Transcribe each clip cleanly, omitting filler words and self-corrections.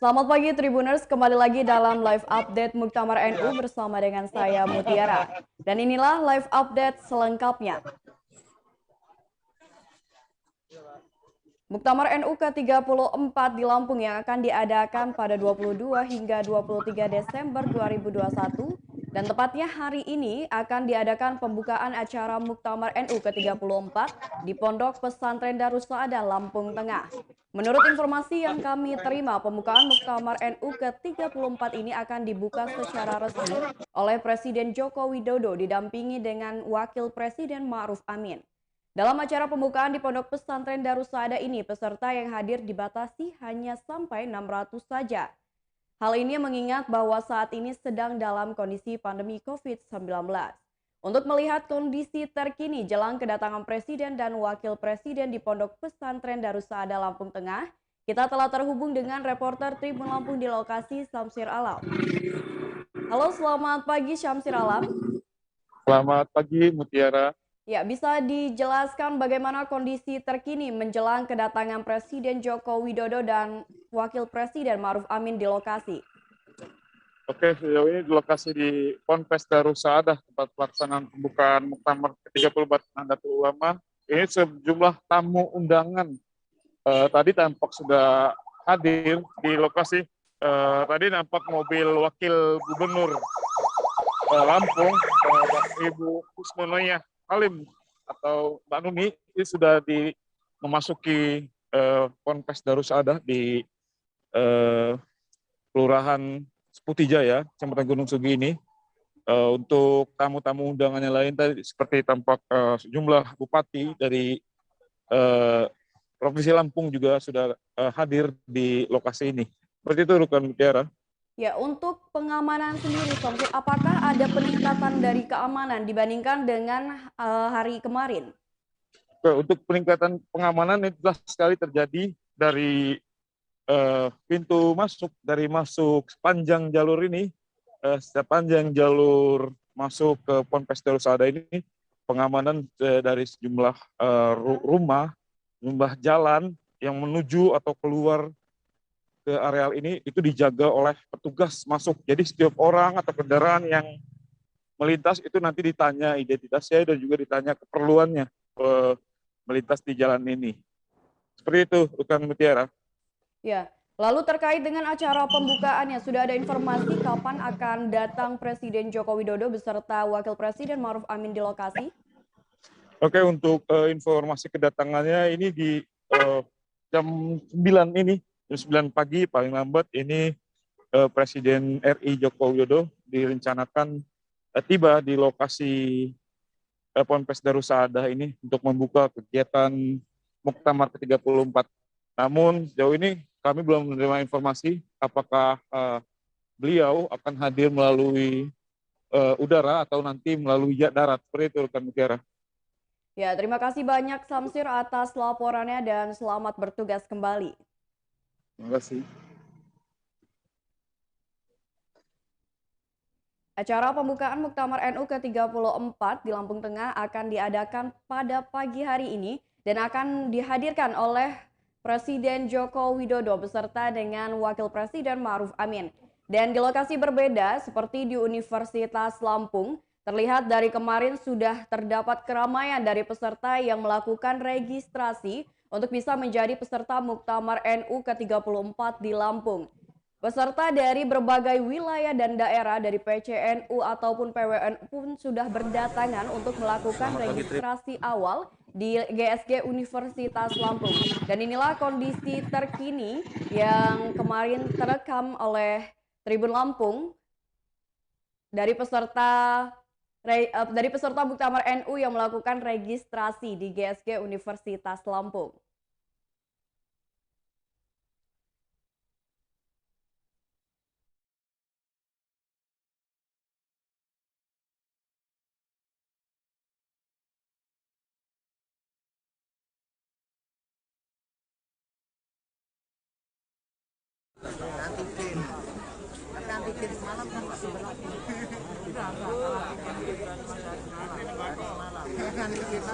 Selamat pagi Tribuners, kembali lagi dalam live update Muktamar NU bersama dengan saya Mutiara. Dan inilah live update selengkapnya. Muktamar NU ke-34 di Lampung yang akan diadakan pada 22 hingga 23 Desember 2021 dan tepatnya hari ini akan diadakan pembukaan acara Muktamar NU ke-34 di Pondok Pesantren Darussaada, Lampung Tengah. Menurut informasi yang kami terima, pembukaan Muktamar NU ke-34 ini akan dibuka secara resmi oleh Presiden Joko Widodo didampingi dengan Wakil Presiden Ma'ruf Amin. Dalam acara pembukaan di Pondok Pesantren Darussaada ini, peserta yang hadir dibatasi hanya sampai 600 saja. Hal ini mengingat bahwa saat ini sedang dalam kondisi pandemi COVID-19. Untuk melihat kondisi terkini jelang kedatangan Presiden dan Wakil Presiden di Pondok Pesantren Darussaada Lampung Tengah, kita telah terhubung dengan reporter Tribun Lampung di lokasi Syamsir Alam. Halo, selamat pagi Syamsir Alam. Selamat pagi Mutiara. Ya, bisa dijelaskan bagaimana kondisi terkini menjelang kedatangan Presiden Joko Widodo dan Wakil Presiden Ma'ruf Amin di lokasi? Oke, sejauh ini di lokasi di Ponpes Darussaada, tempat pelaksanaan pembukaan Muktamar ke-34 Nahdlatul Ulama, ini sejumlah tamu undangan tadi tampak sudah hadir di lokasi. Tadi nampak mobil Wakil Gubernur Lampung, Ibu Husnoyah Halim atau Mbak Nuni, ini sudah memasuki Ponpes Darussaada di Kelurahan Seputijaya, Kecamatan Gunung Sugi ini. Untuk tamu-tamu undangannya lain tadi seperti tampak sejumlah bupati dari Provinsi Lampung juga sudah hadir di lokasi ini. Seperti itu rekan Mutiara. Ya, untuk pengamanan sendiri, Samsir, apakah ada peningkatan dari keamanan dibandingkan dengan hari kemarin? Untuk peningkatan pengamanan itu jelas sekali terjadi dari pintu masuk, dari masuk sepanjang jalur ini, sepanjang jalur masuk ke Ponpes Darussaada ini, pengamanan dari sejumlah rumah jalan yang menuju atau keluar ke areal ini itu dijaga oleh petugas masuk. Jadi setiap orang atau kendaraan yang melintas itu nanti ditanya identitasnya dan juga ditanya keperluannya melintas di jalan ini. Seperti itu, rekan Mutiara. Ya, lalu terkait dengan acara pembukaannya, sudah ada informasi kapan akan datang Presiden Joko Widodo beserta Wakil Presiden Ma'ruf Amin di lokasi? Oke, untuk informasi kedatangannya ini di jam 9 ini, jam 9 pagi paling lambat ini Presiden RI Joko Widodo direncanakan tiba di lokasi Ponpes Darussaada ini untuk membuka kegiatan Muktamar ke-34. Namun sejauh ini kami belum menerima informasi apakah beliau akan hadir melalui udara atau nanti melalui darat. Seperti itu rekan Mutiara. Ya, terima kasih banyak Samsir atas laporannya dan selamat bertugas kembali. Terima kasih. Acara pembukaan Muktamar NU ke-34 di Lampung Tengah akan diadakan pada pagi hari ini dan akan dihadirkan oleh Presiden Joko Widodo beserta dengan Wakil Presiden Ma'ruf Amin. Dan di lokasi berbeda seperti di Universitas Lampung, terlihat dari kemarin sudah terdapat keramaian dari peserta yang melakukan registrasi untuk bisa menjadi peserta Muktamar NU ke-34 di Lampung. Peserta dari berbagai wilayah dan daerah dari PCNU ataupun PWNU pun sudah berdatangan untuk melakukan registrasi awal di GSG Universitas Lampung. Dan inilah kondisi terkini yang kemarin terekam oleh Tribun Lampung dari peserta Muktamar NU yang melakukan registrasi di GSG Universitas Lampung. Nanti tim semalam kan masih berlaku. Nanti kita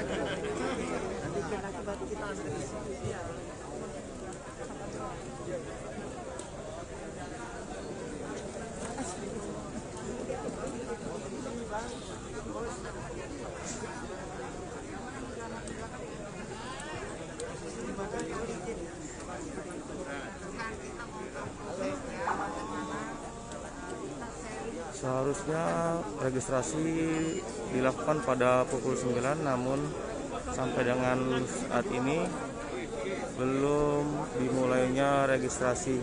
Seharusnya registrasi dilakukan pada pukul 9, namun sampai dengan saat ini belum dimulainya registrasi.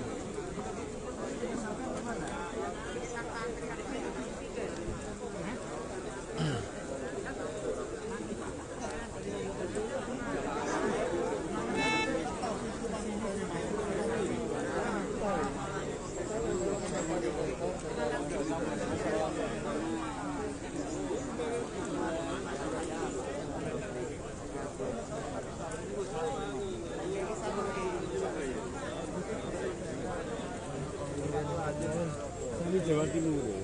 Jawa Timur.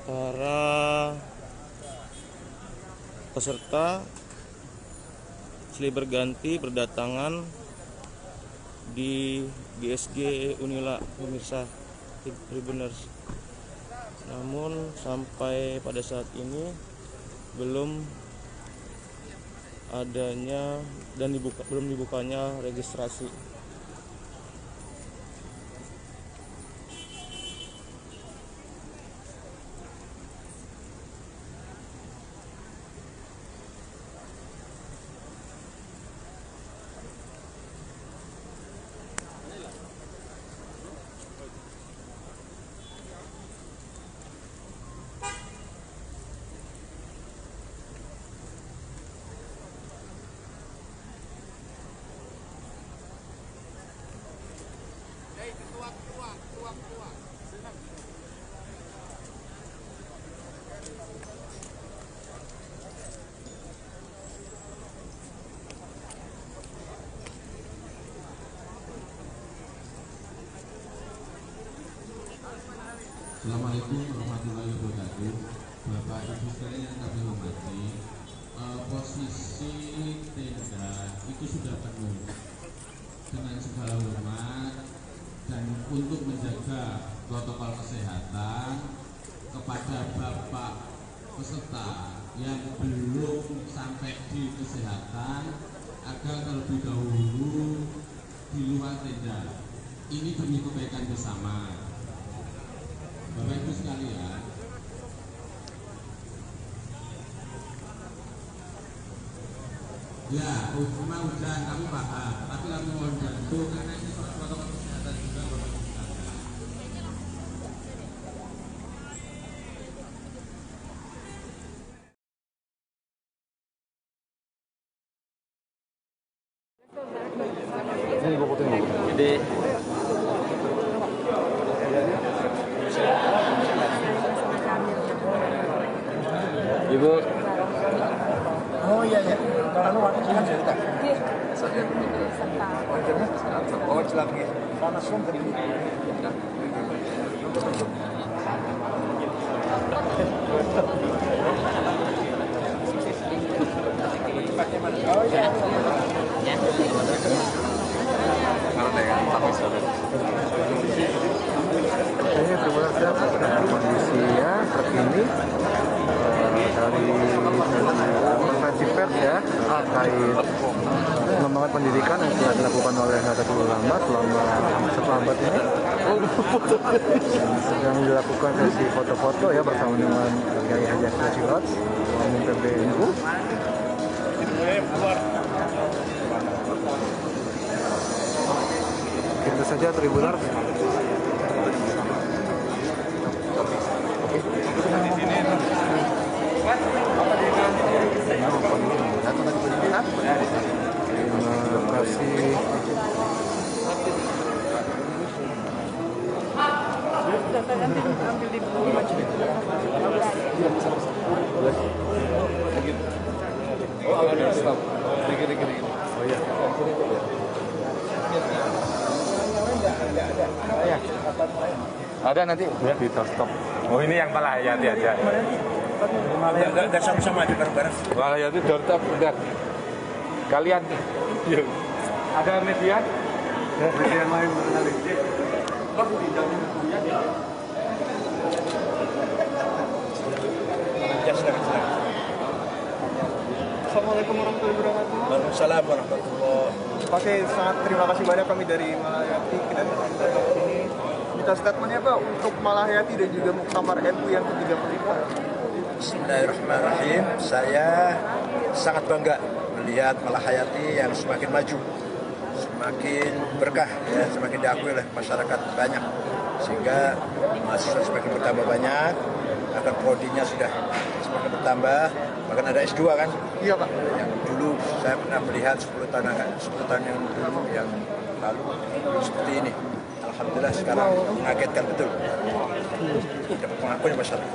Para peserta silih berganti berdatangan di GSG Unila, pemirsa Tribuners. Namun sampai pada saat ini belum adanya dan belum dibukanya registrasi. Assalamualaikum warahmatullahi wabarakatuh. Bapak Ibu sekalian yang kami hormati, posisi tenda itu sudah penuh. Dengan segala hormat dan untuk menjaga protokol kesehatan kepada Bapak peserta yang belum sampai di kesehatan agar terlebih dahulu di luar tenda. Ini demi kebaikan bersama. Bapak Ibu sekalian, ya, memang udah kami paham, tapi kami mohon bantu karena ini soal protokol kesehatan juga Bapak Ibu sekalian. Jadi Ibu, Oh iya ya, anu kan cerita. Oh jelas nih. Panas banget ini. Oh iya. Ini terima kasih kondisinya terkini dari konferensi pers ya terkait pengembangan pendidikan yang sudah dilakukan oleh salah satu ulama terlambat ini sedang dilakukan sesi foto-foto ya bersama dengan Kiai Haji Akbar Sirot, Umum PBNU. Itu saja Tribuner. Terima kasih. Ada nanti ya kita stop. Oh ini yang Malah Hayati aja. Enggak sama-sama aja bareng-bareng. Malah Hayati doorstop udah. Kalian yuk. Ada media? Media yang lain barangkali. Ya silakan. Assalamualaikum warahmatullahi wabarakatuh. Waalaikumsalam warahmatullahi. Oke, sangat terima kasih banyak kami dari Malahayati. Kita datang ke sini. Minta statementnya Pak untuk Malahayati dan juga Muktamar NU yang ke-35. Bismillahirrahmanirrahim. Saya sangat bangga melihat Malahayati yang semakin maju, semakin berkah, ya, semakin diakui oleh masyarakat banyak, sehingga mahasiswa semakin bertambah banyak, akan prodinya sudah semakin bertambah, bahkan ada S2 kan? Iya Pak. Yang dulu saya pernah melihat 10 tahun yang dulu yang lalu seperti ini. Alhamdulillah sekarang mengagetkan betul. Dapat pengakuan masyarakat.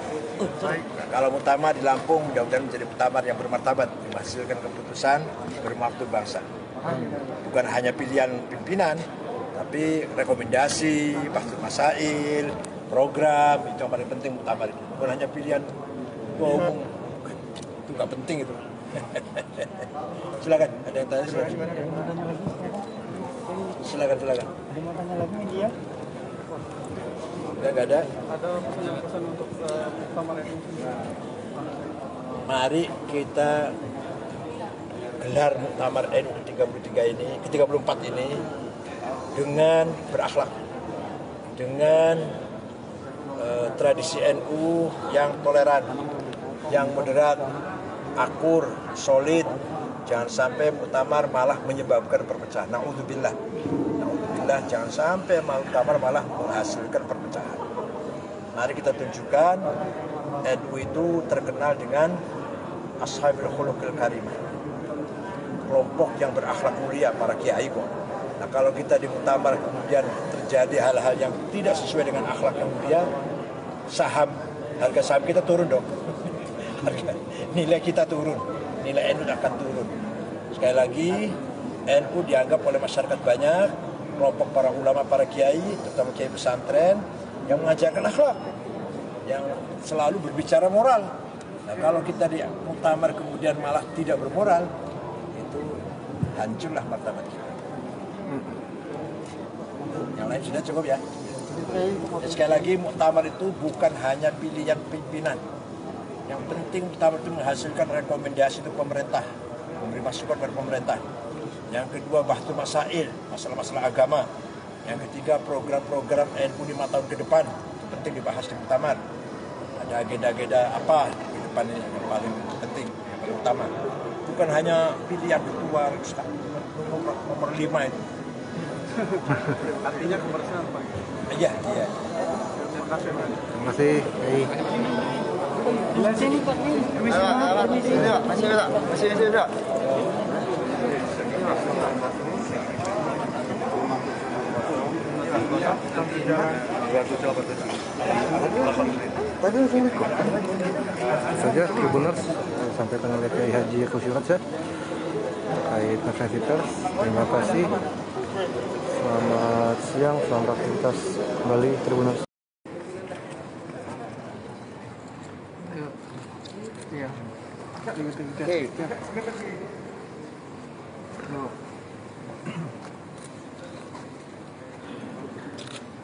Nah, kalau muktamar di Lampung mudah-mudahan menjadi muktamar yang bermartabat, menghasilkan keputusan bermakna bangsa. Bukan hanya pilihan pimpinan, tapi rekomendasi, bahasa masail, program, itu yang paling penting muktamar itu. Bukan hanya pilihan ketua umum, itu nggak penting itu. Silakan, ada yang tanya silakan. Silakan. Ada mau tanya lagi media? Nggak ada. Ada pesan-pesan untuk Muktamar NU? Mari kita gelar Muktamar NU ke-34 ini dengan berakhlak, dengan tradisi NU yang toleran, yang moderat, akur, solid. Jangan sampai muktamar malah menyebabkan perpecahan. Na'udzubillah, jangan sampai muktamar malah menghasilkan perpecahan. Mari kita tunjukkan NU itu terkenal dengan ashabul khuluqil karimah, kelompok yang berakhlak mulia, para kiai kok. Nah kalau kita di muktamar kemudian terjadi hal-hal yang tidak sesuai dengan akhlak yang mulia, harga saham kita turun dong. Nilai kita turun, nilai NU akan turun. Sekali lagi, NU dianggap oleh masyarakat banyak, kelompok para ulama, para kiai, terutama kiai pesantren, yang mengajarkan akhlak, yang selalu berbicara moral. Nah kalau kita di muktamar kemudian malah tidak bermoral, itu hancurlah martabat kita. Yang lain sudah cukup ya. Sekali lagi, muktamar itu bukan hanya pilihan pimpinan. Yang penting muktamar itu menghasilkan rekomendasi untuk pemerintah, memberi masukan kepada pemerintah. Yang kedua, bahtu masail, masalah-masalah agama. Yang ketiga, program-program NU 5 tahun ke depan, itu penting dibahas di muktamar. Ada agenda-agenda apa di depan ini yang paling penting, yang paling utama. Bukan hanya pilihan ketua nomor 5 itu. Artinya kebersihan Pak. Iya. Terima kasih Pak. Terima kasih. Di sini Pak. Masih Pak. Tadi langsung ikut. Saja Tribuners sampaikan oleh Kiai Haji Kusirat terkait universitas. Terima kasih. Selamat siang, selamat aktivitas kembali Tribuners. Iya.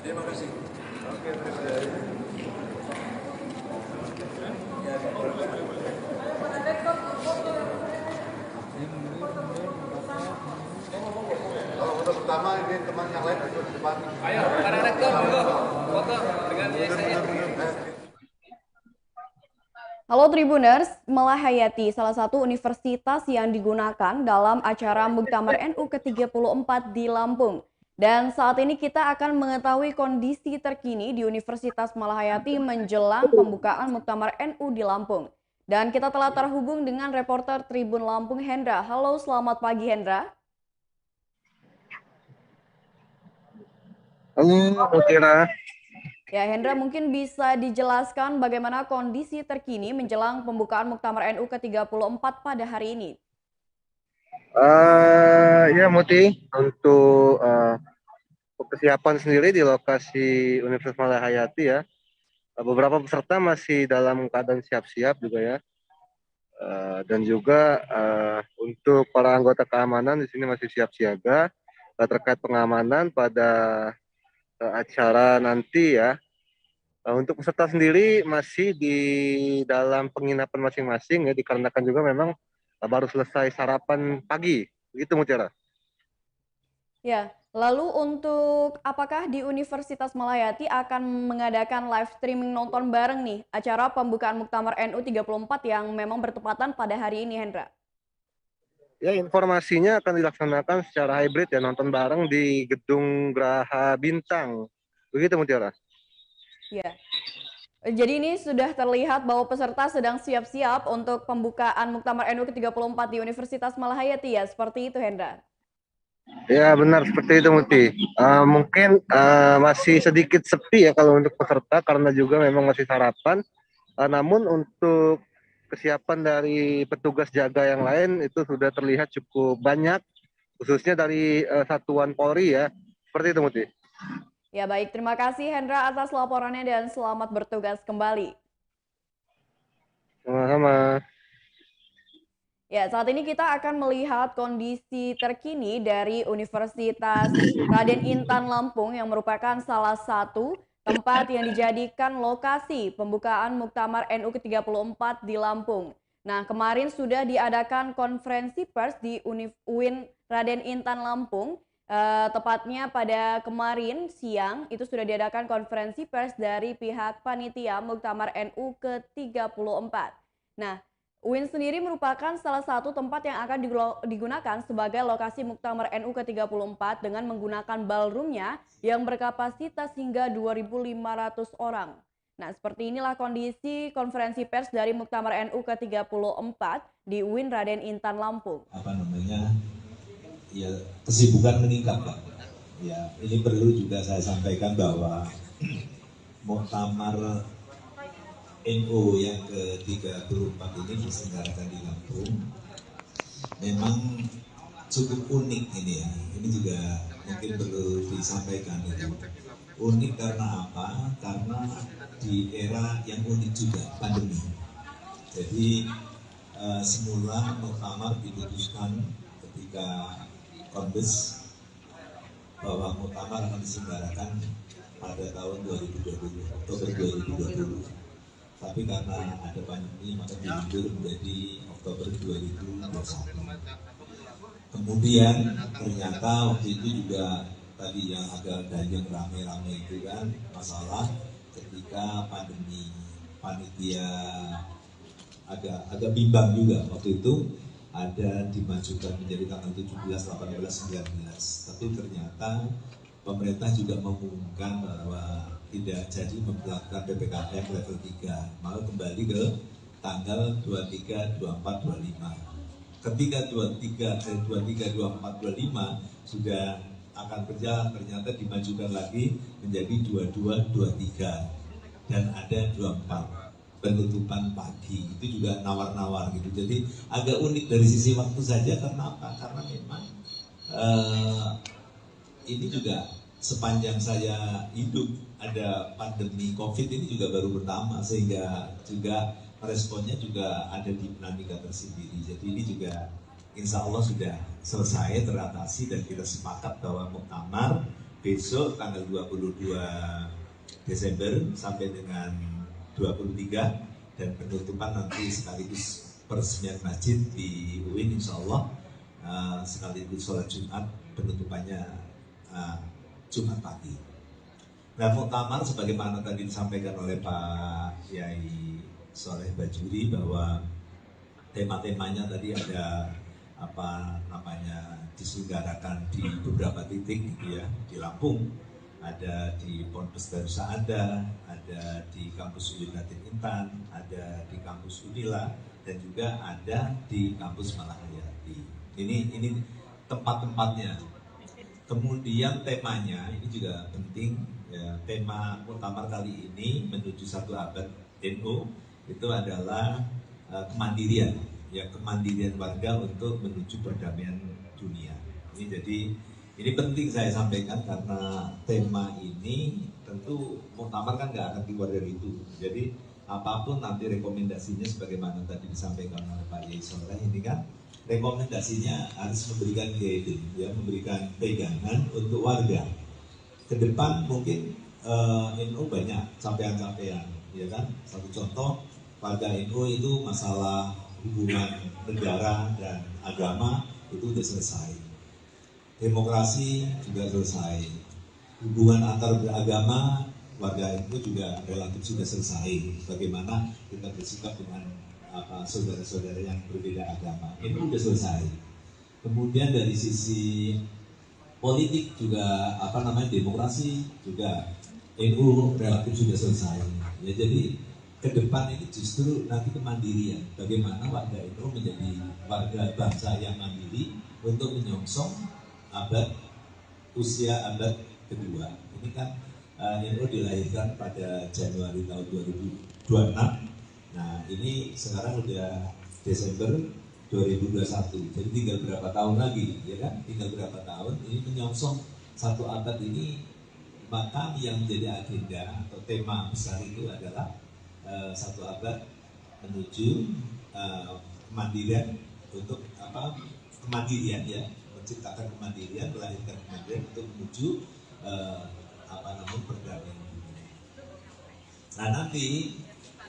Terima kasih. Oke. pertama ini teman yang lain ayo di depan. Ayo, anak-anak monggo foto dengan saya. Halo Tribuners, Malahayati salah satu universitas yang digunakan dalam acara Muktamar NU ke-34 di Lampung. Dan saat ini kita akan mengetahui kondisi terkini di Universitas Malahayati menjelang pembukaan Muktamar NU di Lampung. Dan kita telah terhubung dengan reporter Tribun Lampung Hendra. Halo, selamat pagi Hendra. Halo, Mutiara. Ya Hendra, mungkin bisa dijelaskan bagaimana kondisi terkini menjelang pembukaan Muktamar NU ke-34 pada hari ini? Ya Muti, untuk persiapan sendiri di lokasi Universitas Malahayati ya, beberapa peserta masih dalam keadaan siap-siap juga ya, dan juga untuk para anggota keamanan di sini masih siap siaga terkait pengamanan pada acara nanti ya. Untuk peserta sendiri masih di dalam penginapan masing-masing ya, dikarenakan juga memang baru selesai sarapan pagi, begitu Mutiara. Ya, lalu untuk apakah di Universitas Malahayati akan mengadakan live streaming nonton bareng nih acara pembukaan Muktamar NU 34 yang memang bertepatan pada hari ini Hendra? Ya, informasinya akan dilaksanakan secara hybrid ya, nonton bareng di Gedung Graha Bintang, begitu Mutiara. Ya. Jadi ini sudah terlihat bahwa peserta sedang siap-siap untuk pembukaan Muktamar NU ke-34 di Universitas Malahayati ya, seperti itu Hendra? Ya benar seperti itu Muti. Mungkin masih sedikit sepi ya kalau untuk peserta karena juga memang masih sarapan. Namun untuk kesiapan dari petugas jaga yang lain itu sudah terlihat cukup banyak, khususnya dari Satuan Polri ya. Seperti itu Muti. Ya baik, terima kasih Hendra atas laporannya dan selamat bertugas kembali. Sama-sama. Ya, saat ini kita akan melihat kondisi terkini dari Universitas Raden Intan Lampung yang merupakan salah satu tempat yang dijadikan lokasi pembukaan Muktamar NU ke-34 di Lampung. Nah, kemarin sudah diadakan konferensi pers di UIN Raden Intan Lampung. Tepatnya pada kemarin siang itu sudah diadakan konferensi pers dari pihak panitia Muktamar NU ke-34. Nah, UIN sendiri merupakan salah satu tempat yang akan digunakan sebagai lokasi Muktamar NU ke-34 dengan menggunakan ballroomnya yang berkapasitas hingga 2.500 orang. Nah, seperti inilah kondisi konferensi pers dari Muktamar NU ke-34 di UIN Raden Intan Lampung. Ya, kesibukan meningkat Pak. Ya, ini perlu juga saya sampaikan bahwa Muktamar NU yang ke-34 ini diselenggarakan di Lampung memang cukup unik ini ya. Ini juga mungkin perlu disampaikan itu. Unik karena apa? Karena di era yang unik juga, pandemi. Jadi semula Muktamar diputuskan ketika Kombes bahwa Muktamar akan diselenggarakan pada tahun 2020, Oktober 2020. Tapi karena ada pandemi maka diundur menjadi Oktober 2021. Kemudian ternyata waktu itu juga tadi yang agak ganjeng rame-rame itu kan masalah ketika pandemi, panitia agak bimbang juga waktu itu. Ada dimajukan menjadi tanggal 17, 18, 19. Tapi ternyata pemerintah juga mengumumkan bahwa tidak jadi memperlakukan PPKM level 3. Maka kembali ke tanggal 23, 24, 25. Ketika 23, 24, 25 sudah akan berjalan, ternyata dimajukan lagi menjadi 22, 23. Dan ada 24. Penutupan pagi itu juga nawar-nawar gitu. Jadi agak unik dari sisi waktu saja. Karena apa? Karena memang ini juga sepanjang saya hidup ada pandemi COVID ini juga baru pertama, sehingga juga responnya juga ada dinamika tersendiri. Jadi ini juga insya Allah sudah selesai teratasi dan kita sepakat bahwa Muktamar besok tanggal 22 Desember sampai dengan 23 dan penutupan nanti sekaligus peresmian masjid di UIN insya Allah sekaligus sholat Jumat penutupannya Jumat pagi. Nah, muktamar sebagaimana tadi disampaikan oleh Pak Yai Soleh Bajuri bahwa tema-temanya tadi ada diselenggarakan di beberapa titik gitu ya, di Lampung, ada di Ponpes Darussaada, ada di kampus United Intan, ada di kampus Unila, dan juga ada di kampus Malahayati. Ini tempat-tempatnya. Kemudian temanya ini juga penting ya, tema muktamar kali ini menuju 1 abad NU itu adalah kemandirian, ya, kemandirian warga untuk menuju perdamaian dunia. Ini penting saya sampaikan karena tema ini tentu muktamar kan nggak akan keluar dari itu. Jadi apapun nanti rekomendasinya sebagaimana tadi disampaikan oleh Pak Yai Soleh, ini kan rekomendasinya harus memberikan guidance, ya, memberikan pegangan untuk warga. Ke depan mungkin NU banyak capaian-capaian, ya kan. Satu contoh, pada NU itu masalah hubungan negara dan agama itu sudah selesai. Demokrasi juga selesai. Hubungan antar beragama warga NU juga relatif sudah selesai. Bagaimana kita bersikap dengan saudara-saudara yang berbeda agama, itu sudah selesai. Kemudian dari sisi politik juga demokrasi juga NU relatif sudah selesai. Ya, jadi ke depan ini justru nanti kemandirian, bagaimana warga NU menjadi warga bangsa yang mandiri untuk menyongsong usia abad kedua. Ini kan NU dilahirkan pada Januari tahun 2026. Nah, ini sekarang udah Desember 2021. Jadi tinggal berapa tahun lagi, ya kan? Tinggal berapa tahun ini menyongsong 1 abad ini, maka yang menjadi agenda atau tema besar itu adalah 1 abad menuju kemandirian untuk kemandirian, ya, menciptakan kemandirian, melahirkan kemandirian untuk menuju perdamaian dunia. Nah, nanti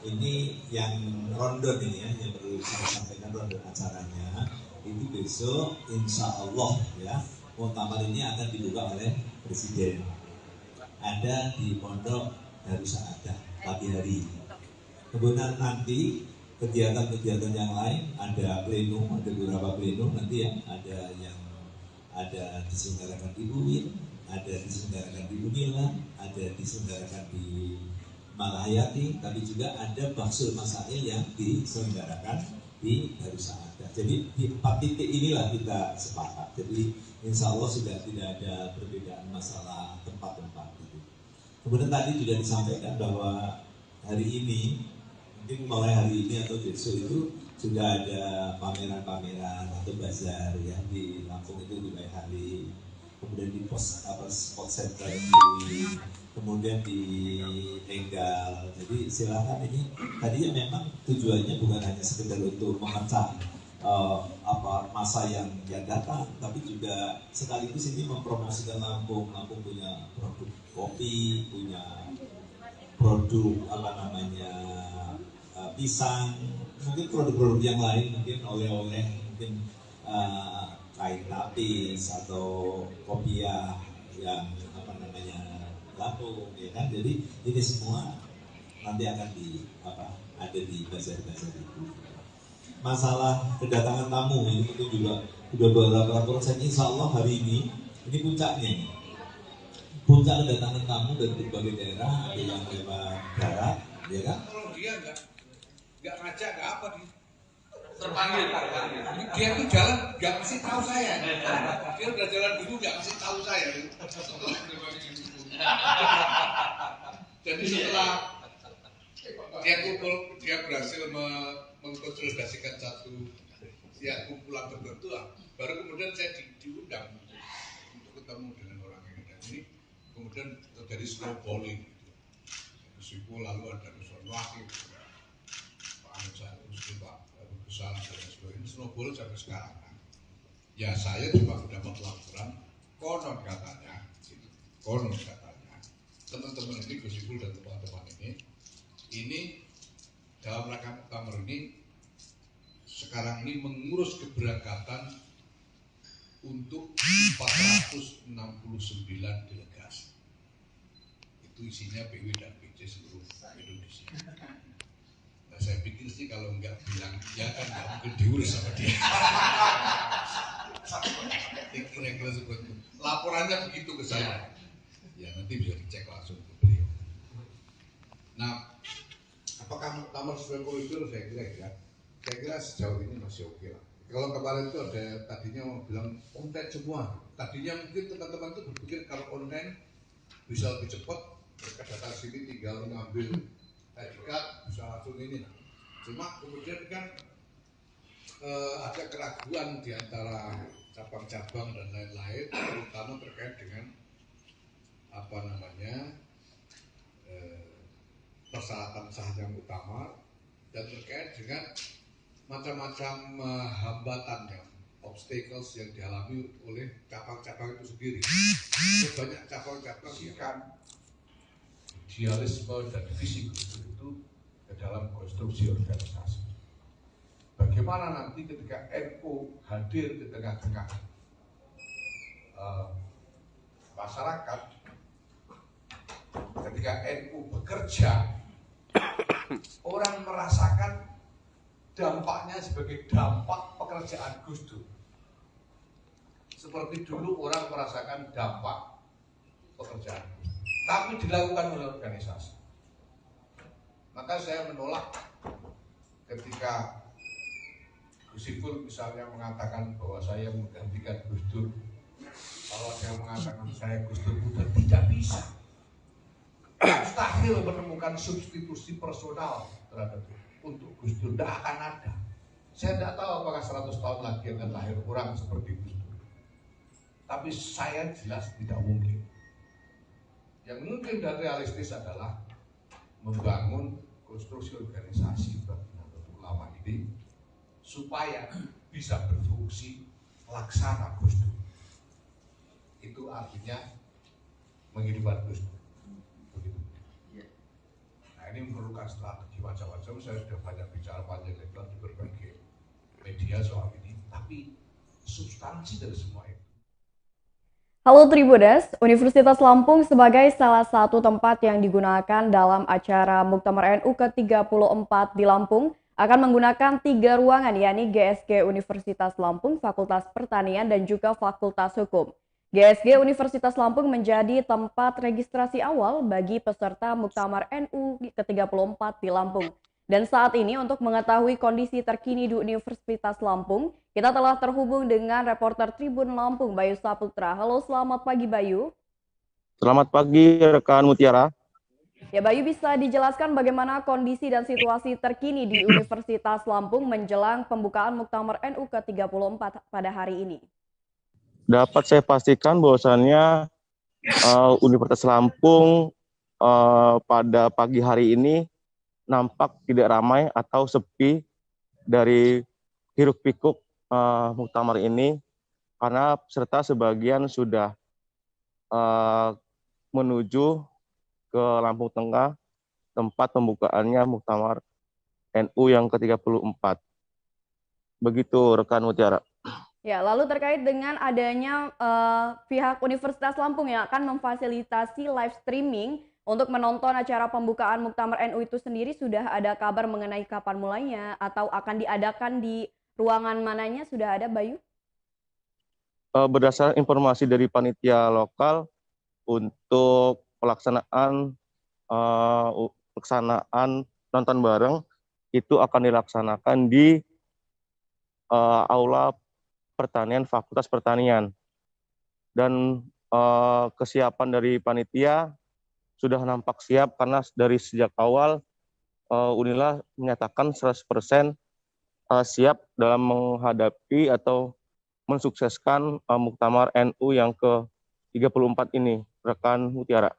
ini yang rondon ini ya, yang perlu saya sampaikan rondon acaranya itu besok insya Allah ya, muktamar ini akan dibuka oleh Presiden. Ada di Pondok Darussaada pagi hari. Kemudian nanti kegiatan-kegiatan yang lain ada plenum, ada beberapa plenum nanti ya, ada diselenggarakan di UIN, ada diselenggarakan di Unila, ada diselenggarakan di Malahayati, tapi juga ada Bahsul Masail yang diselenggarakan di Darussaada. Jadi di 4 titik inilah kita sepakat. Jadi insya Allah sudah tidak ada perbedaan masalah tempat-tempat itu. Kemudian tadi juga disampaikan bahwa hari ini, mungkin mulai hari ini atau besok itu sudah ada pameran-pameran atau bazar ya di Lampung itu di Bayhari, kemudian di spot center kemudian di Enggal. Jadi silakan, ini tadinya memang tujuannya bukan hanya sekedar untuk memecah masa yang datang, tapi juga sekaligus ini mempromosikan Lampung. Lampung punya produk kopi, punya produk pisang, mungkin produk-produk yang lain, mungkin oleh-oleh, mungkin kain tapis atau kopiah yang Lampung, ya kan. Jadi ini semua nanti akan ada di bazar-bazar itu. Masalah kedatangan tamu ini itu juga sudah beberapa proses. Insya Allah hari ini puncaknya, puncak kedatangan tamu dari berbagai daerah, ada yang lewat darat, ya kan. Kalau dia nggak ngajak, nggak apa, terpanggil. Dia tuh jalan nggak kasih tahu saya. Dia udah jalan dulu nggak kasih tahu saya. Jadi setelah dia berhasil mengkonsolidasikan satu kumpulan tertentu, baru kemudian saya diundang untuk ketemu dengan orang ini. Dan ini kemudian terjadi snowballing. Meskipun lalu ada usul wakil, Pak Anies Pak Besar dan sebagainya, snowball sampai sekarang. Ya saya cuma mendapat laporan konon katanya teman-teman ini, Gus Ipul dan teman-teman ini dalam rangka muktamar ini sekarang ini mengurus keberangkatan untuk 469 delegasi. Itu isinya PW dan PC seluruh Indonesia. Nah, saya pikir sih kalau nggak bilang ya kan nggak mungkin diurus sama dia. Kira-kira seperti itu. Laporannya begitu ke saya. Ya nanti bisa dicek langsung ke beliau. Nah, apakah muktamar sesuai koridor? Saya kira sejauh ini masih oke lah. Kalau kemarin itu ada tadinya mau bilang online semua. Tadinya mungkin teman-teman itu berpikir kalau online bisa lebih cepat, mereka datang sini tinggal ngambil sertifikat bisa langsung ini. Cuma kemudian kan ada keraguan di antara cabang-cabang dan lain-lain, terutama terkait dengan persyaratan sahnya muktamar dan terkait dengan macam-macam hambatan yang obstacles yang dialami oleh cabang-cabang itu sendiri. Banyak cabang-cabang yang kan idealisme dan visi itu ke dalam konstruksi organisasi. Bagaimana nanti ketika NU hadir di tengah-tengah masyarakat, ketika NU bekerja, orang merasakan dampaknya sebagai dampak pekerjaan Gus Dur. Seperti dulu orang merasakan dampak pekerjaan Gus Dur, tapi dilakukan oleh organisasi. Maka saya menolak ketika Gus Ipul misalnya mengatakan bahwa saya menggantikan Gus Dur. Kalau saya mengatakan saya Gus Dur, tidak bisa. Mustahil menemukan substitusi personal terhadap untuk Gus Dur, tidak akan ada. Saya tidak tahu apakah 100 tahun lagi akan lahir orang seperti Gus Dur. Tapi saya jelas tidak mungkin. Yang mungkin dan realistis adalah membangun konstruksi organisasi Nahdlatul Ulama ini supaya bisa berfungsi laksana Gus Dur. Itu artinya menghidupkan Gus Dur. Ini memerlukan strategi macam-macam. Saya sudah banyak bicara panjang lebar di berbagai media soal ini, tapi substansi dari semua itu. Halo Tribuners, Universitas Lampung sebagai salah satu tempat yang digunakan dalam acara Muktamar NU ke-34 di Lampung akan menggunakan 3 ruangan, yakni GSG Universitas Lampung, Fakultas Pertanian, dan juga Fakultas Hukum. GSG Universitas Lampung menjadi tempat registrasi awal bagi peserta Muktamar NU ke-34 di Lampung. Dan saat ini untuk mengetahui kondisi terkini di Universitas Lampung, kita telah terhubung dengan reporter Tribun Lampung, Bayu Saputra. Halo, selamat pagi Bayu. Selamat pagi rekan Mutiara. Ya Bayu, bisa dijelaskan bagaimana kondisi dan situasi terkini di Universitas Lampung menjelang pembukaan Muktamar NU ke-34 pada hari ini? Dapat saya pastikan bahwasannya Universitas Lampung pada pagi hari ini nampak tidak ramai atau sepi dari hiruk-pikuk muktamar ini, karena peserta sebagian sudah menuju ke Lampung Tengah, tempat pembukaannya Muktamar NU yang ke-34. Begitu rekan Mutiara. Ya, lalu terkait dengan adanya pihak Universitas Lampung yang akan memfasilitasi live streaming untuk menonton acara pembukaan Muktamar NU itu sendiri, sudah ada kabar mengenai kapan mulainya atau akan diadakan di ruangan mananya, sudah ada Bayu? Berdasarkan informasi dari panitia lokal, untuk pelaksanaan nonton bareng itu akan dilaksanakan di aula Pertanian, Fakultas Pertanian, dan kesiapan dari panitia sudah nampak siap karena dari sejak awal Unila menyatakan 100% siap dalam menghadapi atau mensukseskan Muktamar NU yang ke-34 ini, rekan Mutiara.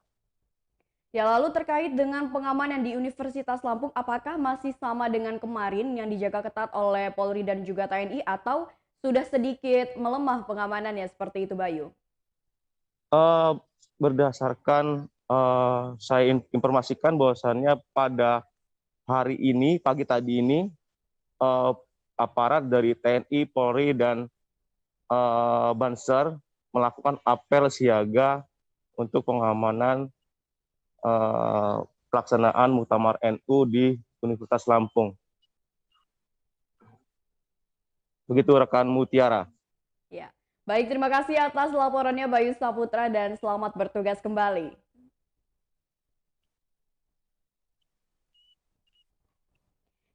Ya, lalu terkait dengan pengamanan di Universitas Lampung, apakah masih sama dengan kemarin yang dijaga ketat oleh Polri dan juga TNI, atau sudah sedikit melemah pengamanannya seperti itu Bayu? Berdasarkan saya informasikan bahwasannya pada hari ini, pagi tadi ini, aparat dari TNI, Polri, dan Banser melakukan apel siaga untuk pengamanan pelaksanaan Muktamar NU di Universitas Lampung. Begitu rekan Mutiara. Ya. Baik, terima kasih atas laporannya Bayu Saputra dan selamat bertugas kembali.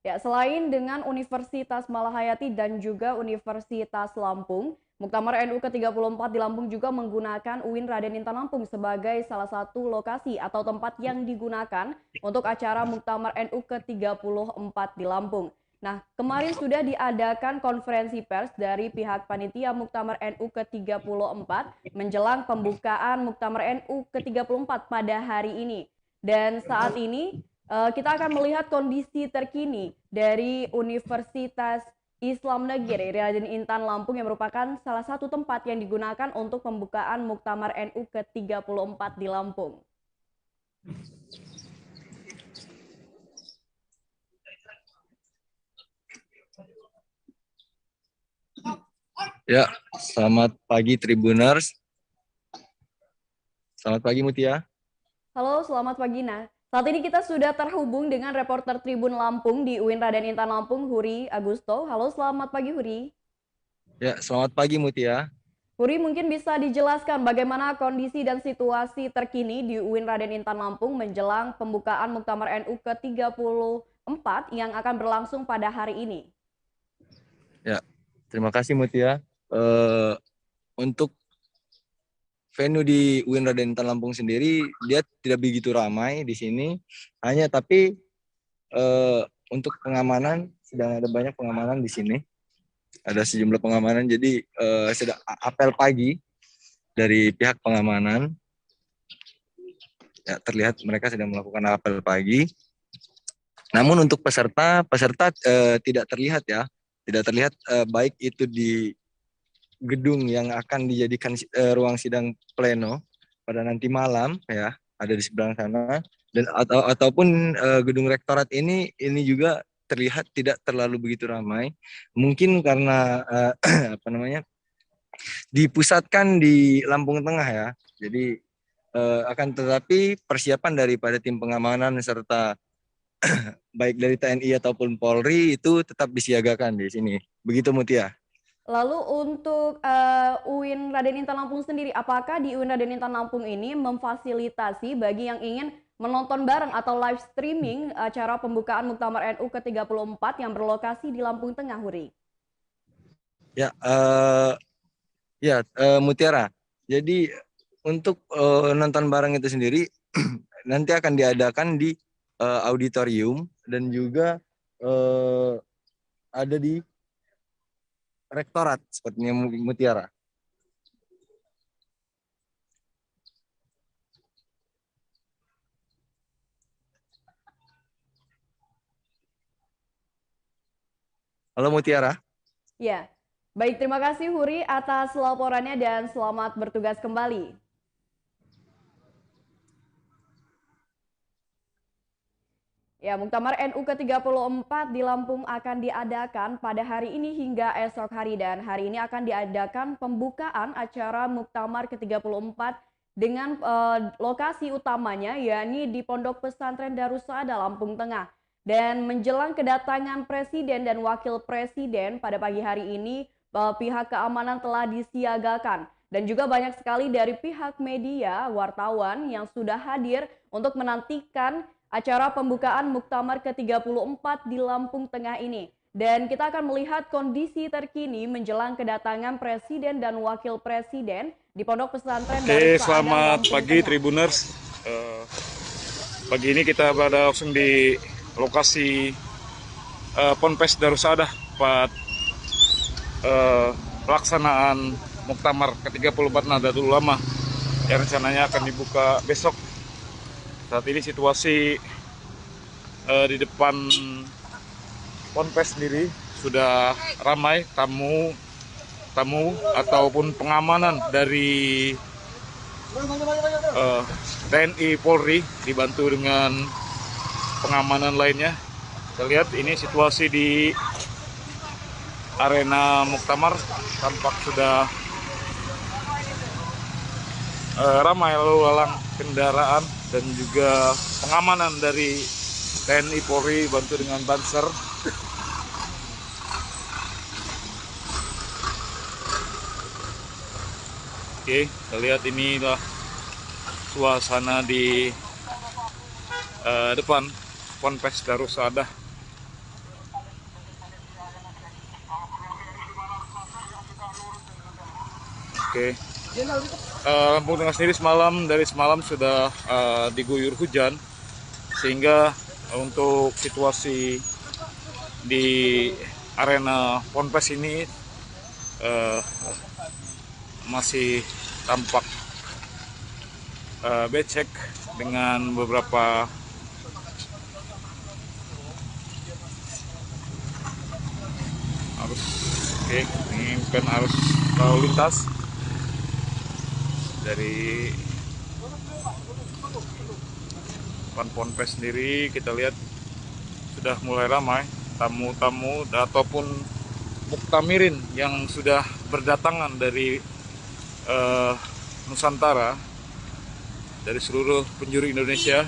Ya, selain dengan Universitas Malahayati dan juga Universitas Lampung, Muktamar NU ke-34 di Lampung juga menggunakan UIN Raden Intan Lampung sebagai salah satu lokasi atau tempat yang digunakan untuk acara Muktamar NU ke-34 di Lampung. Nah, kemarin sudah diadakan konferensi pers dari pihak panitia Muktamar NU ke-34 menjelang pembukaan Muktamar NU ke-34 pada hari ini. Dan saat ini kita akan melihat kondisi terkini dari Universitas Islam Negeri Raden Intan Lampung yang merupakan salah satu tempat yang digunakan untuk pembukaan Muktamar NU ke-34 di Lampung. Ya, selamat pagi Tribuners. Selamat pagi Mutia. Halo, selamat pagi Nah. Saat ini kita sudah terhubung dengan reporter Tribun Lampung di UIN Raden Intan Lampung, Huri Agusto. Halo, selamat pagi Huri. Ya, selamat pagi Mutia. Huri, mungkin bisa dijelaskan bagaimana kondisi dan situasi terkini di UIN Raden Intan Lampung menjelang pembukaan Muktamar NU ke-34 yang akan berlangsung pada hari ini. Ya, terima kasih Mutia. Untuk venue di UIN Raden Intan Lampung sendiri dia tidak begitu ramai di sini, tapi untuk pengamanan sedang ada banyak pengamanan di sini. Ada sejumlah pengamanan, jadi sedang apel pagi dari pihak pengamanan. Ya, terlihat mereka sedang melakukan apel pagi. Namun untuk peserta tidak terlihat ya, tidak terlihat baik itu di gedung yang akan dijadikan ruang sidang pleno pada nanti malam ya, ada di seberang sana, dan ataupun gedung rektorat ini juga terlihat tidak terlalu begitu ramai, mungkin karena dipusatkan di Lampung Tengah ya. Jadi akan tetapi persiapan daripada tim pengamanan serta baik dari TNI ataupun Polri itu tetap disiagakan di sini. Begitu Mutia. Lalu untuk UIN Raden Intan Lampung sendiri, apakah di UIN Raden Intan Lampung ini memfasilitasi bagi yang ingin menonton bareng atau live streaming acara pembukaan Muktamar NU ke-34 yang berlokasi di Lampung Tengah, Huri? Ya, Mutiara. Jadi untuk nonton bareng itu sendiri nanti akan diadakan di auditorium dan juga ada di rektorat sepertinya Mutiara. Halo Mutiara. Ya, baik, terima kasih Huri atas laporannya dan selamat bertugas kembali. Ya, Muktamar NU ke-34 di Lampung akan diadakan pada hari ini hingga esok hari, dan hari ini akan diadakan pembukaan acara Muktamar ke-34 dengan lokasi utamanya yakni di Pondok Pesantren Darussaada Lampung Tengah. Dan menjelang kedatangan Presiden dan Wakil Presiden pada pagi hari ini, pihak keamanan telah disiagakan. Dan juga banyak sekali dari pihak media, wartawan yang sudah hadir untuk menantikan acara pembukaan Muktamar ke-34 di Lampung Tengah ini. Dan kita akan melihat kondisi terkini menjelang kedatangan Presiden dan Wakil Presiden di Pondok Pesantren Darussaada. Selamat pagi Tribuners. Pagi ini kita berada langsung di lokasi Ponpes Darussaada tempat pelaksanaan Muktamar ke-34 Nahdlatul Ulama yang rencananya akan dibuka besok. Saat ini situasi di depan Ponpes sendiri sudah ramai tamu ataupun pengamanan dari TNI Polri dibantu dengan pengamanan lainnya. Kita lihat ini situasi di arena Muktamar tampak sudah ramai lalu lalang kendaraan dan juga pengamanan dari TNI Polri bantu dengan Banser. Oke, kita lihat inilah suasana di depan Ponpes Darussadah. Oke. Lampung Tengah sendiri dari semalam sudah diguyur hujan, sehingga untuk situasi di arena Ponpes ini masih tampak becek dengan beberapa arus. Oke, ini bukan arus lalu lintas dari depan Ponpes sendiri. Kita lihat sudah mulai ramai tamu-tamu ataupun muktamirin yang sudah berdatangan dari Nusantara, dari seluruh penjuru Indonesia,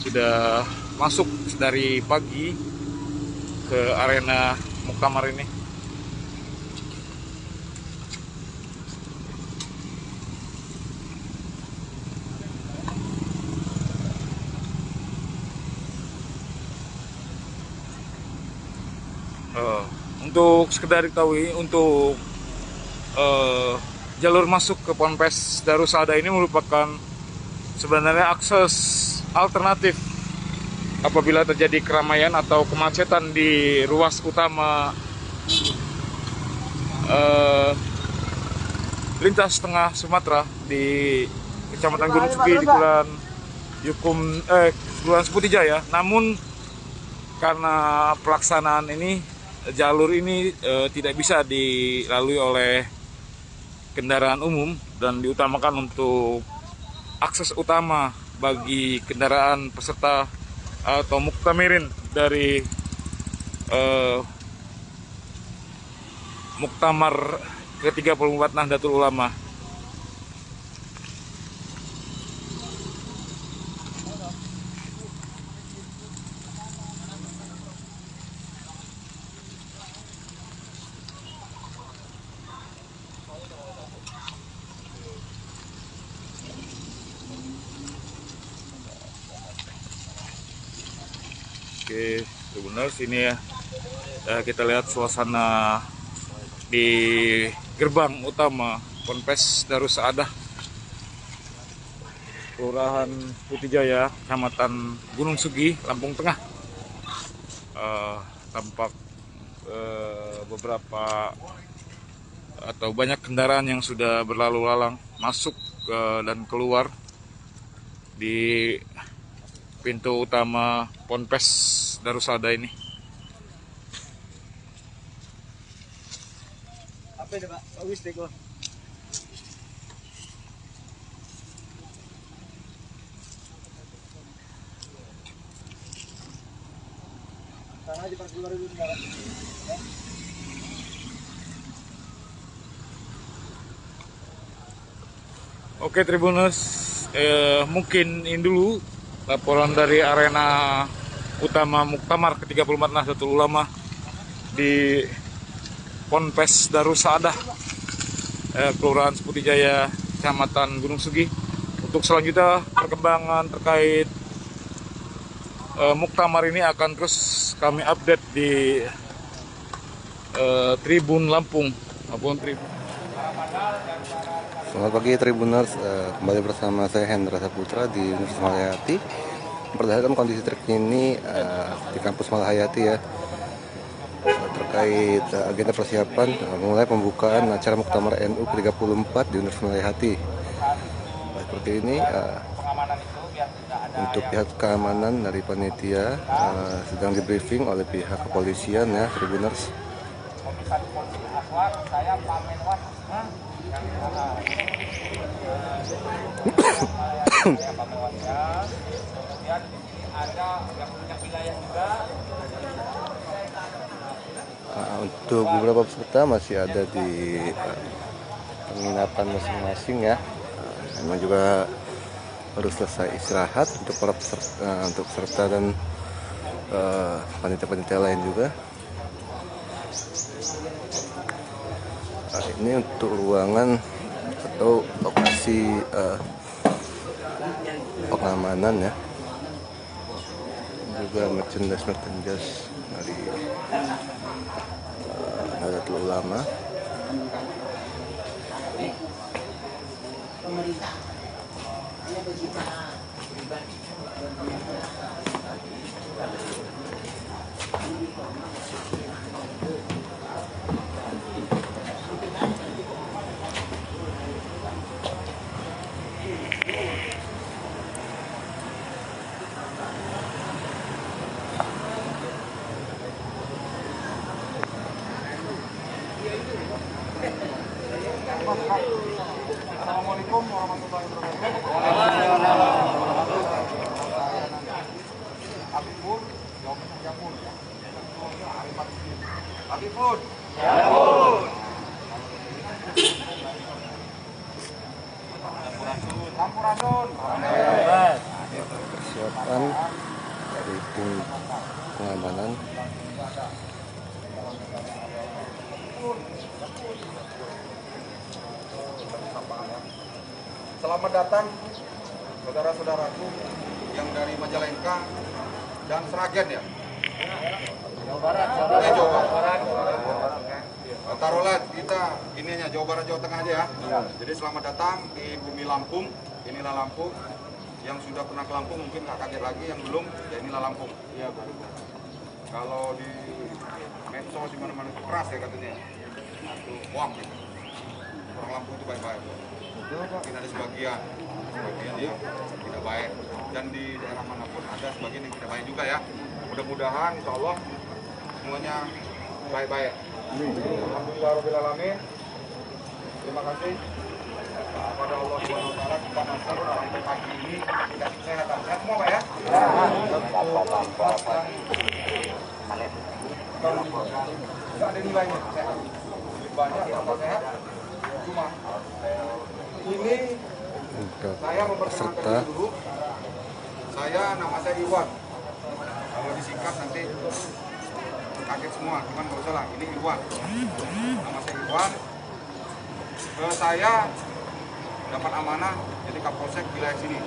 sudah masuk dari pagi ke arena Muktamar ini. Untuk sekedar diketahui, untuk jalur masuk ke Ponpes Darussadah ini merupakan sebenarnya akses alternatif apabila terjadi keramaian atau kemacetan di ruas utama lintas tengah Sumatera di Kecamatan Gunung Sugi di Kelurahan Seputijaya. Namun karena pelaksanaan ini, jalur ini tidak bisa dilalui oleh kendaraan umum dan diutamakan untuk akses utama bagi kendaraan peserta atau muktamirin dari Muktamar ke-34 Nahdlatul Ulama. Oke, benar sini ya. Kita lihat suasana di gerbang utama Ponpes Darussadah, Kelurahan Putijaya, Kecamatan Gunung Sugi, Lampung Tengah. Tampak beberapa atau banyak kendaraan yang sudah berlalu lalang masuk dan keluar di pintu utama Ponpes Darussadah ini. Apa ini Pak? Bagus deh kok. Tanah di parkir dulu sekarang. Oke Tribuners, mungkin ini dulu laporan dari arena utama Muktamar ke-34 Nahdlatul Ulama di Ponpes Darussadah, Kelurahan Seputijaya, Kecamatan Gunung Sugi. Untuk selanjutnya perkembangan terkait Muktamar ini akan terus kami update di Tribun Lampung maupun Tribun. Selamat pagi Tribuners, kembali bersama saya Hendra Saputra di Universitas Malahayati. Berdasarkan kondisi terkini di kampus Malahayati ya, terkait agenda persiapan mulai pembukaan acara Muktamar NU ke-34 di Universitas Malahayati. Seperti ini, untuk pihak keamanan dari panitia sedang di briefing oleh pihak kepolisian ya Tribuners. untuk beberapa peserta masih ada di penginapan masing-masing ya. Memang juga baru selesai istirahat untuk para peserta dan panitia-panitia lain juga. Ini untuk ruangan atau lokasi pengamanan ya, juga merchandise dari Nahdlatul Ulama. Assalamualaikum warahmatullahi wabarakatuh. Habibur, Yapur. Habibur. Yapur. Sampurasun. Persiapan dari tim pengamanan. Selamat datang saudara-saudaraku yang dari Majalengka dan Sragen ya. Jawa Barat. Taruhlah kita ininya Jawa Barat, Jawa Tengah aja ya. Jadi selamat datang di bumi Lampung. Inilah Lampung. Yang sudah pernah ke Lampung mungkin nggak kaget lagi, yang belum ya inilah Lampung. Iya baru. Kalau di medsos di mana-mana itu keras ya katanya. Itu wah gitu. Orang Lampung itu baik-baik. Mungkin ada sebagian yang tidak baik, dan di daerah manapun ada sebagian yang tidak baik juga ya. Mudah-mudahan insya Allah semuanya baik-baik. Alhamdulillahirobbilalamin. Terima kasih kepada Allah Subhanahu Wa Taala kita masih sampai pagi ini dikasih kesehatan. Sehat semua Pak ya? Tidak ada nilainya sehat. Banyak tambah sehat. Cuma ini saya memperkenalkan dulu. Saya nama saya Iwan. Kalau disingkat nanti kaget semua, cuman nggak usah lah. Ini Iwan. Nama saya Iwan. Saya dapat amanah jadi Kapolsek wilayah sini,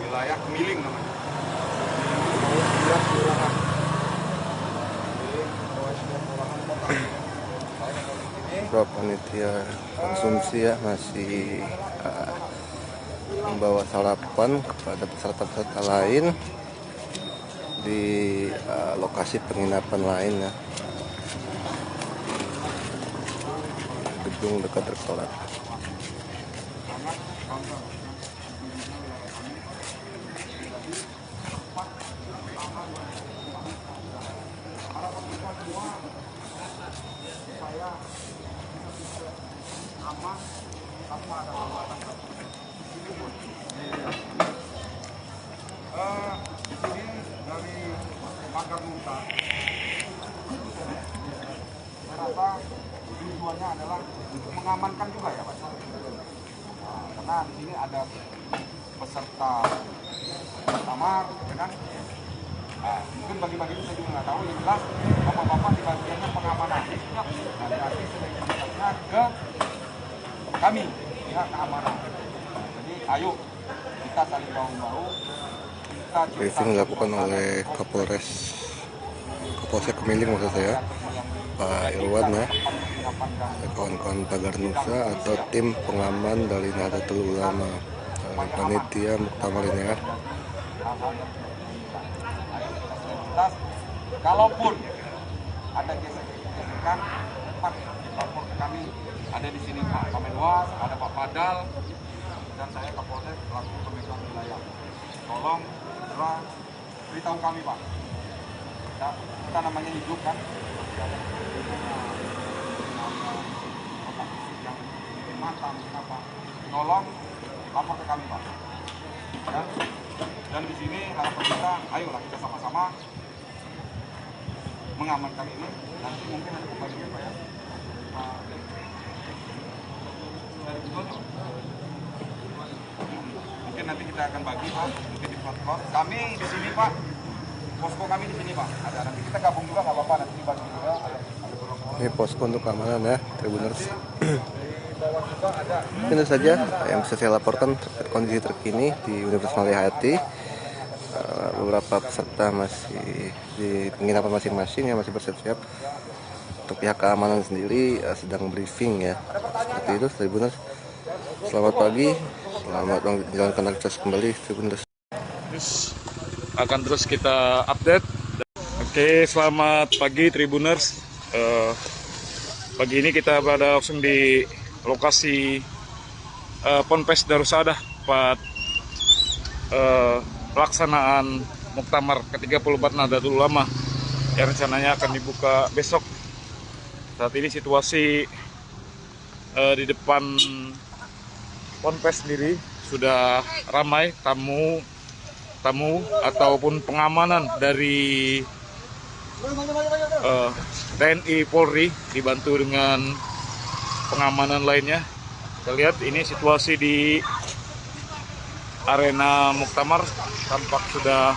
wilayah Kemiling namanya. Beberapa panitia konsumsi ya masih membawa sarapan kepada peserta-peserta lain di lokasi penginapan lain ya, gedung dekat rektorat. Di sini dari Makar Musa, saya rasa tujuannya adalah untuk mengamankan juga ya Pak. Karena di sini ada peserta kamar, ya kan? Mungkin bagi-bagi itu saya juga nggak tahu. Yang jelas bapak-bapak di bagiannya pengamanan. Nanti komunikasinya ke kami pihak keamanan. Jadi ayo kita saling bahu-bahu. Briefing dilakukan oleh Kapolsek Kemiling maksud saya, Pak Irwan ya, kawan-kawan Tagar Nusa atau tim pengaman dari Nahdlatul Ulama, dari panitia muktamar ini ya. Kalaupun ada gesekan, cepat lapor ke kami. Ada di sini Pak Kamenwas, ada Pak Padal, dan saya Kapolsek selaku pemegang wilayah. Tolong segera beritahu kami Pak. Kita namanya hidup kan. Yang matang, kenapa? Tolong lapor ke kami Pak. Dan di sini harapan kita, ayolah kita sama-sama mengamankan ini. Nanti mungkin ada pembagian Pak ya. Dari gubernur. Mungkin nanti kita akan bagi Pak, mungkin di protokol. Kami di sini Pak, posko kami di sini Pak. Ada nanti kita gabung juga nggak apa-apa, nanti dibagi juga. Ini posko untuk keamanan ya, Tribuners. Itu saja yang bisa saya laporkan terkait kondisi terkini di Universitas Malaya Hayati. Beberapa peserta masih di penginapan masing-masing yang masih bersiap-siap. Untuk pihak keamanan sendiri sedang briefing ya. Seperti itu, Tribuners. Selamat pagi, selamat menjalankan aktivitas kembali, Tribuners. Akan terus kita update. Oke, selamat pagi Tribuners. Pagi ini kita berada langsung di lokasi Ponpes Darussadah tempat pelaksanaan Muktamar ke-34 Nahdlatul Ulama yang rencananya akan dibuka besok. Saat ini situasi di depan Ponpes sendiri sudah ramai tamu ataupun pengamanan dari TNI Polri dibantu dengan pengamanan lainnya. Kita lihat ini situasi di arena Muktamar, tampak sudah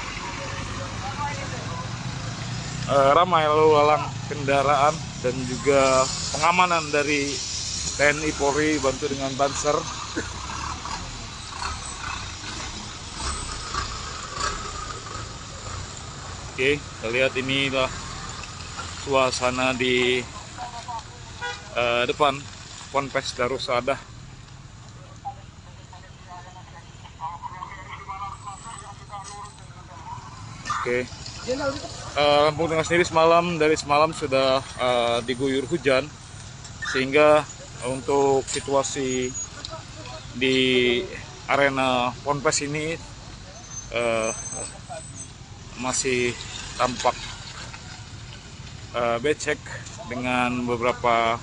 ramai lalu lalang kendaraan dan juga pengamanan dari TNI Polri bantu dengan Banser. Oke, kita lihat inilah suasana di depan Ponpes Darussadah. Oke, Lampung Tengah sendiri dari semalam sudah diguyur hujan, sehingga untuk situasi di arena Ponpes ini masih tampak becek dengan beberapa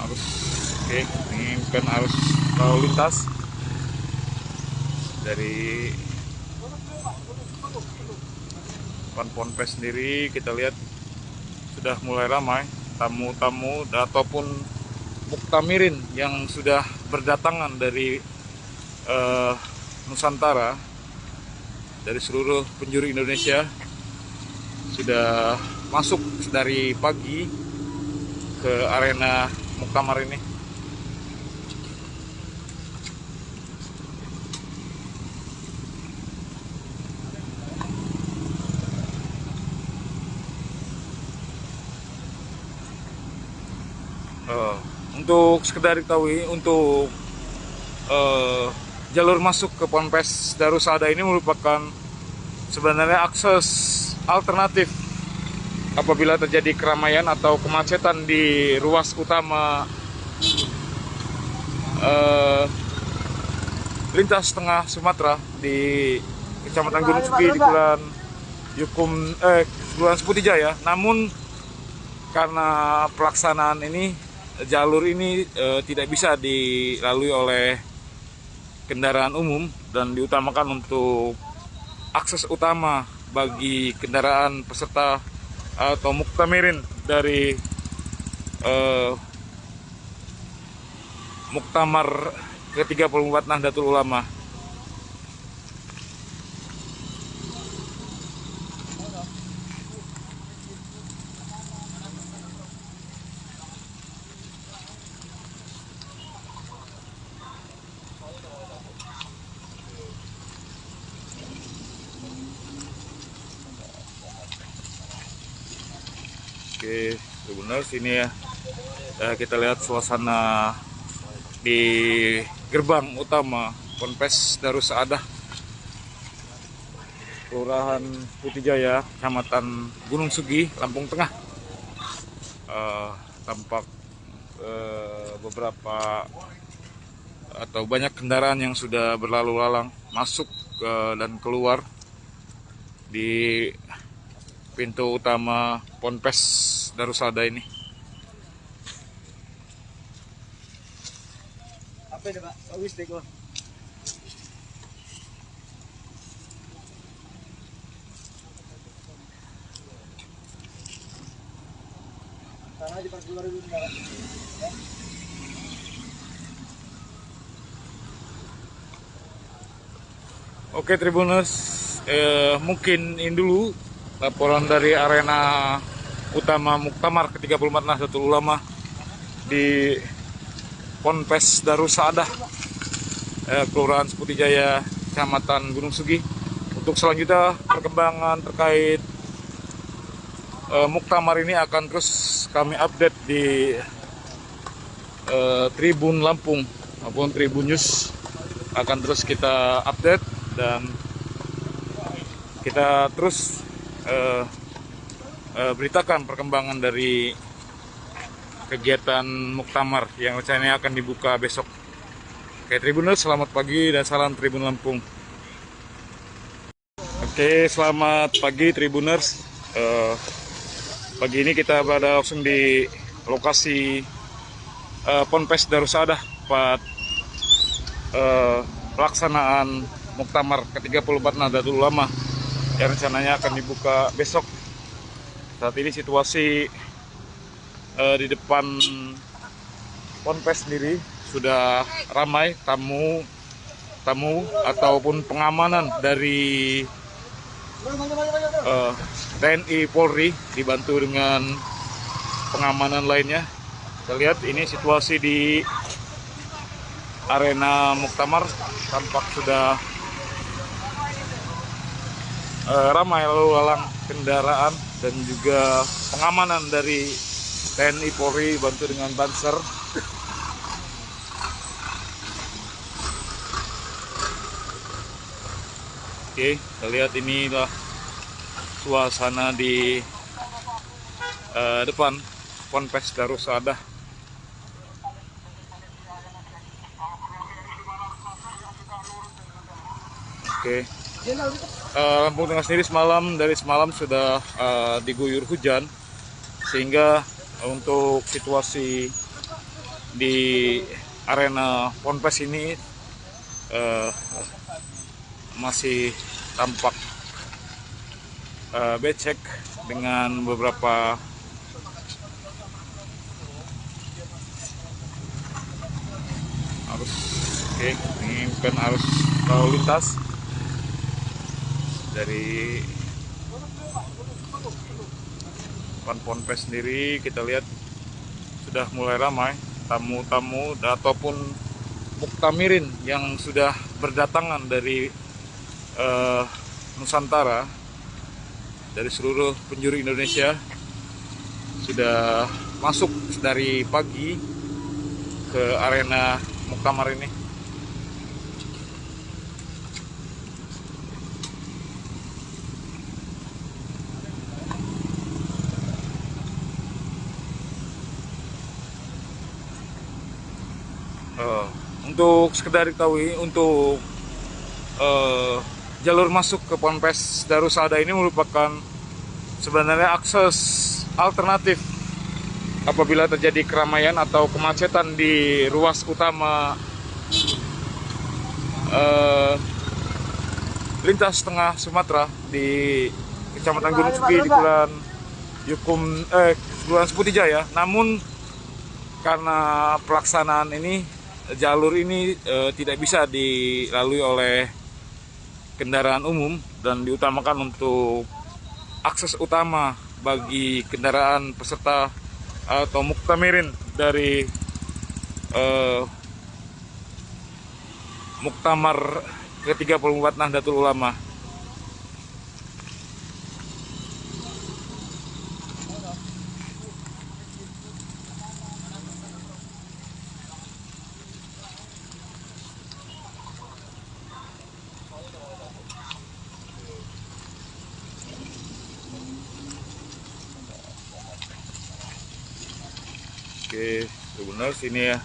arus. Oke, ini bukan arus lalu lintas dari Ponpes sendiri. Kita lihat sudah mulai ramai tamu-tamu ataupun muktamirin yang sudah berdatangan dari Nusantara, dari seluruh penjuru Indonesia, sudah masuk dari pagi ke arena Muktamar ini. Untuk sekedar diketahui, untuk jalur masuk ke Ponpes Darussadah ini merupakan sebenarnya akses alternatif apabila terjadi keramaian atau kemacetan di ruas utama lintas tengah Sumatera di Kecamatan Gunung Sugi di Kelurahan Seputijaya. Namun karena pelaksanaan ini, jalur ini tidak bisa dilalui oleh kendaraan umum dan diutamakan untuk akses utama bagi kendaraan peserta atau muktamirin dari Muktamar ke-34 Nahdlatul Ulama. Oke, benar sini ya. Kita lihat suasana di gerbang utama Ponpes Darussadah, Kelurahan Putijaya, Kecamatan Gunung Sugi, Lampung Tengah. Tampak beberapa atau banyak kendaraan yang sudah berlalu lalang masuk dan keluar di pintu utama Ponpes Darussadah ini. Apa ini Pak? Logistik loh. Oke Tribuners, mungkin ini dulu laporan dari arena utama Muktamar ke-34 Nahdlatul Ulama di Ponpes Darus Saadah, Kelurahan Seputijaya, Kecamatan Gunung Sugi. Untuk selanjutnya perkembangan terkait Muktamar ini akan terus kami update di Tribun Lampung maupun Tribun News, akan terus kita update dan kita terus beritakan perkembangan dari kegiatan Muktamar yang rencananya akan dibuka besok. Oke Tribuners, selamat pagi dan salam Tribun Lampung. Oke, selamat pagi Tribuners. Pagi ini kita berada langsung di lokasi Ponpes Darus Saadah, tempat pelaksanaan Muktamar ke-34 Nahdlatul Ulama yang rencananya akan dibuka besok. Saat ini situasi di depan Ponpes sendiri sudah ramai tamu ataupun pengamanan dari TNI Polri dibantu dengan pengamanan lainnya. Kita lihat ini situasi di arena Muktamar, tampak sudah ramai lalu lalang kendaraan dan juga pengamanan dari TNI Polri bantu dengan Banser. Oke, kita lihat inilah suasana di depan Ponpes Darus Saadah. Oke, Lampung Tengah sendiri dari semalam sudah diguyur hujan, sehingga untuk situasi di arena Ponpes ini masih tampak becek dengan beberapa arus. Oke, ini bukan arus lalu lintas dari Ponpes sendiri. Kita lihat sudah mulai ramai tamu-tamu ataupun muktamirin yang sudah berdatangan dari Nusantara, dari seluruh penjuru Indonesia, sudah masuk dari pagi ke arena Muktamar ini. Untuk sekedar diketahui, untuk jalur masuk ke Ponpes Darus Saadah ini merupakan sebenarnya akses alternatif apabila terjadi keramaian atau kemacetan di ruas utama lintas tengah Sumatera di Kecamatan Gunung Sugi di Kelurahan Seputijaya. Namun karena pelaksanaan ini, jalur ini tidak bisa dilalui oleh kendaraan umum dan diutamakan untuk akses utama bagi kendaraan peserta atau muktamirin dari Muktamar ke-34 Nahdlatul Ulama. Oke, benar sini ya.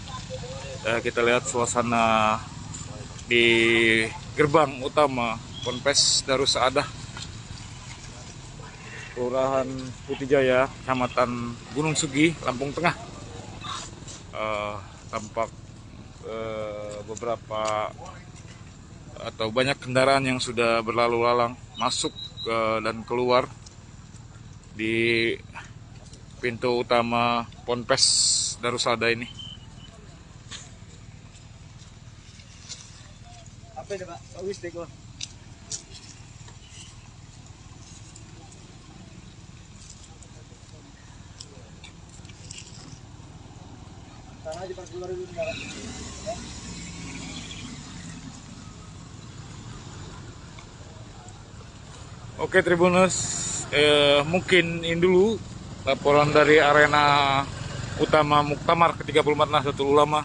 Kita lihat suasana di gerbang utama Ponpes Darus Saadah, Kelurahan Seputijaya, Kecamatan Gunung Sugi, Lampung Tengah. Tampak beberapa atau banyak kendaraan yang sudah berlalu lalang masuk dan keluar di pintu utama Ponpes Darusada ini. Apa ini Pak? Sana aja Pak, keluar dulu Pak. Oke Tribuners, mungkin ini dulu laporan dari arena utama Muktamar ke-34 Nahdlatul Ulama.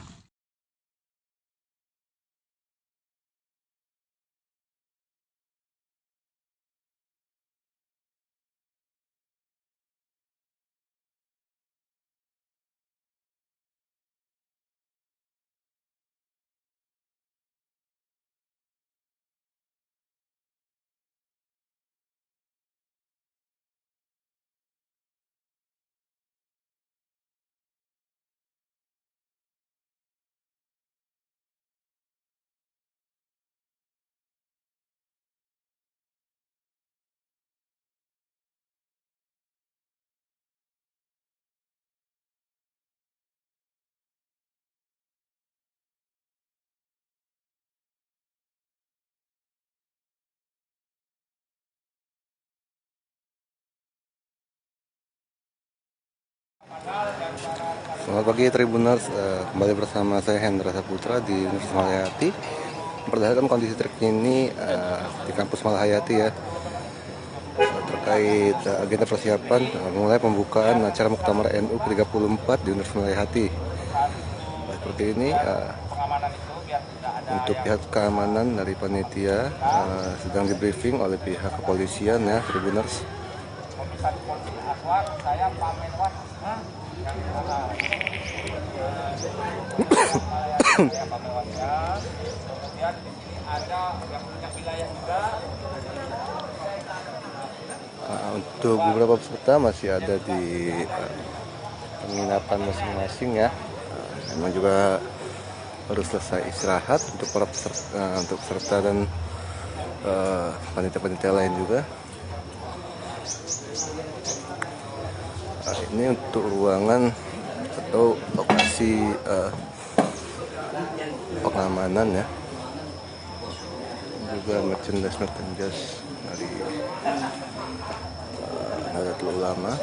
Selamat pagi Tribuners, kembali bersama saya Hendra Saputra di Universitas Malahayati memperlihatkan kondisi terkini di kampus Malahayati ya, terkait agenda persiapan mulai pembukaan acara Muktamar NU ke-34 di Universitas Malahayati. Seperti ini, untuk pihak keamanan dari panitia sedang di briefing oleh pihak kepolisian ya Tribuners. Untuk beberapa peserta masih ada di penginapan masing-masing ya. Memang juga harus selesai istirahat untuk para peserta, untuk peserta dan panitia-panitia lain juga. Ini untuk ruangan atau lokasi pengamanan ya, juga merchandise dari Nahdlatul Ulama.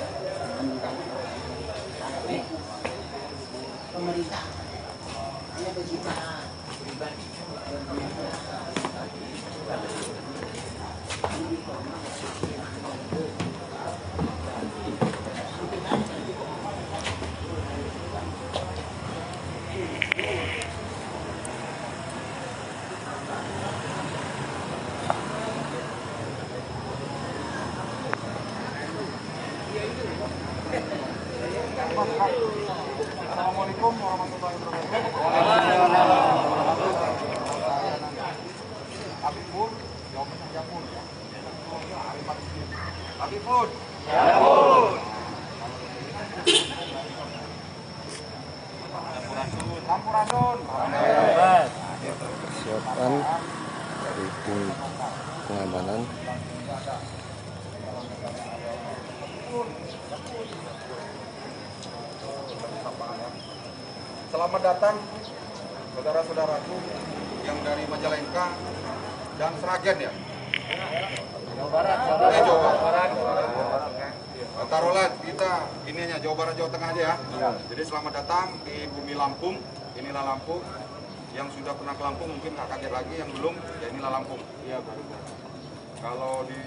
Assalamualaikum warahmatullahi wabarakatuh. Abipun, jawabannya Japun. Abipun. Japun. Sampurasun. Persiapan dari tim pengamanan. Selamat datang saudara-saudaraku yang dari Majalengka dan Sragen ya. Jawa Barat. Taruhlah kita ini hanya Jawa Barat, Jawa Tengah aja ya. Jadi selamat datang di bumi Lampung. Inilah Lampung. Yang sudah pernah ke Lampung mungkin nggak kaget lagi, yang belum ya inilah Lampung. Iya baru. Kalau di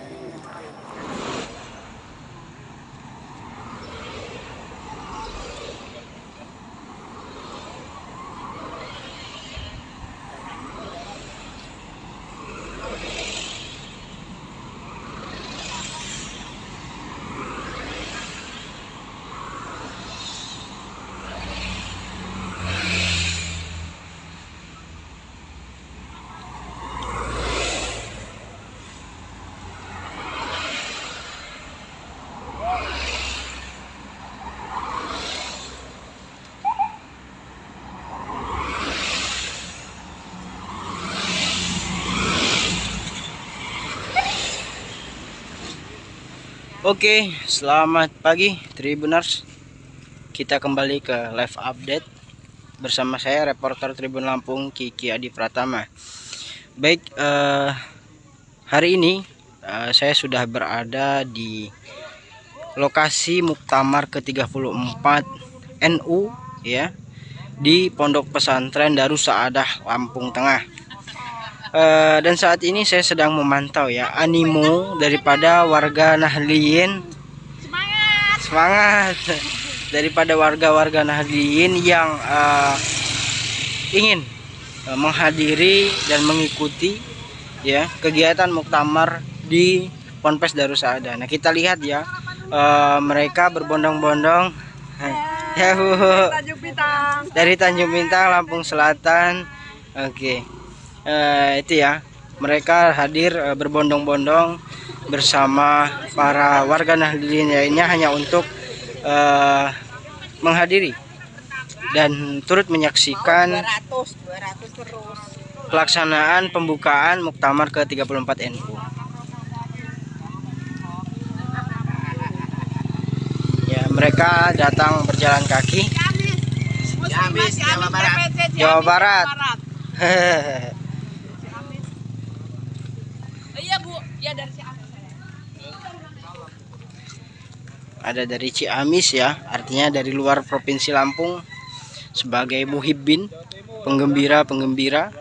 Oke, selamat pagi Tribuners. kita kembali ke live update bersama saya reporter Tribun Lampung Kiki Adi Pratama. Baik, hari ini saya sudah berada di lokasi Muktamar ke-34 NU ya, di Pondok Pesantren Darus Saadah Lampung Tengah. Dan saat ini saya sedang memantau ya animo daripada warga Nahdliyin, semangat daripada warga-warga Nahdliyin yang ingin menghadiri dan mengikuti ya kegiatan muktamar di Ponpes Darus Saadah. Nah, kita lihat ya, mereka berbondong-bondong ya Bu, dari Tanjung Bintang, Lampung Selatan. Oke, itu ya, mereka hadir berbondong-bondong bersama para warga Nahdliyin lainnya hanya untuk menghadiri dan turut menyaksikan pelaksanaan pembukaan Muktamar ke-34 NU. Ya, mereka datang berjalan kaki. Jawa Barat. Iya Bu, ya dari Ciamis. Ada dari Ciamis ya, artinya dari luar provinsi Lampung, sebagai muhibbin, penggembira-penggembira.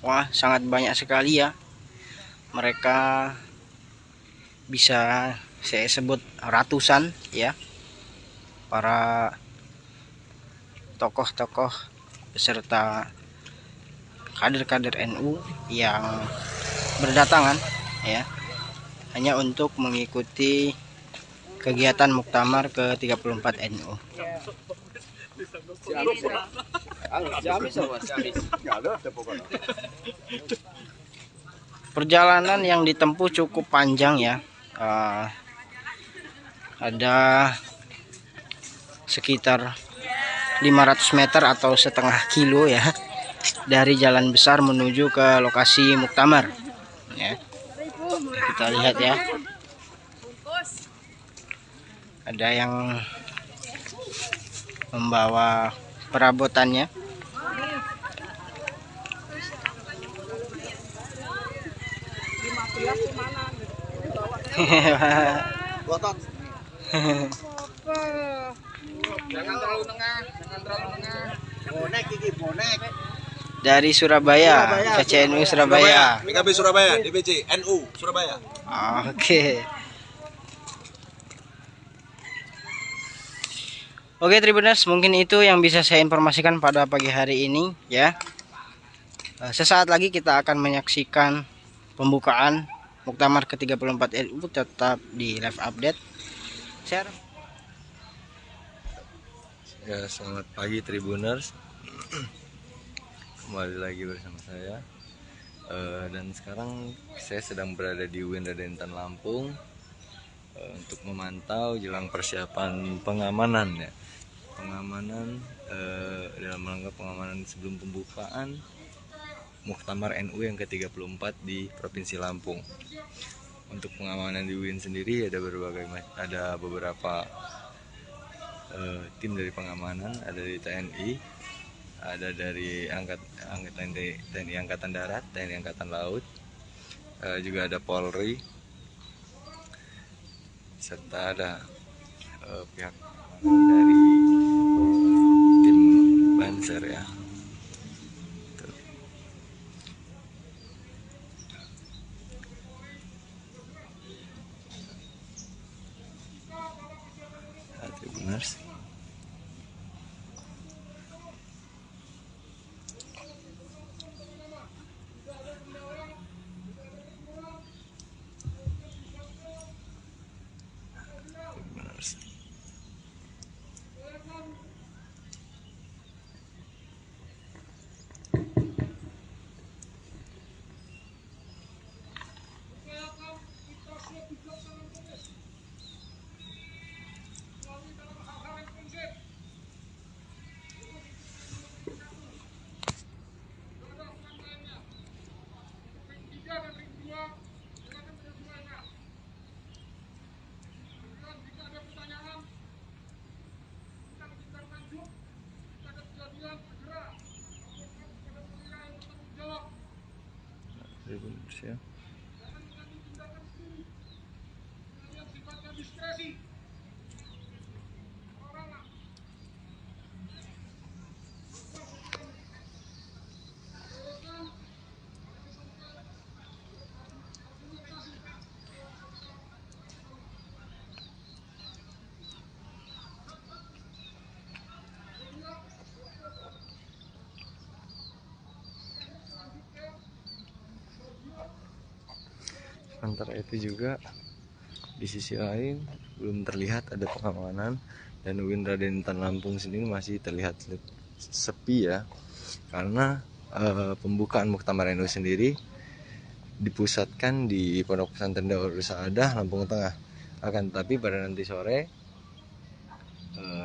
Wah, sangat banyak sekali ya. Mereka bisa saya sebut ratusan ya, para tokoh-tokoh beserta kader-kader NU yang berdatangan ya, hanya untuk mengikuti kegiatan Muktamar ke-34 NU. Perjalanan yang ditempuh cukup panjang ya. Ada sekitar 500 meter atau setengah kilo ya, dari jalan besar menuju ke lokasi muktamar ya. Kita lihat ya, ada yang membawa perabotannya. Jangan terlalu tengah, jangan terlalu tengah. Bonek ini bonek. Dari Surabaya, CCNU Surabaya. PKB Surabaya, DPC NU Surabaya. Oke. Oke Tribuners, mungkin itu yang bisa saya informasikan pada pagi hari ini ya. Sesaat lagi kita akan menyaksikan pembukaan Muktamar ke-34 NU, tetap di live update. Share. Ya, selamat pagi Tribuners. Kembali lagi bersama saya. Dan sekarang saya sedang berada di UIN Raden Intan Lampung untuk memantau jelang persiapan pengamanan ya. Pengamanan dalam rangka pengamanan sebelum pembukaan Muktamar NU yang ke-34 di Provinsi Lampung. Untuk pengamanan di UIN sendiri ada beberapa tim dari pengamanan, ada dari TNI, ada dari TNI Angkatan Darat, TNI Angkatan Laut, juga ada Polri, serta ada pihak dari tim Banser ya. Tribuners. Tribuners ya. Sementara itu juga di sisi lain belum terlihat ada pengamanan, dan UIN Raden Intan Lampung sendiri masih terlihat sepi ya, karena pembukaan Muktamar NU sendiri dipusatkan di Pondok Pesantren Darul Saadah Lampung Tengah. Akan tetapi pada nanti sore,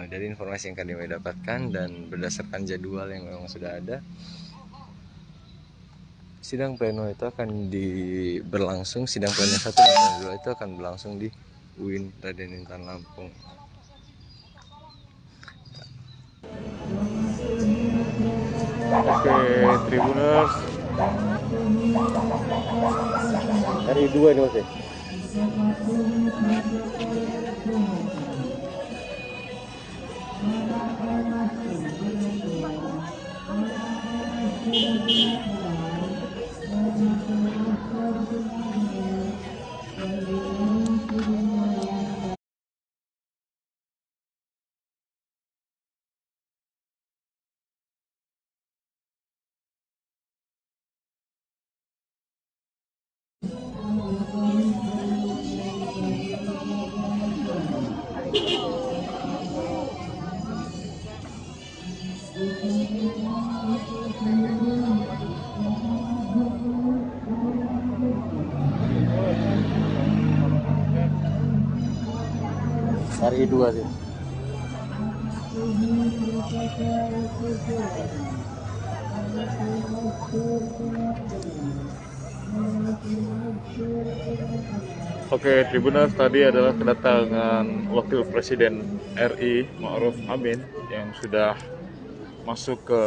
dari informasi yang kami dapatkan dan berdasarkan jadwal yang memang sudah ada, sidang pleno itu akan berlangsung, sidang pleno 1 dan 2 itu akan berlangsung di UIN Raden Intan Lampung. Oke, Tribuners. Hari 2 ini Mas ya? Hari 2 sih. Oke, Tribuners, tadi adalah kedatangan Wakil Presiden RI Ma'ruf Amin yang sudah masuk ke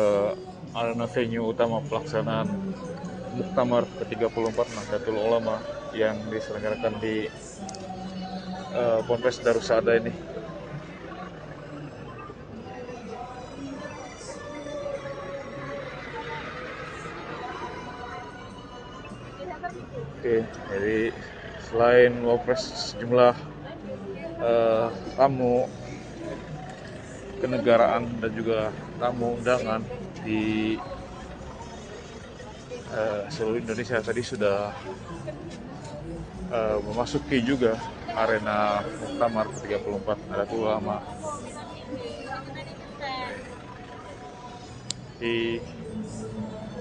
arena venue utama pelaksanaan Muktamar ke-34 Nahdlatul Ulama yang diselenggarakan di Ponpes Darul Saadah ini. Oke, jadi selain Wapres, sejumlah tamu kenegaraan dan juga tamu undangan di seluruh Indonesia tadi sudah memasuki juga arena Muktamar ke-34 Nahdlatul Ulama.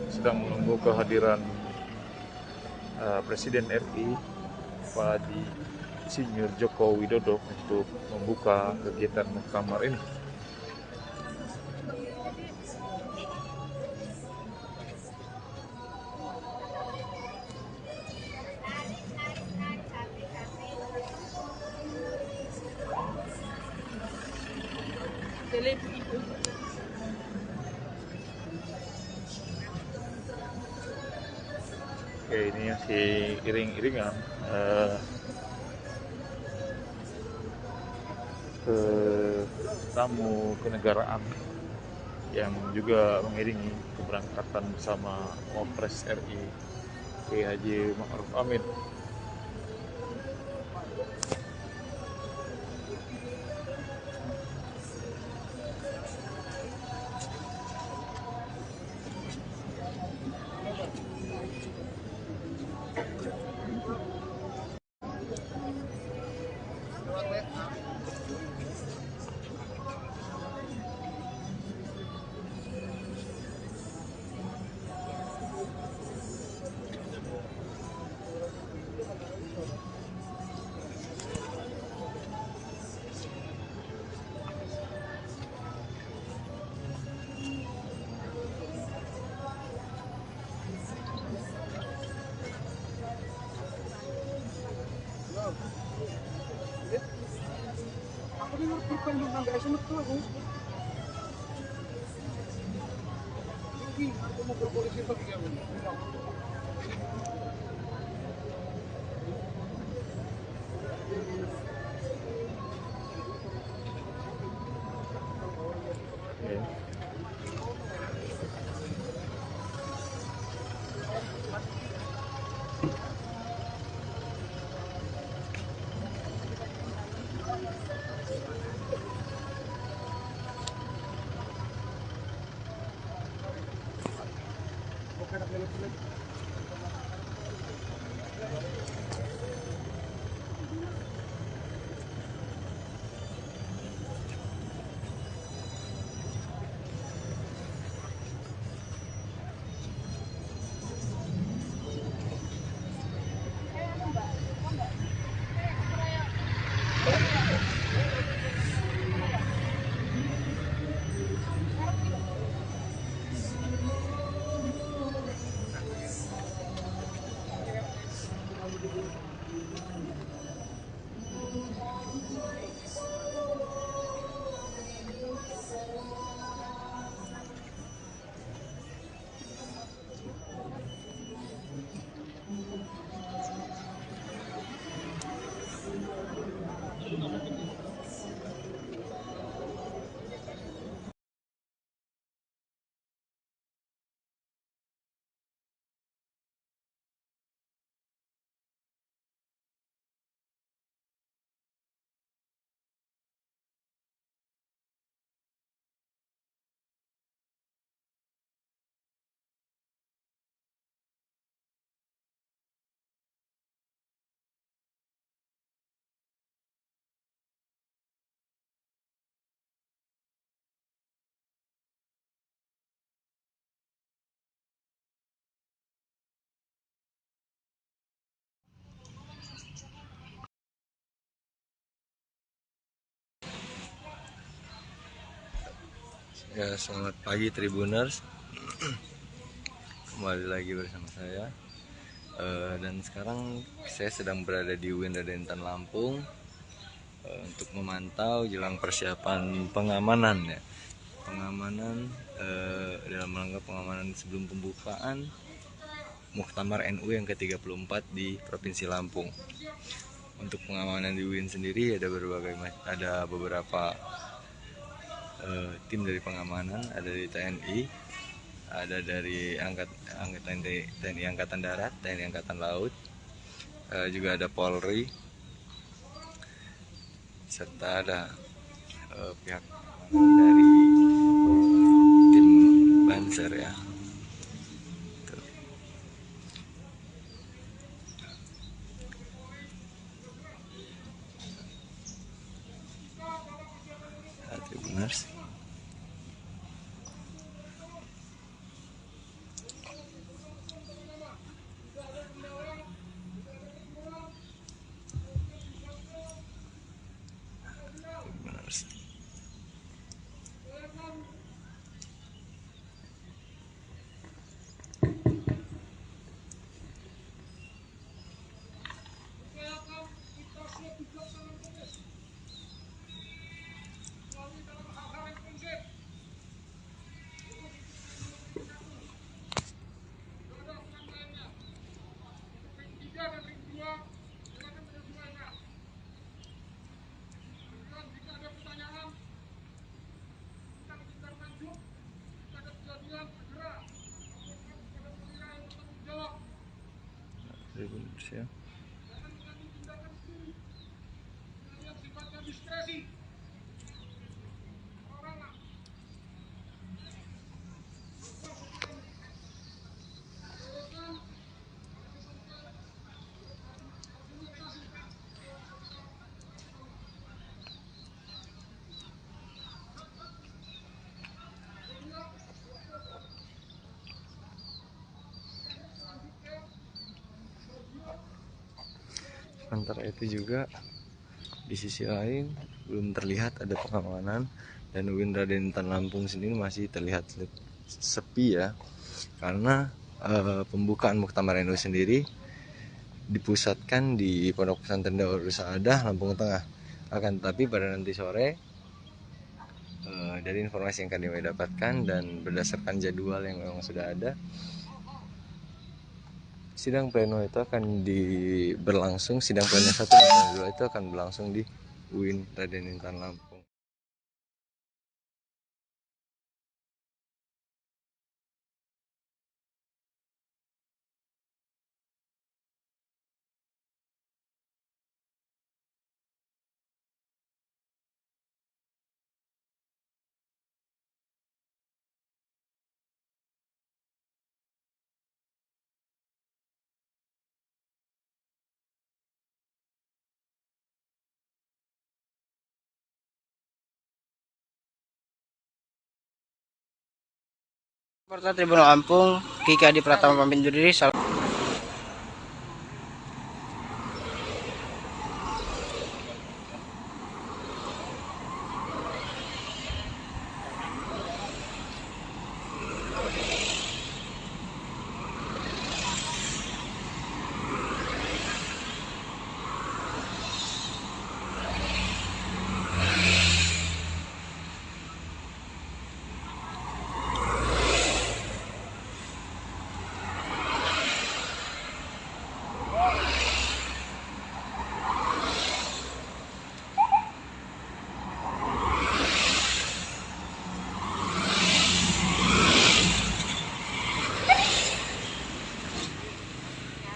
Sedang menunggu kehadiran Presiden RI Pak Haji Insinyur Joko Widodo untuk membuka kegiatan Muktamar ini. Oke, ini masih iring-iringan ke tamu kenegaraan yang juga mengiringi keberangkatan bersama Wapres RI Kiai Haji Ma'ruf Amin. Ya, selamat pagi Tribuners. Kembali lagi bersama saya. Dan sekarang saya sedang berada di UIN Raden Intan Lampung untuk memantau jelang persiapan pengamanan ya. Pengamanan dalam rangka pengamanan sebelum pembukaan Muktamar NU yang ke-34 di Provinsi Lampung. Untuk pengamanan di UIN sendiri ada beberapa tim dari pengamanan, ada dari TNI, ada dari TNI Angkatan Darat, TNI Angkatan Laut, juga ada Polri, serta ada pihak dari tim Banser ya. Tribuners. Tribuners ya. Sementara itu juga di sisi lain belum terlihat ada pengamanan, dan UIN Raden Intan Lampung sendiri masih terlihat sepi ya, karena pembukaan Muktamar NU sendiri dipusatkan di Pondok Pesantren Darul Saadah Lampung Tengah. Akan tetapi pada nanti sore, dari informasi yang kami dapatkan dan berdasarkan jadwal yang memang sudah ada, sidang pleno itu akan berlangsung, sidang pleno 1 dan pleno 2 itu akan berlangsung di UIN Raden Intan Lampung. Reporter Tribun Lampung, Kiki Adi Pratama pamit undur diri.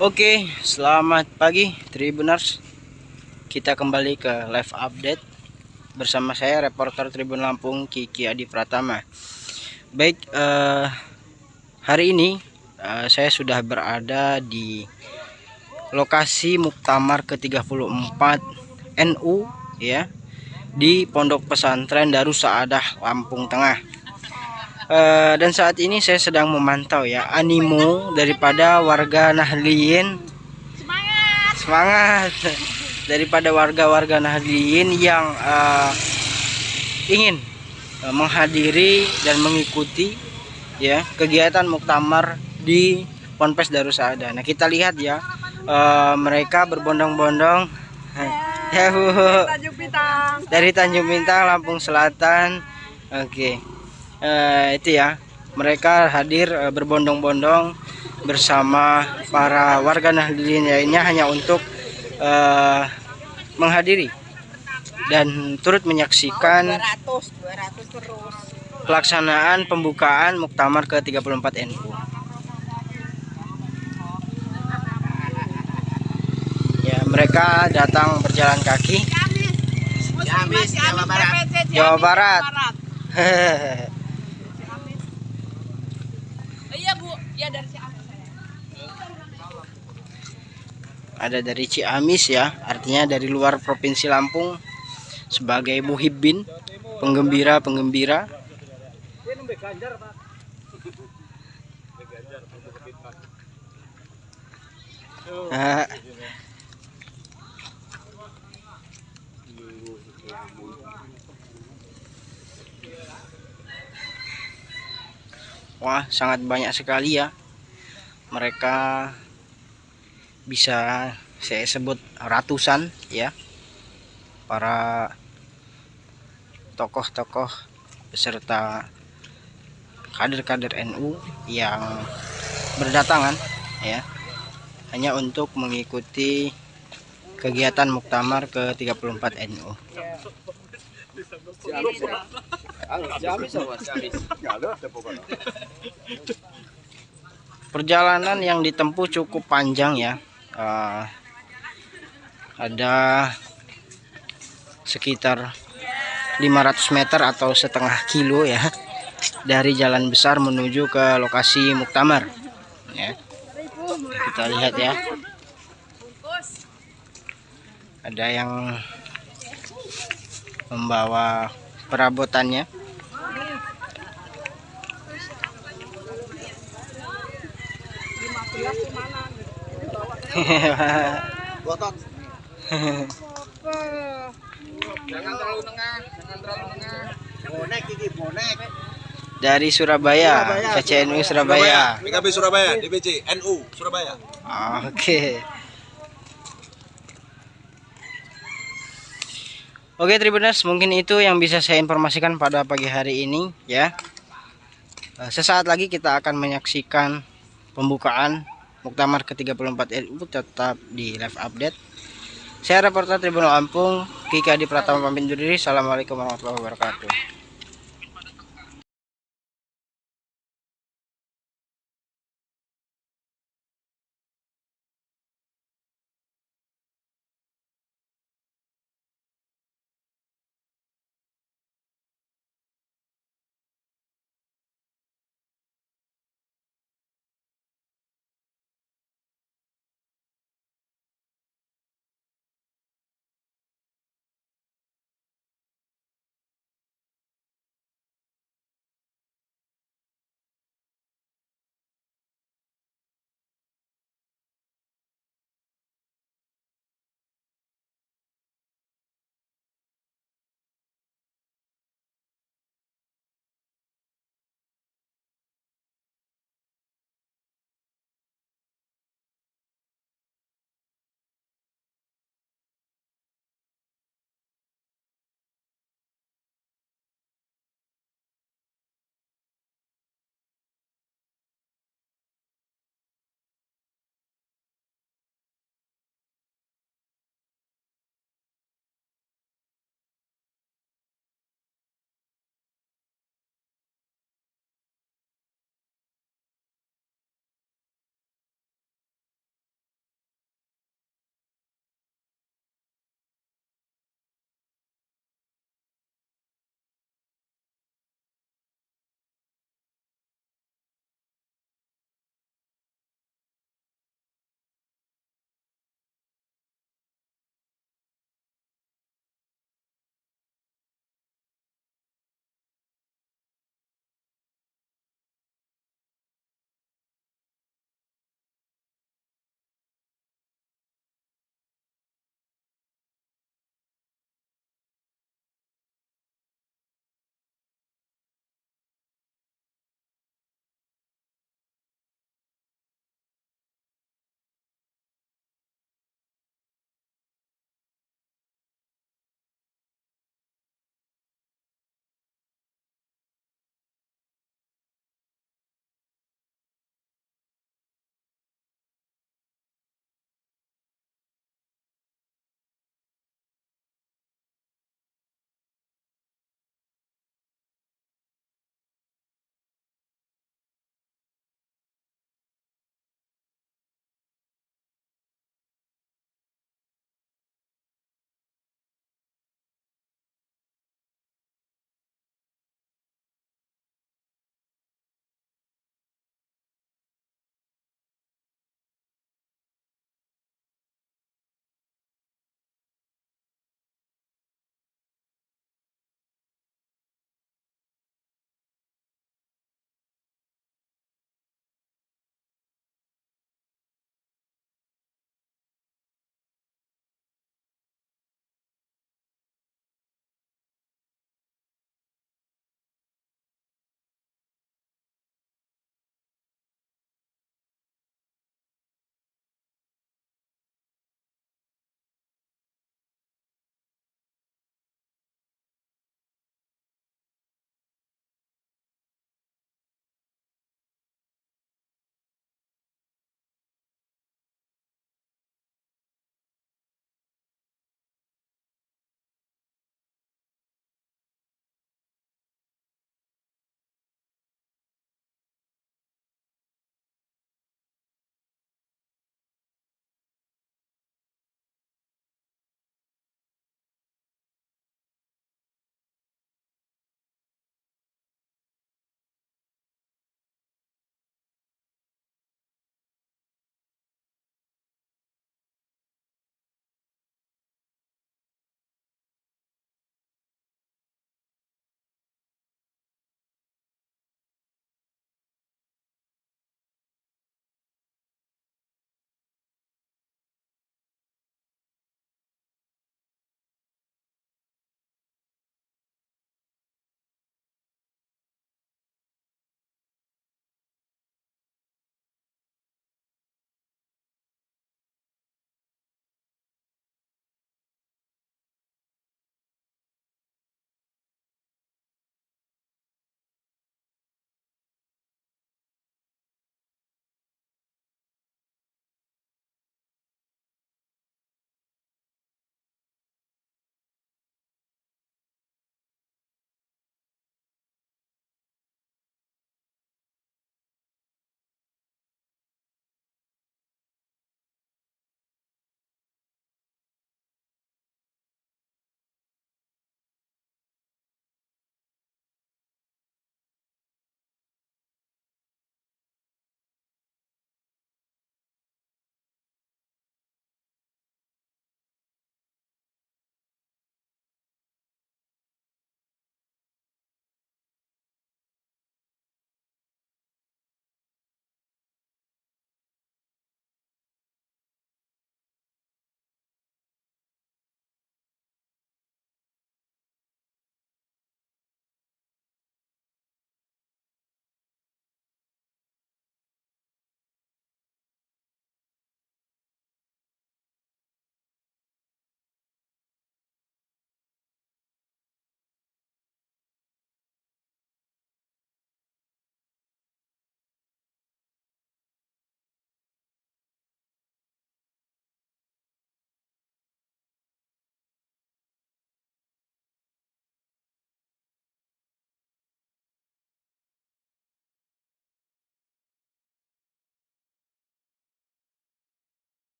Oke, selamat pagi Tribuners. Kita kembali ke live update bersama saya reporter Tribun Lampung Kiki Adi Pratama. Baik, hari ini saya sudah berada di lokasi Muktamar ke-34 NU ya, di Pondok Pesantren Darus Saadah Lampung Tengah. Dan saat ini saya sedang memantau ya animo daripada warga Nahdliyin, semangat daripada warga-warga Nahdliyin yang ingin menghadiri dan mengikuti ya kegiatan muktamar di Ponpes Darus Saadah. Nah, kita lihat ya, mereka berbondong-bondong ya Bu, dari Tanjung Bintang, Lampung Selatan. Oke. Itu ya, mereka hadir berbondong-bondong bersama para warga Nahdliyin lainnya hanya untuk menghadiri dan turut menyaksikan pelaksanaan pembukaan Muktamar ke-34 NU. Ya, mereka datang berjalan kaki. Jawa Barat. Iya Bu, ya dari Ciamis. Ada dari Ciamis ya, artinya dari luar provinsi Lampung, sebagai muhibbin, penggembira-penggembira. Wah, sangat banyak sekali ya. Mereka bisa saya sebut ratusan ya, para tokoh-tokoh beserta kader-kader NU yang berdatangan ya, hanya untuk mengikuti kegiatan Muktamar ke-34 NU. Perjalanan yang ditempuh cukup panjang ya, ada sekitar 500 meter atau setengah kilo ya, dari jalan besar menuju ke lokasi Muktamar ya. Kita lihat ya, ada yang membawa perabotannya. Jangan terlalu tengah, jangan terlalu tengah. Bonek ini, bonek. Dari Surabaya, PCNU Surabaya. PKB Surabaya, DPC NU Surabaya. Oke. Oke Tribuners, mungkin itu yang bisa saya informasikan pada pagi hari ini ya. Sesaat lagi kita akan menyaksikan pembukaan Muktamar ke-34 NU tetap di live update. Saya reporter Tribun Lampung, Kiki Adi Pratama pamit undur diri. Assalamualaikum warahmatullahi wabarakatuh.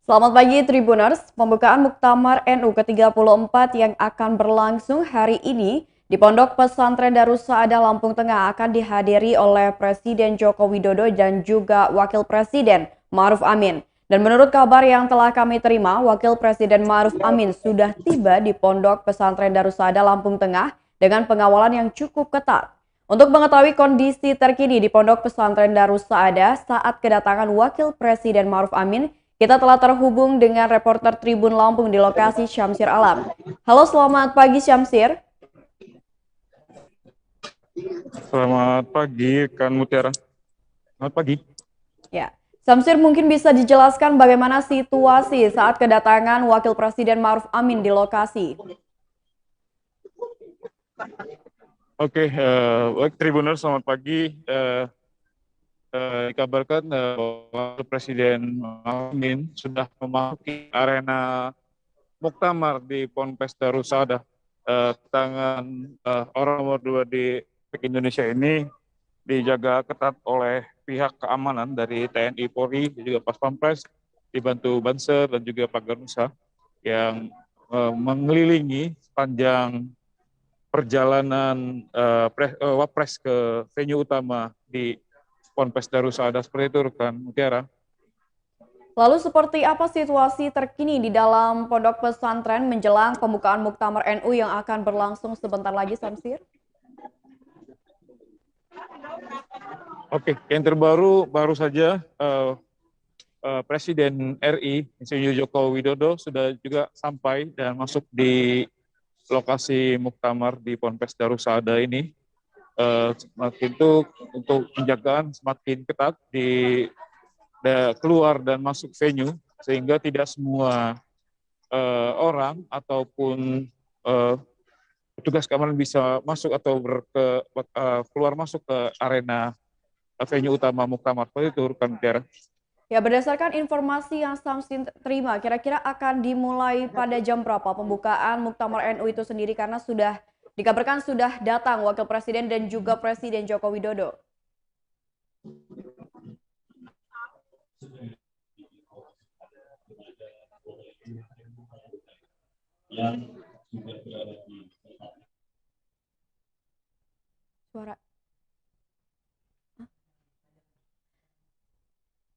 Selamat pagi Tribuners, pembukaan Muktamar NU ke-34 yang akan berlangsung hari ini di Pondok Pesantren Darus Saadah Lampung Tengah akan dihadiri oleh Presiden Joko Widodo dan juga Wakil Presiden Ma'ruf Amin. Dan menurut kabar yang telah kami terima, Wakil Presiden Ma'ruf Amin sudah tiba di Pondok Pesantren Darus Saadah Lampung Tengah dengan pengawalan yang cukup ketat. Untuk mengetahui kondisi terkini di Pondok Pesantren Darus Saadah saat kedatangan Wakil Presiden Ma'ruf Amin, kita telah terhubung dengan reporter Tribun Lampung di lokasi Syamsir Alam. Halo, selamat pagi Syamsir. Selamat pagi, Kan Mutiara. Selamat pagi. Ya, Syamsir mungkin bisa dijelaskan bagaimana situasi saat kedatangan Wakil Presiden Ma'ruf Amin di lokasi. Oke, baik Tribuners, selamat pagi. Dikabarkan Wakil Presiden Amin sudah memasuki arena Muktamar di Ponpes Darus Saadah. Tangan orang nomor 2 di Indonesia ini dijaga ketat oleh pihak keamanan dari TNI Polri, juga Pas Pampres, dibantu Banser dan juga Paganusa yang mengelilingi sepanjang perjalanan Wapres ke venue utama di Ponpes Darus Saadah. Seperti itu, rekan Mutiara. Lalu seperti apa situasi terkini di dalam pondok pesantren menjelang pembukaan Muktamar NU yang akan berlangsung sebentar lagi, Syamsir? Oke, yang terbaru baru saja Presiden RI Insinyur Joko Widodo sudah juga sampai dan masuk di lokasi Muktamar di Ponpes Darus Saadah ini. Semakin itu untuk penjagaan semakin ketat di keluar dan masuk venue, sehingga tidak semua orang ataupun petugas keamanan bisa masuk atau keluar masuk ke arena venue utama Muktamar. Seperti itu, rekan Mutiara. Ya, berdasarkan informasi yang Syamsir terima, kira-kira akan dimulai pada jam berapa pembukaan Muktamar NU itu sendiri, karena sudah dikabarkan sudah datang Wakil Presiden dan juga Presiden Joko Widodo. Suara.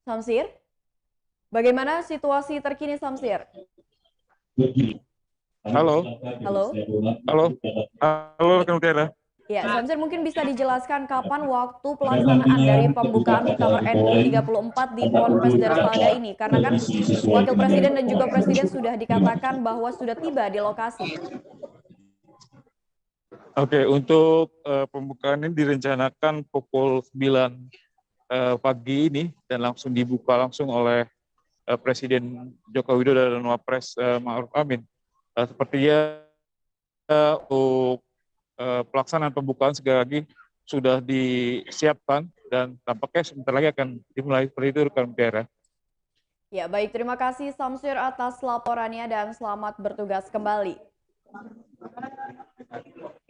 Syamsir? Bagaimana situasi terkini, Syamsir? Halo. Halo. Halo. Halo, rekan Mutiara. Ya, Syamsir mungkin bisa dijelaskan kapan waktu pelaksanaan dari pembukaan Muktamar NU 34 di Ponpes Darus Saadah ini? Karena kan Wakil Presiden dan juga Presiden sudah dikatakan bahwa sudah tiba di lokasi. Oke, untuk pembukaan ini direncanakan pukul 9 pagi ini dan langsung dibuka langsung oleh Presiden Joko Widodo dan Wapres Ma'ruf Amin. Sepertinya untuk pelaksanaan pembukaan sekali lagi sudah disiapkan dan tampaknya sebentar lagi akan dimulai. Seperti itu, rekan Mutiara. Ya, baik, terima kasih Syamsir atas laporannya dan selamat bertugas kembali.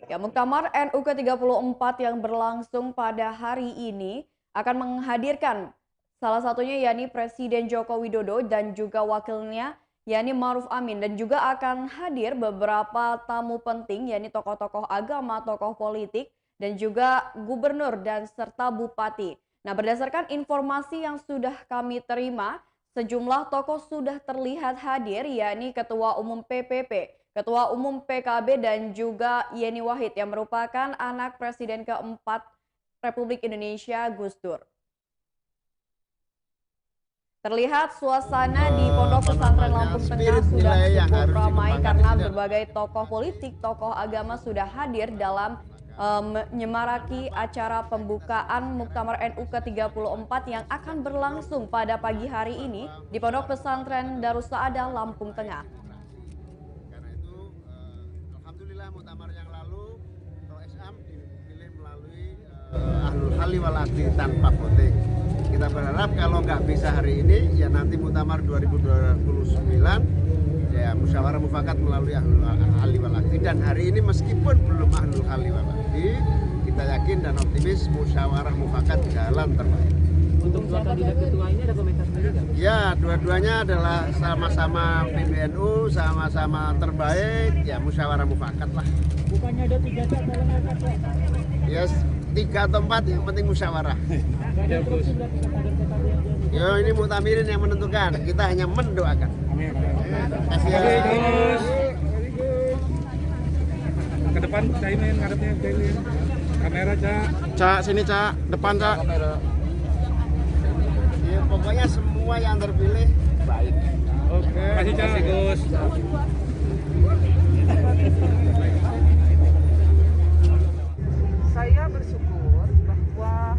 Ya, Muktamar NU ke-34 yang berlangsung pada hari ini akan menghadirkan salah satunya yakni Presiden Joko Widodo dan juga wakilnya yakni Ma'ruf Amin, dan juga akan hadir beberapa tamu penting yakni tokoh-tokoh agama, tokoh politik, dan juga gubernur dan serta bupati. Nah, berdasarkan informasi yang sudah kami terima, sejumlah tokoh sudah terlihat hadir yakni Ketua Umum PPP, Ketua Umum PKB, dan juga Yeni Wahid yang merupakan anak Presiden keempat Republik Indonesia, Gus Dur. Terlihat suasana di Pondok Pesantren Lampung Tengah sudah cukup ramai karena berbagai tokoh politik, tokoh agama sudah hadir dalam menyemarakan acara pembukaan Muktamar NU ke-34 yang akan berlangsung pada pagi hari ini di Pondok Pesantren Darus Saadah Lampung Tengah. Karena itu, alhamdulillah Muktamar yang lalu ProSM dipilih melalui Ahlul Halli wal Aqdi tanpa voting. Kita berharap kalau nggak bisa hari ini, ya nanti Muktamar 2029 ya musyawarah mufakat melalui Ahlul Halli wal Aqdi. Dan hari ini meskipun belum Ahlul Halli wal Aqdi, kita yakin dan optimis musyawarah mufakat jalan terbaik. Untuk dua kandidat ketua ini ada komentar sendiri nggak? Ya, dua-duanya adalah sama-sama PBNU, sama-sama terbaik, ya musyawarah mufakat lah. Bukannya ada 3 calon Pak? Ya, 3 atau 4 yang penting musyawarah. Yo, ini Muktamirin yang menentukan, kita hanya mendoakan. Terima kasih ya. Ke depan, Caimin, ngadepnya Caimin. Kamera, Cak. Cak, sini Cak, depan Cak. Ya, pokoknya semua yang terpilih baik. Oke. Terima kasih, Gus. Saya bersyukur bahwa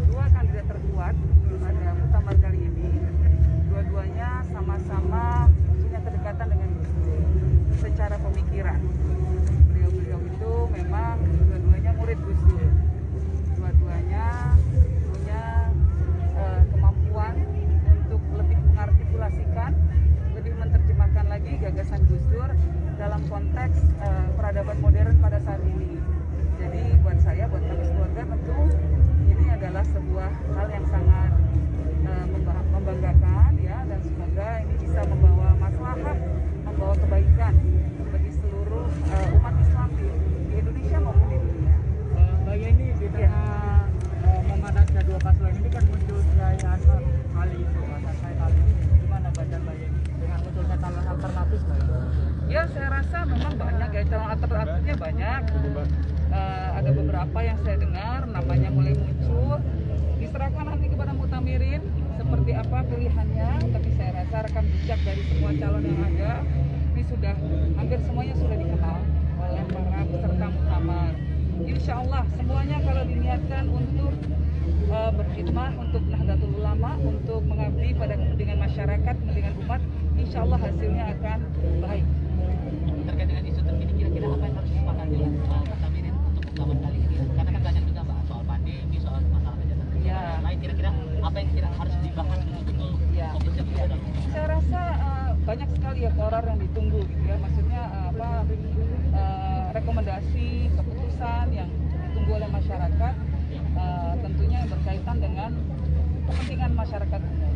dua kandidat terkuat pada muktamar kali ini, dua-duanya sama-sama punya kedekatan dengan Gus Dur secara pemikiran. Beliau-beliau itu memang dua-duanya murid Gus Dur. Dua-duanya punya kemampuan untuk lebih mengartikulasikan, lebih menerjemahkan lagi gagasan Gus Dur dalam konteks peradaban modern pada saat ini. Jadi buat saya, buat kami keluarga tentu ini adalah sebuah hal yang sangat membanggakan ya, dan semoga ini bisa membawa maslahat, membawa kebaikan bagi seluruh umat Islam di Indonesia maupun di dunia. Mbak Yeni, di tengah memanasnya dua paslon ini kan muncul Kiai Hasan Ali itu, Said Ali. Gimana baca Mbak Yeni dengan munculnya calon alternatif Mbak Yeni? Ya, saya rasa memang banyak ya, calon alternatifnya banyak. Ada beberapa yang saya dengar namanya mulai muncul. Diserahkan nanti kepada Muktamirin seperti apa pilihannya, tapi saya rasa rekam jejak dari semua calon yang ada ini sudah hampir semuanya sudah dikenal oleh para peserta muktamar. Insya Allah semuanya kalau diniatkan untuk berkhidmah untuk Nahdlatul Ulama, untuk mengabdi pada kepentingan masyarakat, kepentingan umat, insya Allah hasilnya akan baik. Terkait dengan isu terkini, kira-kira apa yang harus disepakati Muktamirin untuk muktamar kali ini? Karena kan banyak juga Mbak soal pandemi, soal masalah kejahatan yang lain. Kira-kira apa yang harus dibahas betul-betul fokusnya pada? Saya rasa banyak sekali ya korar yang ditunggu gitu ya. Maksudnya rekomendasi keputusan yang ditunggu oleh masyarakat, tentunya yang berkaitan dengan kepentingan masyarakat umum.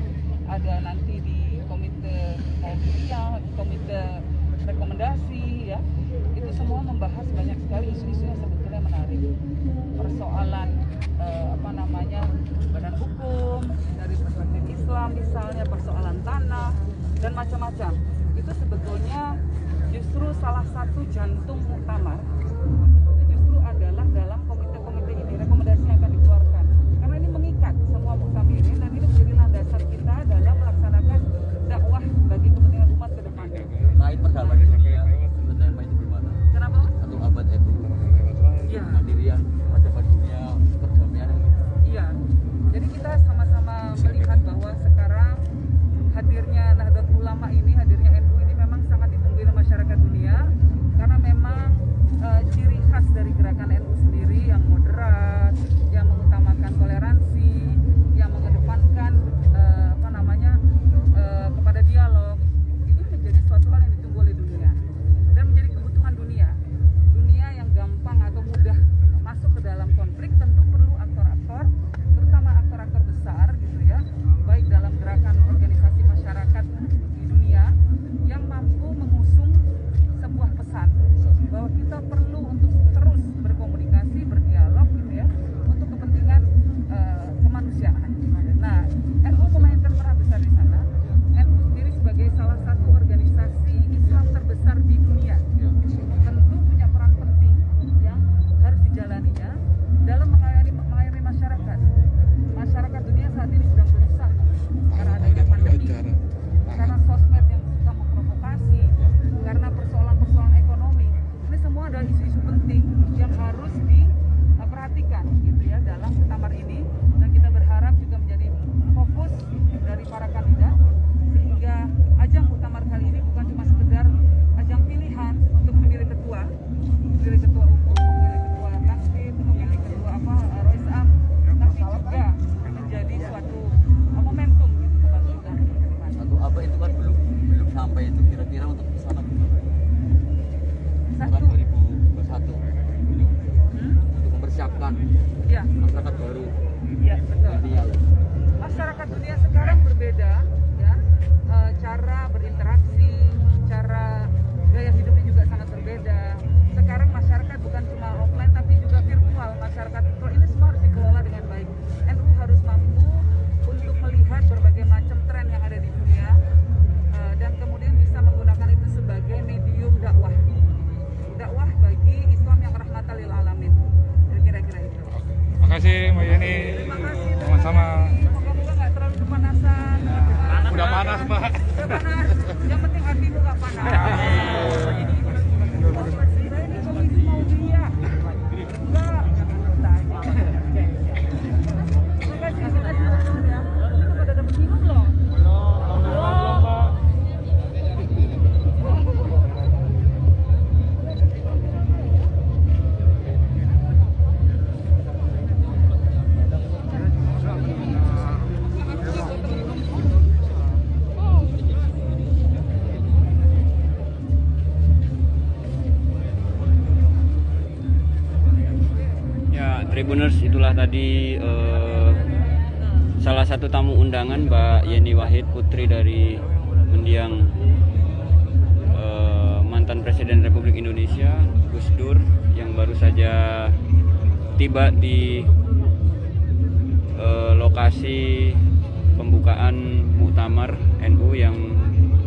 Ada nanti di komite Muhammadiyah, komite rekomendasi ya, itu semua membahas banyak sekali isu-isu yang sebetulnya menarik. Persoalan badan hukum dari perspektif Islam misalnya, persoalan tanah dan macam-macam. Itu sebetulnya justru salah satu jantung muktamar itu justru adalah dalam komite-komite ini, rekomendasi yang akan dikeluarkan, karena ini mengikat semua muktamirin dan ini menjadi landasan kita dalam melaksanakan dakwah bagi kepentingan umat ke depan. Terkait persahabatan dunia, sebenarnya itu gimana? Kenapa? Satu abad itu ya. Mandirian, persahabatan dunia, perdamaian. Iya, jadi kita sama-sama melihat bahwa sekarang hadirnya Nahdlatul Ulama ini, hadirnya NU ini memang sangat ditunggu oleh masyarakat dunia, karena memang masyarakat dunia sekarang berbeda, ya, cara berinteraksi, cara gaya hidupnya juga sangat berbeda. Sekarang masyarakat bukan cuma offline tapi juga virtual. Masyarakat virtual ini semua harus dikelola dengan baik. NU harus mampu untuk melihat berbagai macam tren yang ada di dunia dan kemudian bisa menggunakan itu sebagai medium dakwah bagi Islam yang rahmatan lil alamin. Kira-kira itu. Makasih Mbak Yeni. Terima kasih. Sama-sama. Moga-moga nggak terlalu kepanasan. Udah panas, Mbak. Udah panas. Yang penting hatimu nggak panas. Saya ini komisi mau dia. Enggak. Terima kasih teman-teman ya. Itu pada dapat minum loh. Tribuners, itulah tadi salah satu tamu undangan Mbak Yeni Wahid, putri dari mendiang mantan Presiden Republik Indonesia Gus Dur, yang baru saja tiba di lokasi pembukaan Muktamar NU yang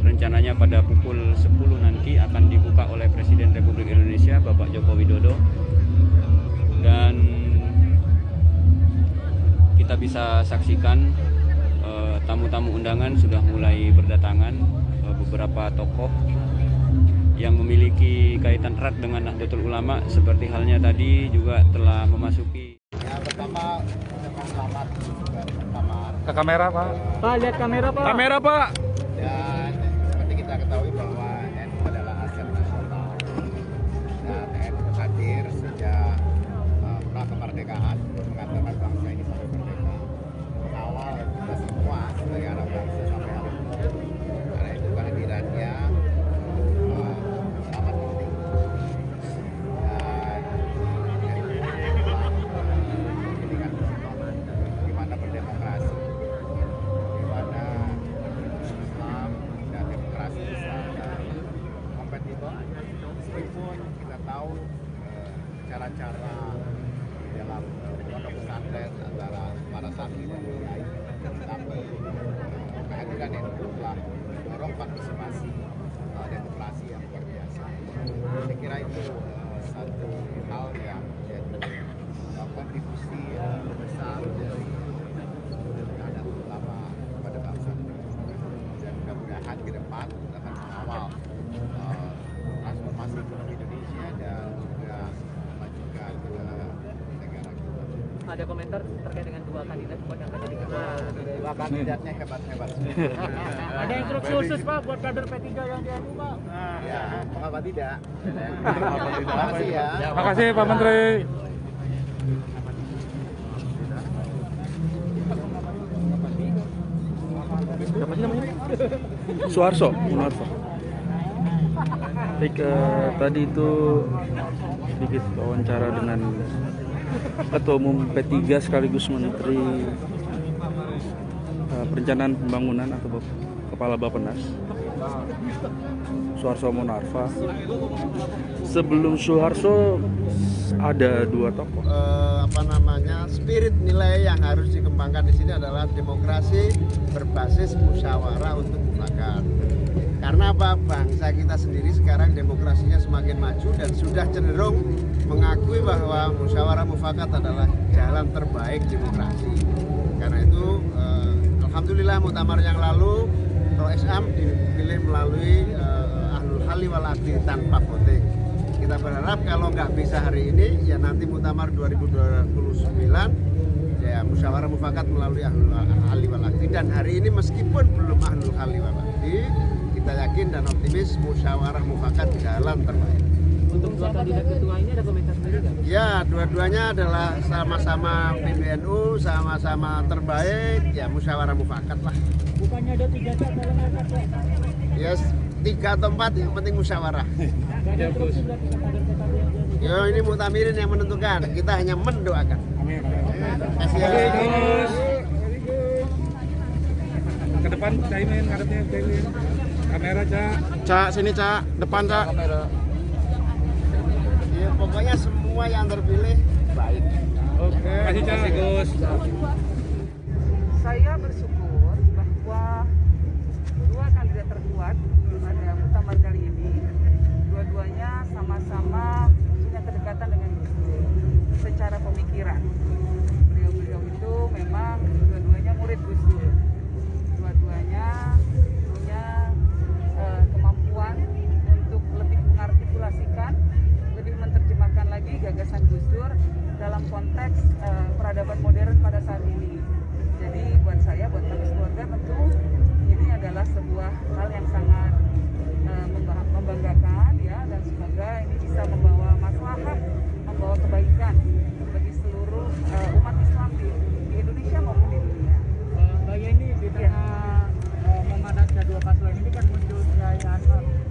rencananya pada pukul 10 nanti akan dibuka oleh Presiden Republik Indonesia Bapak Joko Widodo. Dan kita bisa saksikan tamu-tamu undangan sudah mulai berdatangan, beberapa tokoh yang memiliki kaitan erat dengan Nahdlatul Ulama seperti halnya tadi juga telah memasuki. Yang pertama ucapan selamat pertama. Ke kamera Pak. Pak, lihat kamera Pak. Kamera Pak. Dan seperti kita ketahui bahwa NU adalah aset nasional. Dan NU hadir sejak pra kemerdekaan mengantarkan bangsa ini sampai merdeka, mengawal kita semua sebagai anak bangsa sampai hari ini. Karena itu kehadirannya sangat penting. Dan ini kan bagaimana berdemokrasi, bagaimana Islam dan demokrasi bisa kompetitor, meskipun kita tahu cara-cara dalam pondok pesantren antara para santri dan kiai, tapi kehadiran NU telah mendorong partisipasi demokrasi yang luar biasa. Saya kira itu satu hal yang menjadi kontribusi besar dari Nahdlatul Ulama kepada bangsa Indonesia. Dan mudah-mudahan ke depan akan mengawal transformasi ekonomi Indonesia dan juga memajukan negara kita. Ada komentar terkait dengan dua kandidat buat yang akan dikenal. Dua kandidatnya hebat-hebat. Ada instruksi khusus Pak buat kader P3 yang di NU Pak? Ya, mengapa tidak? Terima kasih ya. Terima kasih Pak Menteri. Siapa sih namanya? Suharso, Munarfa. Baik, tadi itu sedikit wawancara dengan Ketua Umum P3 sekaligus Menteri Perencanaan Pembangunan atau Kepala Bappenas, Suharso Munarfa. Sebelum Suharso ada dua tokoh. Spirit nilai yang harus dikembangkan di sini adalah demokrasi berbasis musyawarah untuk mufakat. Karena apa? Bangsa kita sendiri sekarang demokrasinya semakin maju dan sudah cenderung mengakui bahwa musyawarah mufakat adalah jalan terbaik demokrasi. Karena itu, alhamdulillah muktamar yang lalu Pro-Islam dipilih melalui Ahlul Halli wal Aqdi tanpa voting. Kita berharap kalau nggak bisa hari ini, ya nanti muktamar 2029 ya musyawarah mufakat melalui Ahlul Halli wal Aqdi. Dan hari ini meskipun belum Ahlul Halli wal Aqdi, kita yakin dan optimis musyawarah mufakat jalan terbaik. Untuk dua kandidat ketua ini ada komentar sendiri nggak? Ya, dua-duanya adalah sama-sama PBNU, sama-sama terbaik, ya musyawarah mufakat lah. Bukannya ada 3 calon Pak? Yes, 3 atau 4 yang penting musyawarah. Yo, ini muktamirin yang menentukan, kita hanya mendoakan. Amin. Terima kasih. depan Caimin, ngadepnya Caimin. Kamera, Cak. Cak, sini Cak, depan Cak. Ya, pokoknya semua yang terpilih baik. Oke. Kasih Cak. Kasih Gus. Saya bersyukur bahwa dua kandidat terkuat pada muktamar kali ini, dua-duanya sama-sama punya kedekatan dengan Gus Dur secara pemikiran. Beliau-beliau itu memang dua-duanya murid Gus Dur. Dua-duanya punya kemampuan untuk lebih mengartikulasikan, lebih menerjemahkan lagi gagasan Gus Dur dalam konteks peradaban modern pada saat ini. Jadi buat saya, buat kami keluarga tentu ini adalah sebuah hal yang sangat membanggakan ya, dan semoga ini bisa membawa maslahat, membawa kebaikan bagi seluruh umat Islam di Indonesia maupun di dunia. Mbak Yeni, di tengah memanasnya dua paslon ini kan muncul perayaan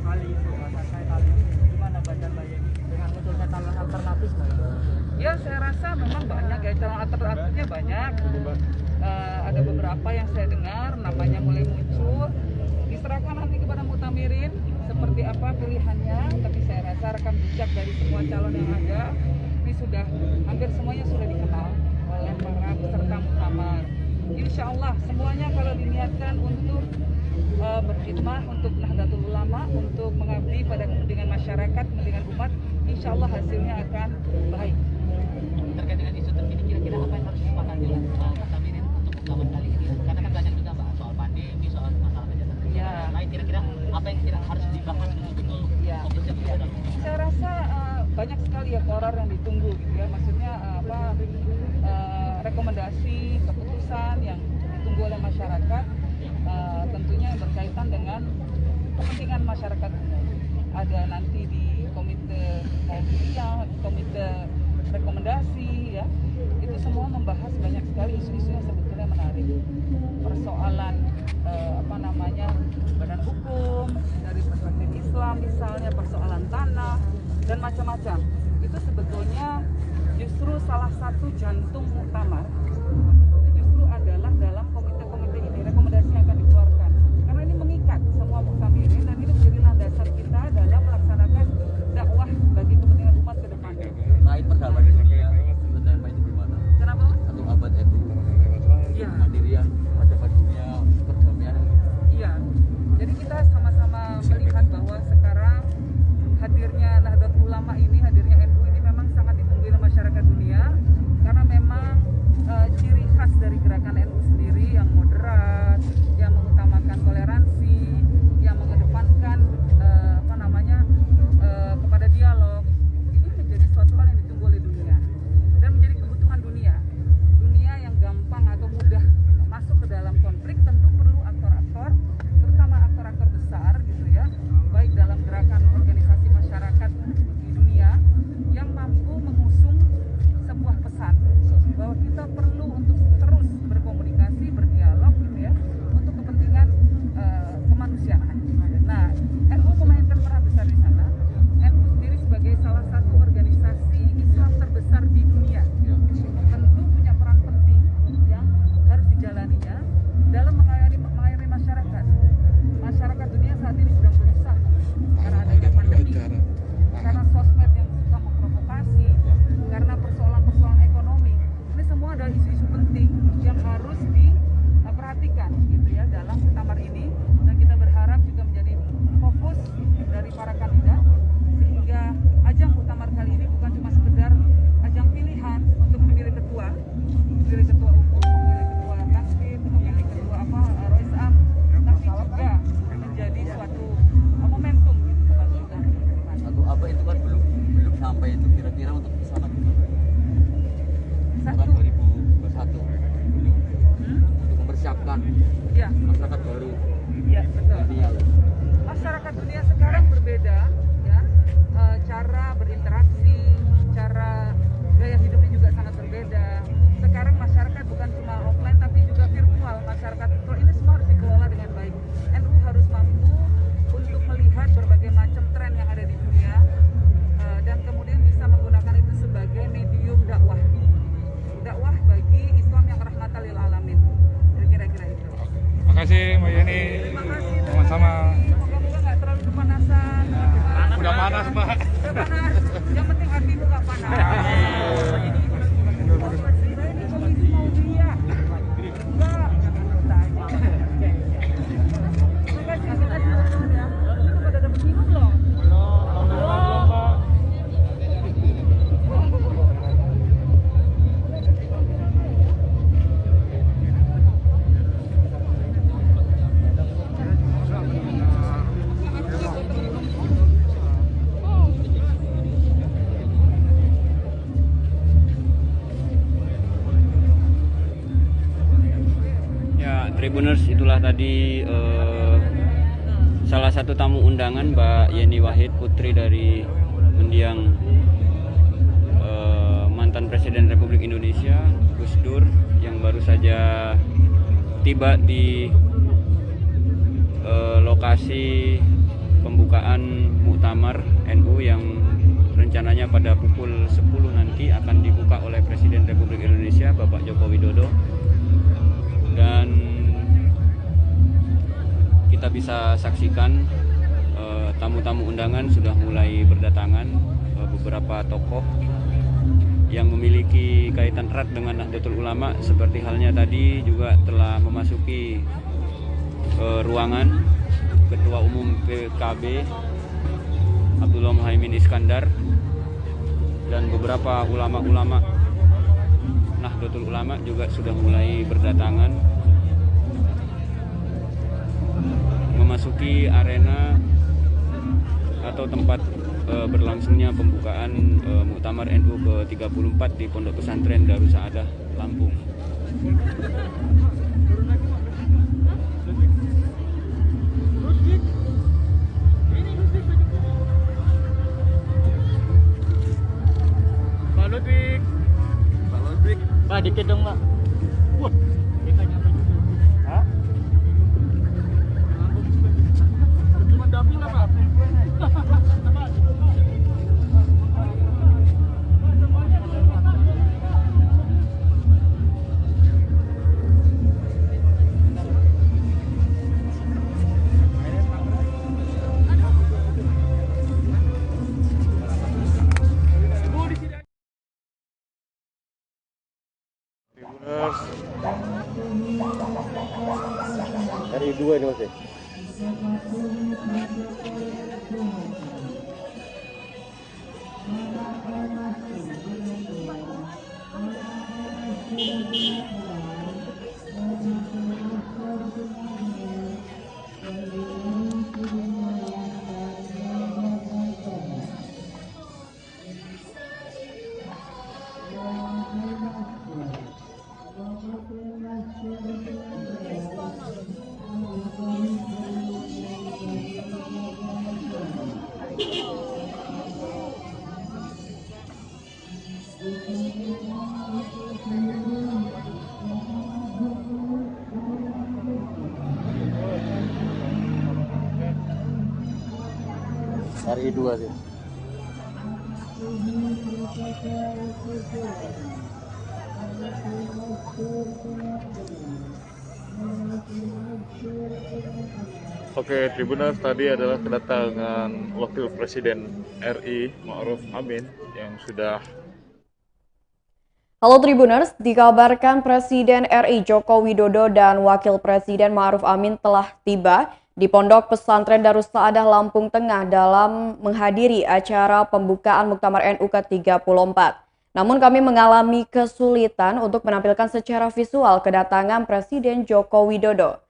kali itu, saya kali ini gimana baca Mbak Yeni dengan munculnya calon alternatif Mbak? Ya saya rasa memang banyak ya, calon alternatifnya banyak. Ada beberapa yang saya dengar namanya mulai muncul, diserahkan nanti kepada muktamirin seperti apa pilihannya, tapi saya rasa rekam jejak dari semua calon yang ada ini sudah hampir semuanya sudah dikenal oleh para peserta muktamar. Insya Allah semuanya kalau diniatkan untuk berkhidmah untuk Nahdlatul Ulama, untuk mengabdi pada kepentingan masyarakat, kepentingan umat, insya Allah hasilnya akan baik. Terkait dengan isu terkini, kira-kira apa yang harus disepakati oleh muktamirin untuk muktamar kali ini? Karena kan banyak juga Mbak, soal pandemi, soal masalah kesehatan yang lain, kira-kira apa yang harus dibahas betul-betul fokusnya pada dalam? Saya rasa banyak sekali ya koror yang ditunggu gitu ya, maksudnya rekomendasi keputusan yang ditunggu oleh masyarakat, tentunya yang berkaitan dengan kepentingan masyarakat umum. Ada nanti di komite mulia, komite rekomendasi ya, itu semua membahas banyak sekali isu-isu yang sebetulnya menarik. Persoalan badan hukum dari perspektif Islam misalnya, persoalan tanah dan macam-macam. Itu sebetulnya justru salah satu jantung muktamar itu justru adalah dalam komite-komite ini, rekomendasi yang akan dikeluarkan, karena ini mengikat semua muktamirin dan ini menjadi landasan kita dalam melaksanakan dakwah bagi kepentingan umat ke depan. Kait perdamaian dunia, tema itu gimana? Kenapa? Satu abad itu kemandirian, peradaban dunia, perdamaian. Iya, jadi kita sama-sama melihat bahwa sekarang hadirnya Nahdlatul Ulama ini, hadirnya NU ini memang sangat ditunggu oleh masyarakat dunia, karena memang ciri khas dari gerakan NU sendiri yang moderat, yang mengutamakan toleransi, yang mengedepankan kepada dialog, ini menjadi suatu hal yang ditunggu oleh dunia dan menjadi kebutuhan dunia. Dunia yang gampang atau mudah masuk ke dalam konflik tentu perlu aktor-aktor, terutama aktor-aktor besar gitu ya, baik dalam gerakan organisasi masyarakat di dunia yang mampu mengusung sebuah pesan bahwa kita perlu untuk terus berkomunikasi, berdialog gitu ya, untuk kepentingan kemanusiaan. Nah, NU memainkan peran besar di sana. NU sendiri sebagai salah satu organisasi Islam terbesar di dunia tentu punya peran penting yang harus dijalaninya dalam mengayomi masyarakat. Masyarakat dunia saat ini sedang gelisah karena adanya pandemi, karena sosmed yang suka memprovokasi, karena persoalan-persoalan ekonomi. Ini semua adalah isu-isu penting yang harus diperhatikan gitu ya dalam muktamar ini, dan kita berharap juga menjadi fokus dari para kandidat, sehingga ajang muktamar kali ini bukan cuma sekedar ajang pilihan untuk memilih ketua umum, memilih ketua Kasbin, memilih ketua Roisam, tapi juga menjadi suatu momentum gitu kebangkitan. Satu abad itu kan belum sampai, itu kira-kira untuk kesana kan 2021 belum untuk mempersiapkan masyarakat baru. Iya betul. Masyarakat dunia sekarang berbeda ya, cara berinteraksi, cara gaya hidupnya juga sangat berbeda. Sekarang masyarakat bukan cuma offline tapi juga virtual. Masyarakat virtual ini semua harus dikelola dengan baik. NU harus mampu untuk melihat berbagai macam tren yang ada di dunia dan kemudian bisa menggunakan itu sebagai medium dakwah bagi Islam yang rahmatan lil alamin. Kira-kira itu. Makasih. kasih Mbak Yeni. Sama-sama. Semoga nggak terlalu kepanasan. Udah panas, Mbak. Udah panas. Yang penting hati lu nggak panas. Ini komisi mau dia. Enggak. Terima kasih teman-teman ya. Itu pada dapat minum belum? Belum. Tribuners, itulah tadi salah satu tamu undangan Mbak Yeni Wahid, putri dari mendiang mantan Presiden Republik Indonesia Gus Dur, yang baru saja tiba di lokasi pembukaan Muktamar NU yang rencananya pada pukul 10 nanti akan dibuka oleh Presiden Republik Indonesia Bapak Joko Widodo. Dan kita bisa saksikan tamu-tamu undangan sudah mulai berdatangan, beberapa tokoh yang memiliki kaitan erat dengan Nahdlatul Ulama seperti halnya tadi juga telah memasuki ruangan Ketua Umum PKB Abdullah Muhaimin Iskandar dan beberapa ulama-ulama Nahdlatul Ulama juga sudah mulai berdatangan memasuki arena atau tempat berlangsungnya pembukaan Muktamar NU ke-34 di Pondok Pesantren Darus Saadah, Lampung. Pak Ludwig. Pak, dikit dong, Pak. Wah, kita nyampe juga. Hah? Cuma dapil lah, Pak. RI 2 ini Mas. RI 2 sih. Oke, Tribuners, tadi adalah kedatangan Wakil Presiden RI Ma'ruf Amin yang sudah. Halo Tribuners, dikabarkan Presiden RI Joko Widodo dan Wakil Presiden Ma'ruf Amin telah tiba di Pondok Pesantren Darus Saadah Lampung Tengah dalam menghadiri acara pembukaan Muktamar NU ke-34. Namun kami mengalami kesulitan untuk menampilkan secara visual kedatangan Presiden Joko Widodo.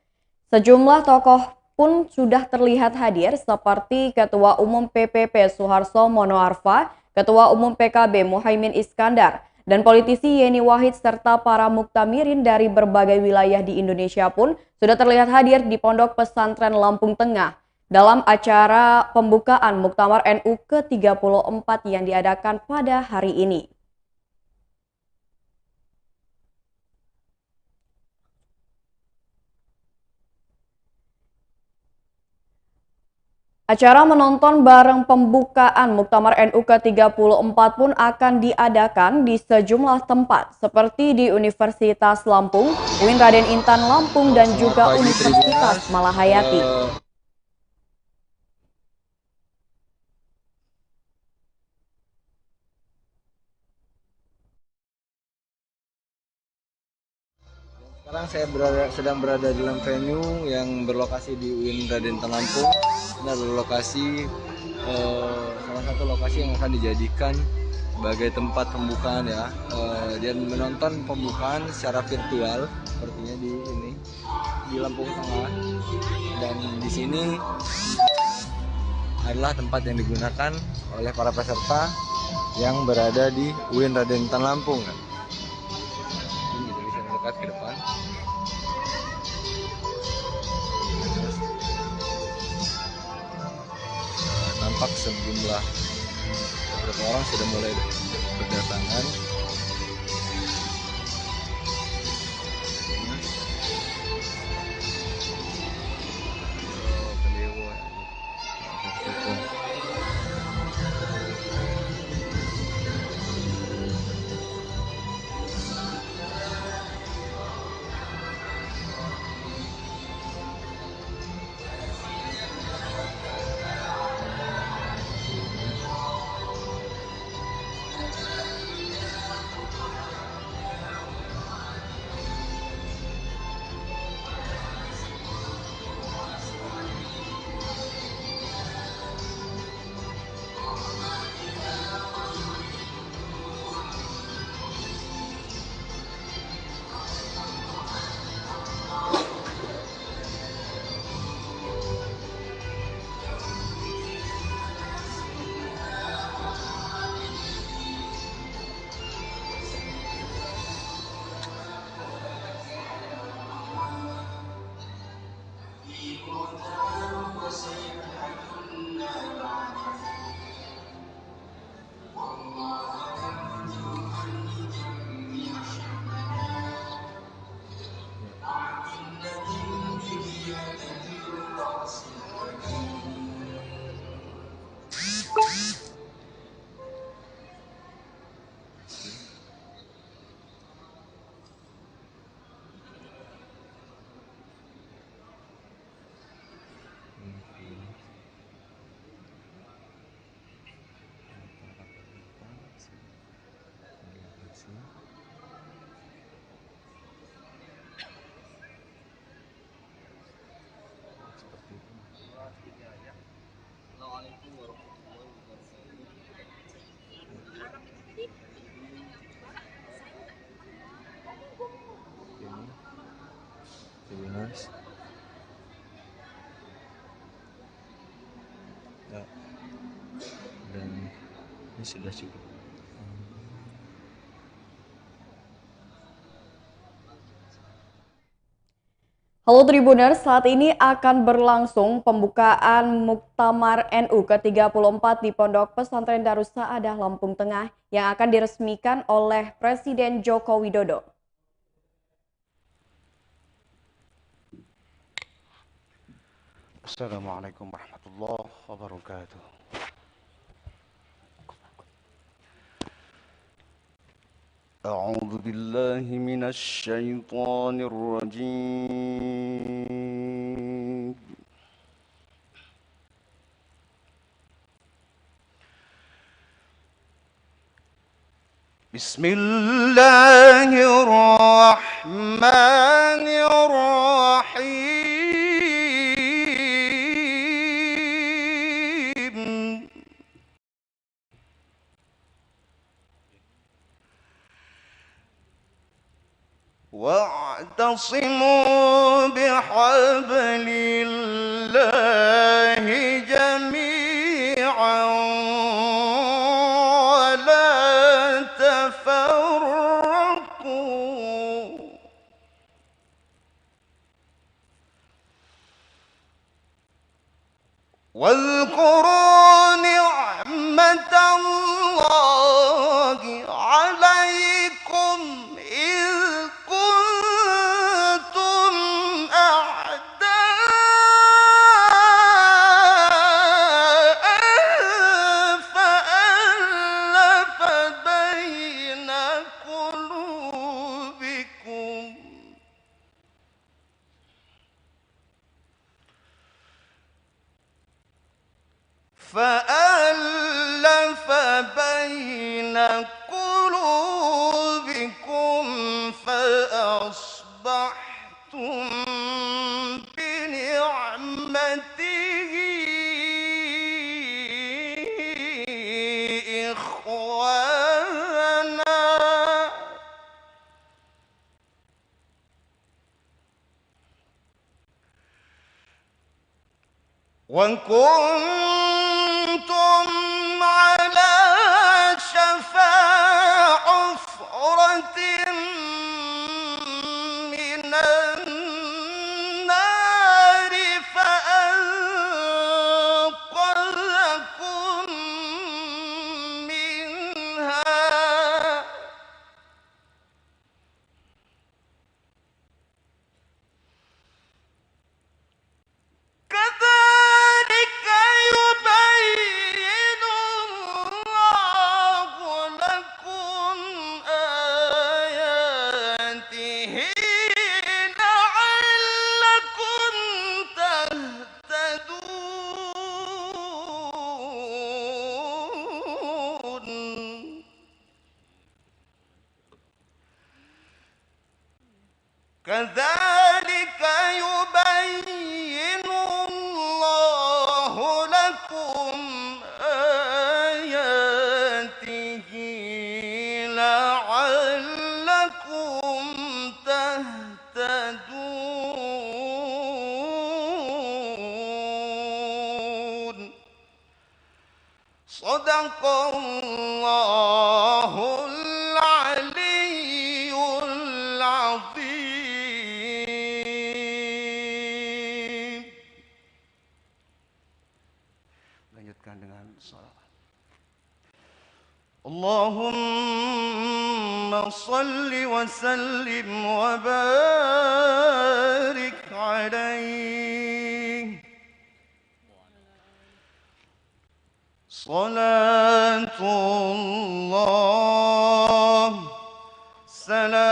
Sejumlah tokoh pun sudah terlihat hadir seperti Ketua Umum PPP Suharto Monoarfa, Ketua Umum PKB Muhaimin Iskandar, dan politisi Yeni Wahid serta para muktamirin dari berbagai wilayah di Indonesia pun sudah terlihat hadir di Pondok Pesantren Lampung Tengah dalam acara pembukaan Muktamar NU ke-34 yang diadakan pada hari ini. Acara menonton bareng pembukaan Muktamar NU ke-34 pun akan diadakan di sejumlah tempat seperti di Universitas Lampung, UIN Raden Intan Lampung, dan juga Universitas Malahayati. Sekarang saya sedang berada dalam venue yang berlokasi di UIN Raden Intan Lampung. Ini adalah lokasi salah satu lokasi yang akan dijadikan sebagai tempat pembukaan ya, dan menonton pembukaan secara virtual sepertinya di Lampung Tengah. Dan di sini adalah tempat yang digunakan oleh para peserta yang berada di UIN Raden Intan Lampung. Ini bisa mendekat ke depan. Nampak sejumlah beberapa orang sudah mulai berdatangan. Ya. Dan ini sudah cukup. Halo Tribuners, saat ini akan berlangsung pembukaan Muktamar NU ke-34 di Pondok Pesantren Darus Saadah Lampung Tengah yang akan diresmikan oleh Presiden Joko Widodo. Assalamualaikum warahmatullahi wabarakatuh. A'udzu billahi minasy syaithanir rajim. Bismillahirrahmanirrahim. واعتصموا بحبل الله جميعا ولا تفرقوا واذكروا نعمة الله عليكم إذ كنتم أعداء فألف بين قلوبكم فأصبحتم بنعمته إخوانا وكنتم على شفا حفرة من النار فأنقذكم منها كذلك يبين الله لكم آياته لعلكم تهتدون كذلك يبين الله لكم آياته لعلكم تهتدون صدق الله العلي العظيم. Lanjutkan dengan salawat. Allahumma salli wa sallim wa barik alaihi. Salatullah salamullah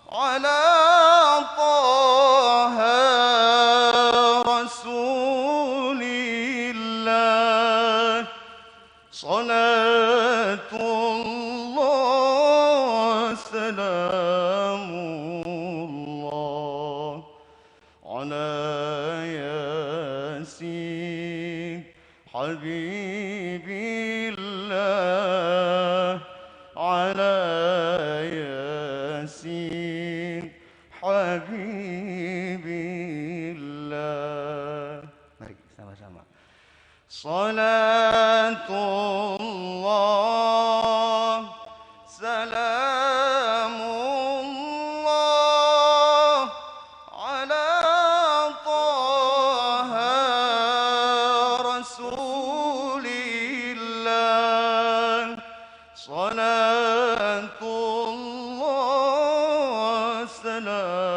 ala taha rasulillah. Salatullah salamullah ala yasin habibillah ala yasin habibillah. Mari sama-sama. Salatullah salamullah ala taha rasulillah. Salatullah salamullah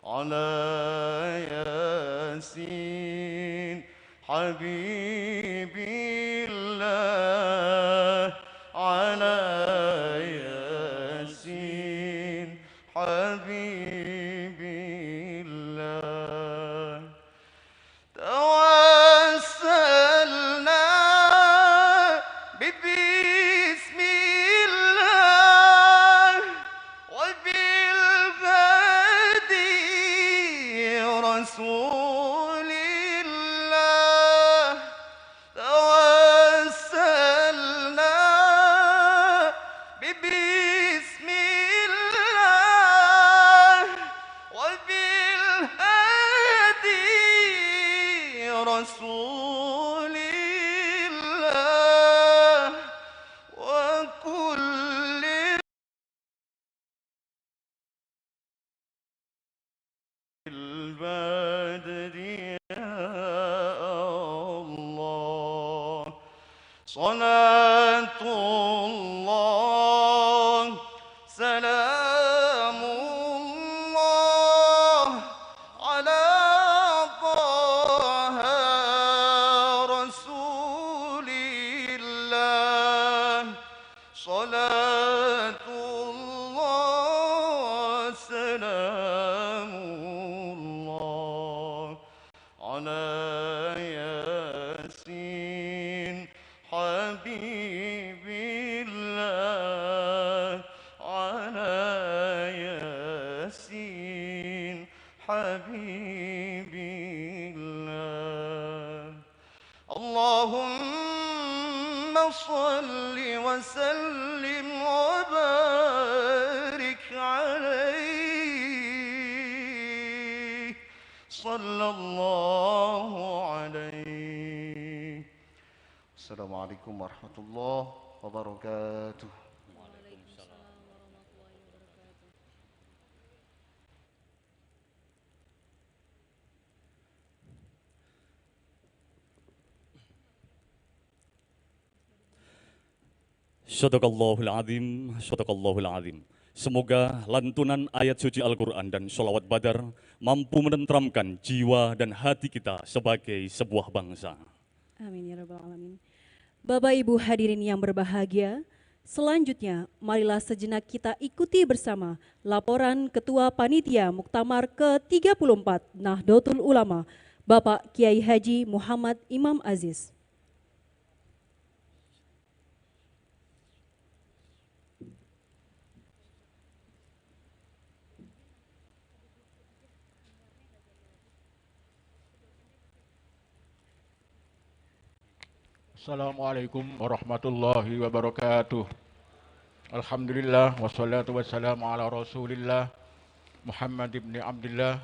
ala yasin habibillah ala yasin habibillah. Tawassalna bismillah wa bil hadi rasulillah. Tawassalna bismillah wa bil hadi rasulillah wa kulli البدر يا الله. صلاة الله سلام الله على طه رسول الله. صلاة الله سلام صل وسلم وبارك عليه صلى الله عليه. السلام عليكم ورحمة الله وبركاته. Sadaqallahul azim, sadaqallahul azim. Semoga lantunan ayat suci Al-Quran dan sholawat badar mampu menenteramkan jiwa dan hati kita sebagai sebuah bangsa. Amin ya rabbal alamin. Bapak Ibu hadirin yang berbahagia, selanjutnya marilah sejenak kita ikuti bersama laporan Ketua Panitia Muktamar ke-34 Nahdlatul Ulama, Bapak Kiai Haji Muhammad Imam Aziz. Assalamualaikum warahmatullahi wabarakatuh. Alhamdulillah wassalatu wassalamu ala Rasulillah Muhammad ibn Abdullah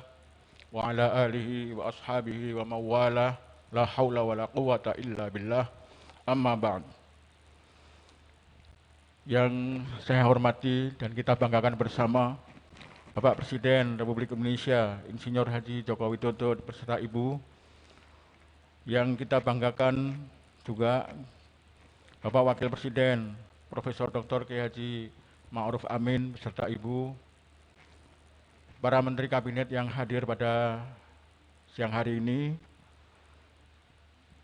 wa ala alihi wa ashabihi wa mawala la hawla wa la quwata illa billah, amma ba'd. Yang saya hormati dan kita banggakan bersama Bapak Presiden Republik Indonesia Insinyur Haji Joko Widodo beserta Ibu. Yang kita banggakan juga Bapak Wakil Presiden Profesor Dr. Kiai Haji Ma'ruf Amin beserta Ibu, para Menteri Kabinet yang hadir pada siang hari ini,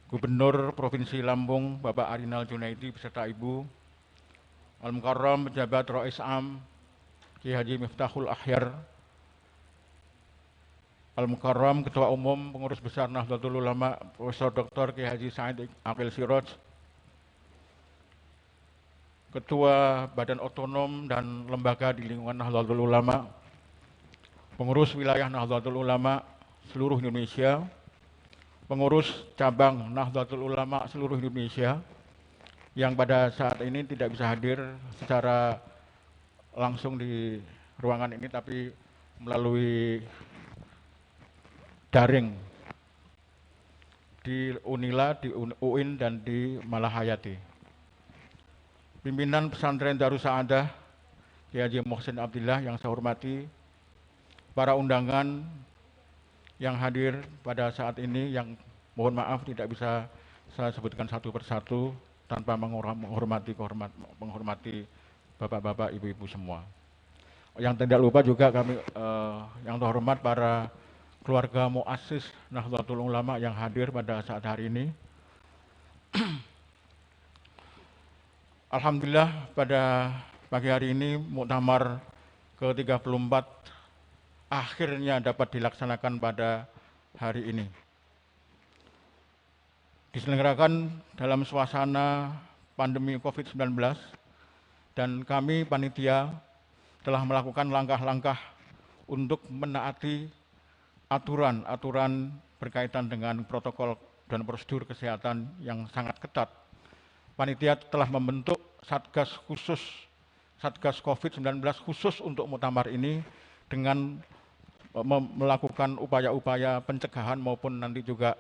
Gubernur Provinsi Lampung Bapak Arinal Junaidi beserta Ibu, Al-Mukarram Pejabat Rois Am Kiai Haji Miftahul Ahyar, Al-Mukarram Ketua Umum Pengurus Besar Nahdlatul Ulama Profesor Dr. Kiai Haji Said Aqil Siraj, Ketua Badan Otonom dan Lembaga di lingkungan Nahdlatul Ulama, Pengurus Wilayah Nahdlatul Ulama seluruh Indonesia, Pengurus Cabang Nahdlatul Ulama seluruh Indonesia yang pada saat ini tidak bisa hadir secara langsung di ruangan ini tapi melalui daring di Unila, di UIN, dan di Malahayati. Pimpinan Pesantren Darus Saadah Kiai Haji Muhsin Abdillah yang saya hormati, para undangan yang hadir pada saat ini yang mohon maaf tidak bisa saya sebutkan satu persatu tanpa menghormati bapak-bapak, ibu-ibu semua. Yang tidak lupa juga kami yang terhormat para keluarga muassis Nahdlatul Ulama yang hadir pada saat hari ini. Alhamdulillah pada pagi hari ini Muktamar ke-34 akhirnya dapat dilaksanakan pada hari ini. Diselenggarakan dalam suasana pandemi COVID-19 dan kami panitia telah melakukan langkah-langkah untuk menaati aturan-aturan berkaitan dengan protokol dan prosedur kesehatan yang sangat ketat. Panitia telah membentuk Satgas khusus, Satgas COVID-19 khusus untuk Muktamar ini dengan melakukan upaya-upaya pencegahan maupun nanti juga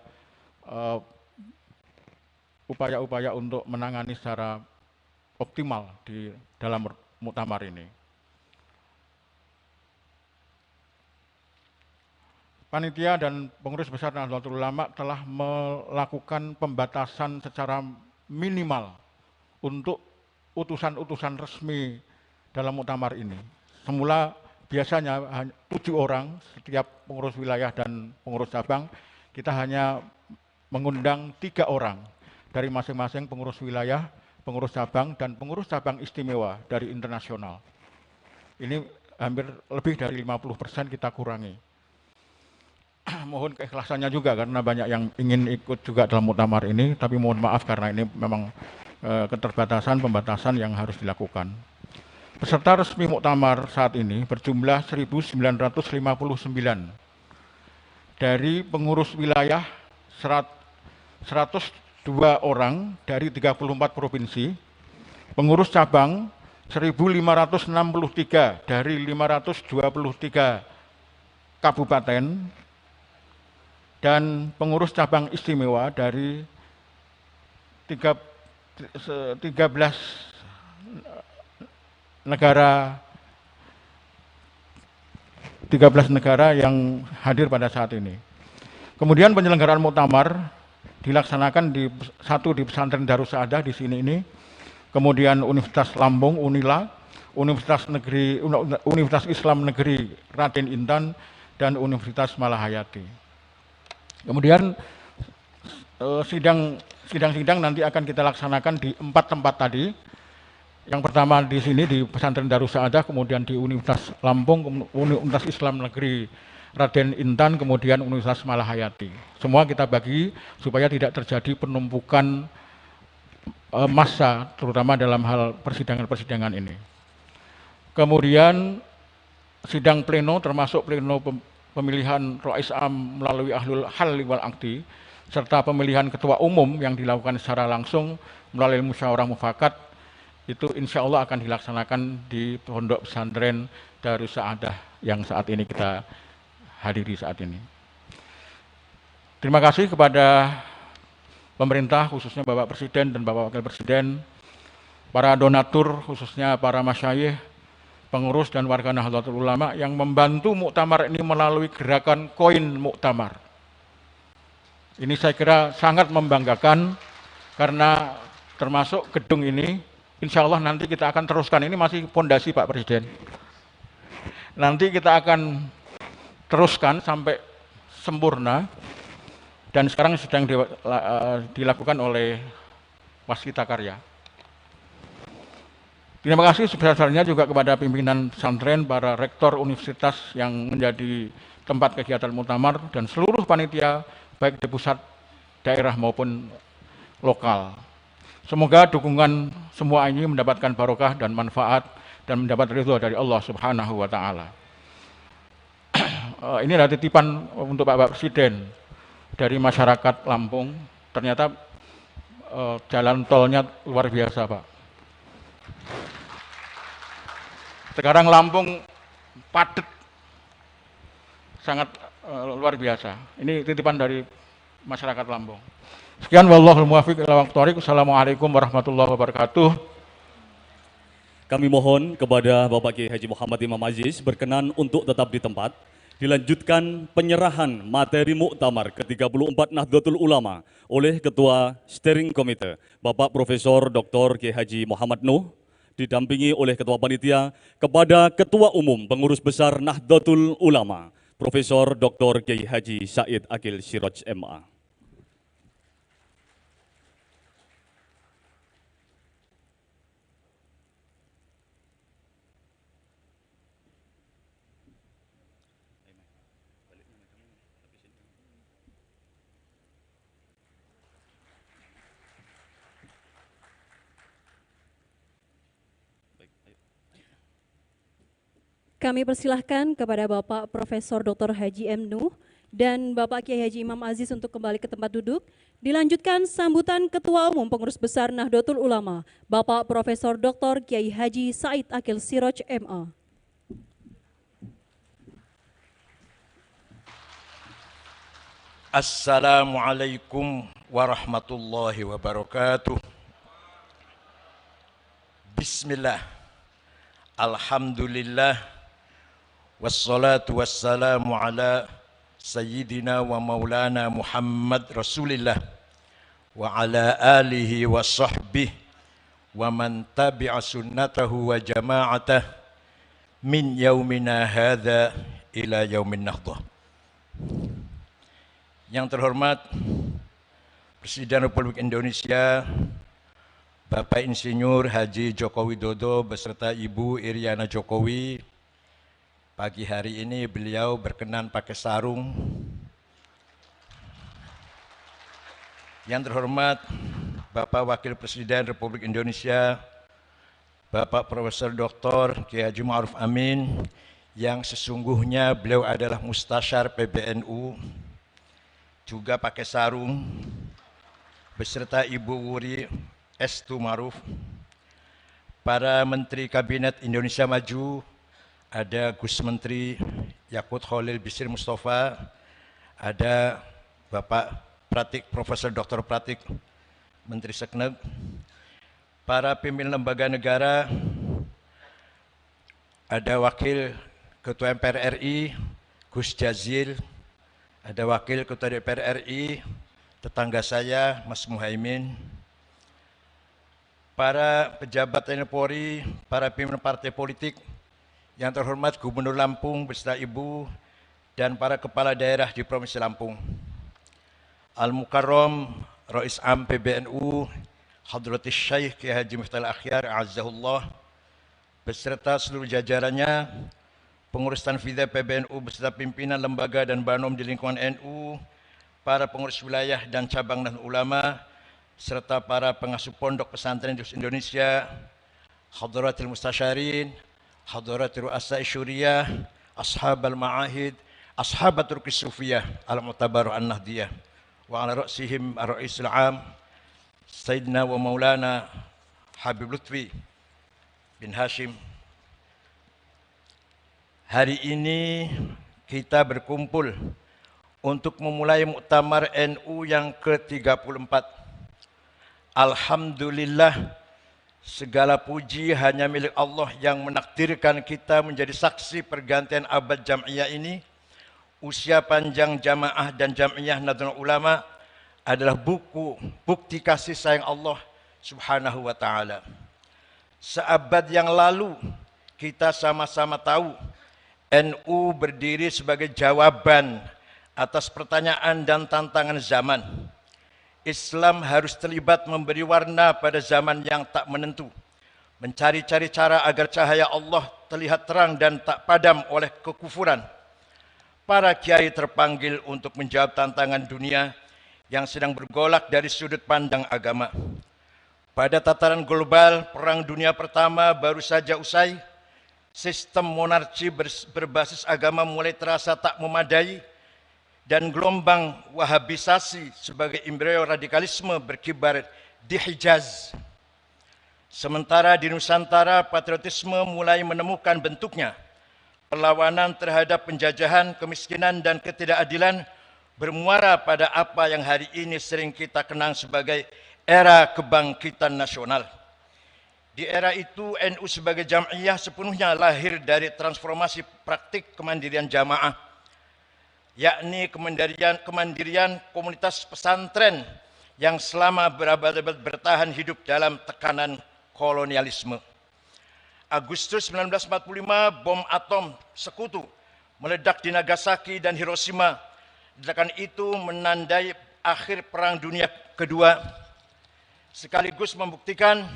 upaya-upaya untuk menangani secara optimal di dalam Muktamar ini. Panitia dan pengurus besar Nahdlatul Ulama telah melakukan pembatasan secara minimal untuk utusan-utusan resmi dalam Muktamar ini. Semula biasanya hanya 7 orang setiap pengurus wilayah dan pengurus cabang, kita hanya mengundang 3 orang dari masing-masing pengurus wilayah, pengurus cabang, dan pengurus cabang istimewa dari internasional. Ini hampir lebih dari 50% kita kurangi. Mohon keikhlasannya juga karena banyak yang ingin ikut juga dalam Muktamar ini, tapi mohon maaf karena ini memang keterbatasan, pembatasan yang harus dilakukan. Peserta resmi Muktamar saat ini berjumlah 1.959. Dari pengurus wilayah 102 orang dari 34 provinsi, Pengurus cabang 1.563 dari 523 kabupaten, dan pengurus cabang istimewa dari 13 negara yang hadir pada saat ini. Kemudian penyelenggaraan muktamar dilaksanakan di pesantren Darus Saadah di sini ini, kemudian Universitas Lampung Unila, Universitas Islam Negeri Raden Intan, dan Universitas Malahayati. Kemudian sidang-sidang nanti akan kita laksanakan di 4 tempat tadi. Yang pertama di sini di pesantren Darus Saadah, kemudian di Universitas Lampung, Universitas Islam Negeri Raden Intan, kemudian Universitas Malahayati. Semua kita bagi supaya tidak terjadi penumpukan massa, terutama dalam hal persidangan-persidangan ini. Kemudian sidang pleno termasuk pleno pemilihan Rois Am melalui Ahlul Halli wal Aqdi, serta pemilihan ketua umum yang dilakukan secara langsung melalui musyawarah mufakat, itu insya Allah akan dilaksanakan di Pondok Pesantren Darus Saadah yang saat ini kita hadiri saat ini. Terima kasih kepada pemerintah, khususnya Bapak Presiden dan Bapak Wakil Presiden, para donatur, khususnya para masyayikh, pengurus dan warga Nahdlatul Ulama yang membantu muktamar ini melalui gerakan koin muktamar. Ini saya kira sangat membanggakan karena termasuk gedung ini, insya Allah nanti kita akan teruskan, ini masih fondasi Pak Presiden. Nanti kita akan teruskan sampai sempurna, dan sekarang sedang dilakukan oleh Waskita Karya. Terima kasih sebesar-besarnya juga kepada pimpinan pesantren, para rektor universitas yang menjadi tempat kegiatan muktamar, dan seluruh panitia baik di pusat, daerah maupun lokal. Semoga dukungan semua ini mendapatkan barokah dan manfaat dan mendapat ridho dari Allah Subhanahu wa Ta'ala. Ini adalah titipan untuk Bapak Presiden dari masyarakat Lampung. Ternyata jalan tolnya luar biasa, Pak. Sekarang Lampung padat, sangat luar biasa. Ini titipan dari masyarakat Lampung. Sekian, wallahul muwaffiq ila aqwamit thoriq. Assalamualaikum warahmatullahi wabarakatuh. Kami mohon kepada Bapak Kiai Haji Muhammad Imam Aziz berkenan untuk tetap di tempat. Dilanjutkan penyerahan materi muktamar ke-34 Nahdlatul Ulama oleh Ketua Steering Committee, Bapak Profesor Dr. Kiai Haji Muhammad Nuh, didampingi oleh Ketua Panitia, kepada Ketua Umum Pengurus Besar Nahdlatul Ulama, Profesor Dr. Kiai Haji Said Akil Siraj MA. Kami persilahkan kepada Bapak Profesor Dr. Haji M. Nuh dan Bapak Kiai Haji Imam Aziz untuk kembali ke tempat duduk. Dilanjutkan sambutan Ketua Umum Pengurus Besar Nahdlatul Ulama, Bapak Profesor Dr. Kiai Haji Said Akil Siraj MA. Assalamualaikum warahmatullahi wabarakatuh. Bismillah. Alhamdulillah. Wassalatu wassalamu ala Sayyidina wa maulana Muhammad Rasulillah wa ala alihi wa sahbihi wa man tabi'a sunnatahu wa jama'atah min yaumina hadha ila yaumin nahdah. Yang terhormat Presiden Republik Indonesia Bapak Insinyur Haji Joko Widodo beserta Ibu Iriana Jokowi, pagi hari ini beliau berkenan pakai sarung. Yang terhormat Bapak Wakil Presiden Republik Indonesia Bapak Profesor Dr. Kiai Haji Ma'ruf Amin, yang sesungguhnya beliau adalah Mustasyar PBNU, juga pakai sarung, beserta Ibu Wuri Estu Ma'ruf. para Menteri Kabinet Indonesia Maju, ada Gus Menteri Yakut Khalil Bisri Mustafa, ada Bapak Pratik, Profesor Dr. Pratik, Menteri Sekneg, para pimpinan lembaga negara, ada Wakil Ketua MPR RI, Gus Jazil, ada Wakil Ketua DPR RI, tetangga saya, Mas Muhaimin, para pejabat TNI Polri, para pimpinan partai politik, yang terhormat Gubernur Lampung beserta Ibu, dan para kepala daerah di Provinsi Lampung. Al-Mukarram, Rais Am PBNU, Hadratis Syekh Kiai Haji Miftahul Akhyar, Azzahullah, beserta seluruh jajarannya, pengurus Tanfidha PBNU beserta pimpinan lembaga dan banom di lingkungan NU, para pengurus wilayah dan cabang dan ulama, serta para pengasuh pondok pesantren di Indonesia, Hadratil Mustasyarin, Hadratil Ru'asa Syuriyah, Ashabal Ma'ahid, Ashabatul Qisufiyah, Al-Mutabaru An-Nahdiyah, wa ala ra'sihim ar-ra'isul 'am, Sayyidina wa Maulana Habib Lutfi bin Hashim. Hari ini kita berkumpul untuk memulai Muktamar NU yang ke-34. Alhamdulillah, segala puji hanya milik Allah yang menakdirkan kita menjadi saksi pergantian abad Jam'iyah ini. Usia panjang jamaah dan Jam'iyah Nahdlatul Ulama adalah bukti kasih sayang Allah Subhanahu wa Ta'ala. Seabad yang lalu kita sama-sama tahu NU berdiri sebagai jawaban atas pertanyaan dan tantangan zaman. Islam harus terlibat memberi warna pada zaman yang tak menentu, mencari-cari cara agar cahaya Allah terlihat terang dan tak padam oleh kekufuran. Para kiai terpanggil untuk menjawab tantangan dunia yang sedang bergolak dari sudut pandang agama. Pada tataran global, Perang Dunia Pertama baru saja usai, sistem monarki berbasis agama mulai terasa tak memadai, dan gelombang wahabisasi sebagai embrio radikalisme berkibar di Hijaz. Sementara di Nusantara, patriotisme mulai menemukan bentuknya. Perlawanan terhadap penjajahan, kemiskinan, dan ketidakadilan bermuara pada apa yang hari ini sering kita kenang sebagai era kebangkitan nasional. Di era itu, NU sebagai Jam'iyah sepenuhnya lahir dari transformasi praktik kemandirian jamaah, yakni kemandirian komunitas pesantren yang selama berabad-abad bertahan hidup dalam tekanan kolonialisme. Agustus 1945, bom atom sekutu meledak di Nagasaki dan Hiroshima. Ledakan itu menandai akhir Perang Dunia Kedua, sekaligus membuktikan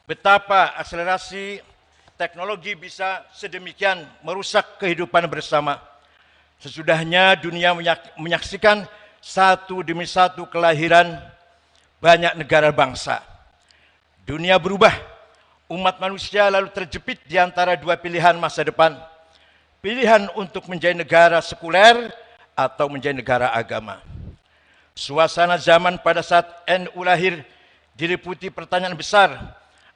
betapa akselerasi teknologi bisa sedemikian merusak kehidupan bersama. Sesudahnya dunia menyaksikan satu demi satu kelahiran banyak negara bangsa. Dunia berubah, umat manusia lalu terjepit di antara dua pilihan masa depan. Pilihan untuk menjadi negara sekuler atau menjadi negara agama. Suasana zaman pada saat NU lahir diliputi pertanyaan besar.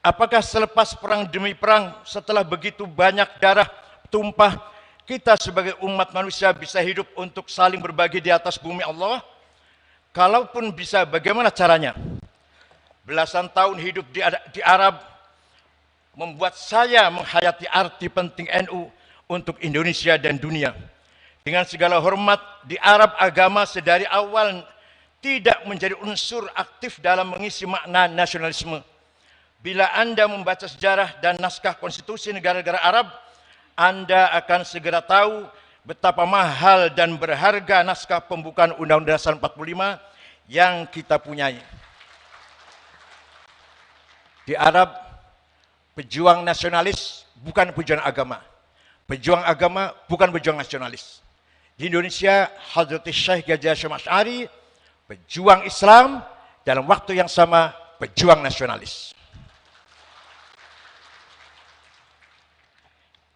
Apakah selepas perang demi perang, setelah begitu banyak darah tumpah, kita sebagai umat manusia bisa hidup untuk saling berbagi di atas bumi Allah? Kalaupun bisa, bagaimana caranya? Belasan tahun hidup di Arab membuat saya menghayati arti penting NU untuk Indonesia dan dunia. Dengan segala hormat, di Arab agama sedari awal tidak menjadi unsur aktif dalam mengisi makna nasionalisme. Bila Anda membaca sejarah dan naskah konstitusi negara-negara Arab, Anda akan segera tahu betapa mahal dan berharga naskah pembukaan Undang-Undang Dasar 45 yang kita punyai. Di Arab, pejuang nasionalis bukan pejuang agama. Pejuang agama bukan pejuang nasionalis. Di Indonesia, Hadratis Syekh Kiai Hasyim Asy'ari, pejuang Islam, dalam waktu yang sama pejuang nasionalis.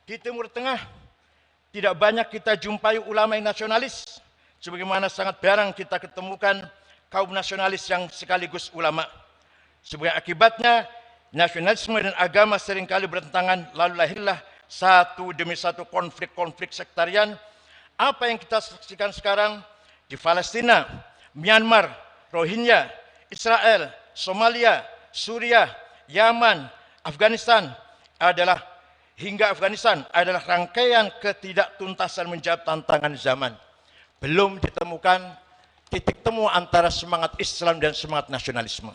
Di Timur Tengah, tidak banyak kita jumpai ulama yang nasionalis, sebagaimana sangat jarang kita ketemukan kaum nasionalis yang sekaligus ulama. Sebagai akibatnya, Nasionalisme dan agama seringkali bertentangan, lalu lahirlah satu demi satu konflik-konflik sektarian. Apa yang kita saksikan sekarang di Palestina, Myanmar, Rohingya, Israel, Somalia, Suriah, Yaman, Afghanistan hingga Afghanistan adalah rangkaian ketidaktuntasan menjawab tantangan zaman. Belum ditemukan titik temu antara semangat Islam dan semangat nasionalisme.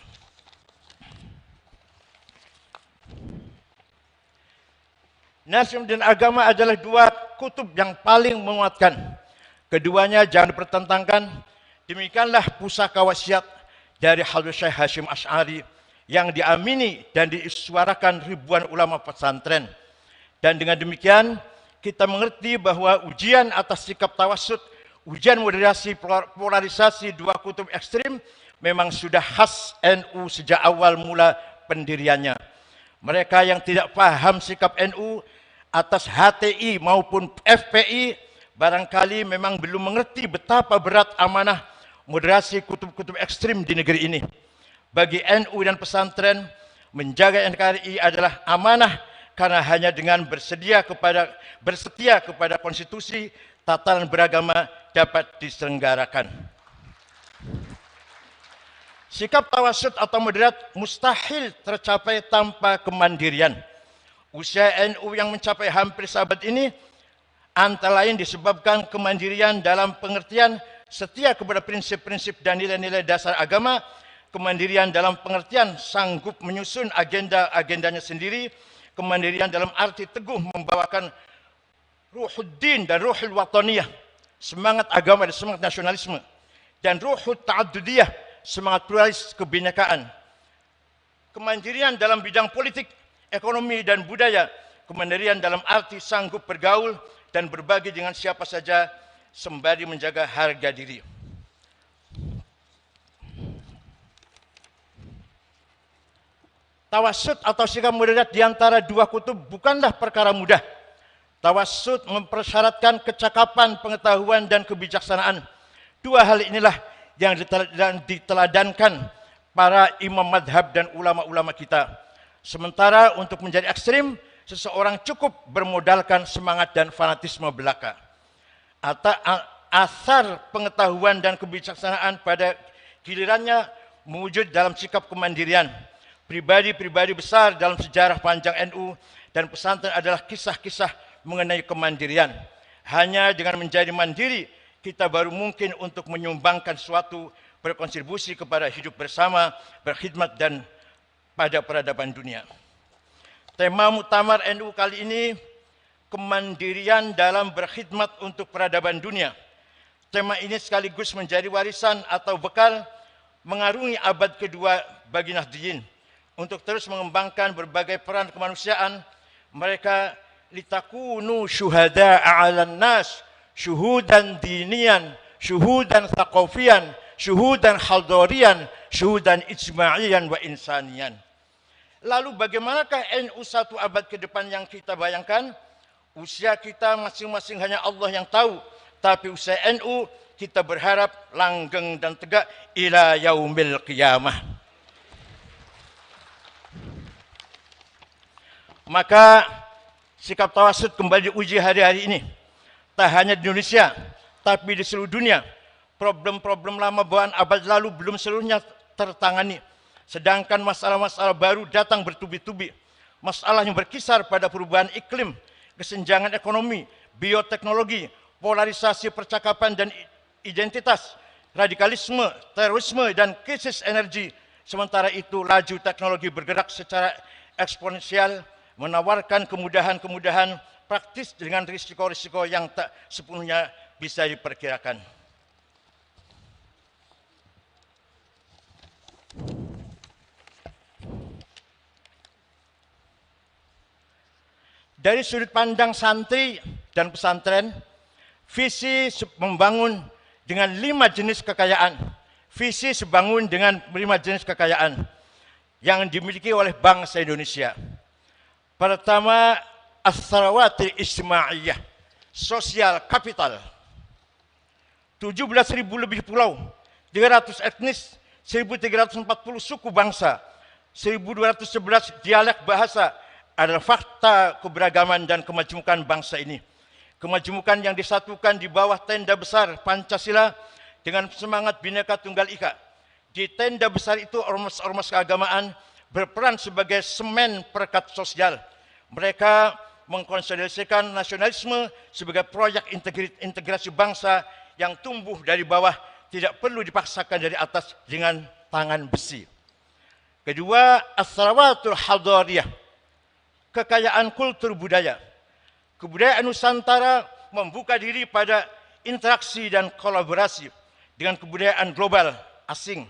Nasionalisme dan agama adalah dua kutub yang paling menguatkan. Keduanya jangan dipertentangkan. Demikianlah pusaka wasiat dari Habib Syekh Hashim Asy'ari yang diamini dan disuarakan ribuan ulama pesantren. Dan dengan demikian kita mengerti bahwa ujian atas sikap tawassut, ujian moderasi polarisasi dua kutub ekstrim memang sudah khas NU sejak awal mula pendiriannya. Mereka yang tidak paham sikap NU atas HTI maupun FPI barangkali memang belum mengerti betapa berat amanah moderasi kutub-kutub ekstrim di negeri ini. Bagi NU dan pesantren, menjaga NKRI adalah amanah karena hanya dengan bersetia kepada konstitusi, tatanan beragama dapat diselenggarakan. Sikap tawassut atau moderat mustahil tercapai tanpa kemandirian. Usia NU yang mencapai hampir seabad ini antara lain disebabkan kemandirian dalam pengertian setia kepada prinsip-prinsip dan nilai-nilai dasar agama, kemandirian dalam pengertian sanggup menyusun agenda-agendanya sendiri, kemandirian dalam arti teguh membawakan ruhuddin dan ruhul wataniyah, semangat agama dan semangat nasionalisme, dan ruhul ta'addudiyah, semangat pluralis kebinekaan. Kemandirian dalam bidang politik, ekonomi dan budaya, kemandirian dalam arti sanggup bergaul dan berbagi dengan siapa saja sembari menjaga harga diri. Tawassut atau sikap moderat di antara dua kutub bukanlah perkara mudah. Tawassut mempersyaratkan kecakapan, pengetahuan dan kebijaksanaan. Dua hal inilah yang diteladankan para imam madhab dan ulama-ulama kita. Sementara untuk menjadi ekstrim, seseorang cukup bermodalkan semangat dan fanatisme belaka. Asar pengetahuan dan kebijaksanaan pada gilirannya mewujud dalam sikap kemandirian. Pribadi-pribadi besar dalam sejarah panjang NU dan pesantren adalah kisah-kisah mengenai kemandirian. Hanya dengan menjadi mandiri, kita baru mungkin untuk menyumbangkan suatu berkontribusi kepada hidup bersama, berkhidmat dan pada peradaban dunia. Tema Muktamar NU kali ini, kemandirian dalam berkhidmat untuk peradaban dunia. Tema ini sekaligus menjadi warisan atau bekal mengarungi abad kedua bagi Nahdliyin. Untuk terus mengembangkan berbagai peran kemanusiaan, mereka litakunu syuhada'a 'alan nas, syuhudan dinian, syuhudan thaqafiyan, syuhudan haldorian, syuhudan ijma'iyan wa insanian. Lalu bagaimanakah NU satu abad ke depan yang kita bayangkan? Usia kita masing-masing hanya Allah yang tahu. Tapi usia NU kita berharap langgeng dan tegak ila yaumil qiyamah. Maka sikap tawassut kembali diuji hari-hari ini. Tak hanya di Indonesia, tapi di seluruh dunia. Problem-problem lama bawaan abad lalu belum seluruhnya tertangani. Sedangkan masalah-masalah baru datang bertubi-tubi. Masalah yang berkisar pada perubahan iklim, kesenjangan ekonomi, bioteknologi, polarisasi percakapan dan identitas, radikalisme, terorisme, dan krisis energi. Sementara itu, laju teknologi bergerak secara eksponensial, menawarkan kemudahan-kemudahan praktis dengan risiko-risiko yang tak sepenuhnya bisa diperkirakan. Dari sudut pandang santri dan pesantren, visi membangun dengan 5 jenis kekayaan. Visi sebangun dengan 5 jenis kekayaan yang dimiliki oleh bangsa Indonesia. Pertama, as-sarawatil ijtimaiyah, sosial kapital. 17.000 lebih pulau, 300 etnis, 1.340 suku bangsa, 1211 dialek bahasa adalah fakta keberagaman dan kemajemukan bangsa ini. Kemajemukan yang disatukan di bawah tenda besar Pancasila dengan semangat Bhinneka Tunggal Ika. Di tenda besar itu ormas-ormas keagamaan berperan sebagai semen perekat sosial. Mereka mengkonsolidasikan nasionalisme sebagai proyek integrasi bangsa yang tumbuh dari bawah, tidak perlu dipaksakan dari atas dengan tangan besi. Kedua, as-sarawatul hadariyah, kekayaan kultur budaya. Kebudayaan Nusantara membuka diri pada interaksi dan kolaborasi dengan kebudayaan global asing.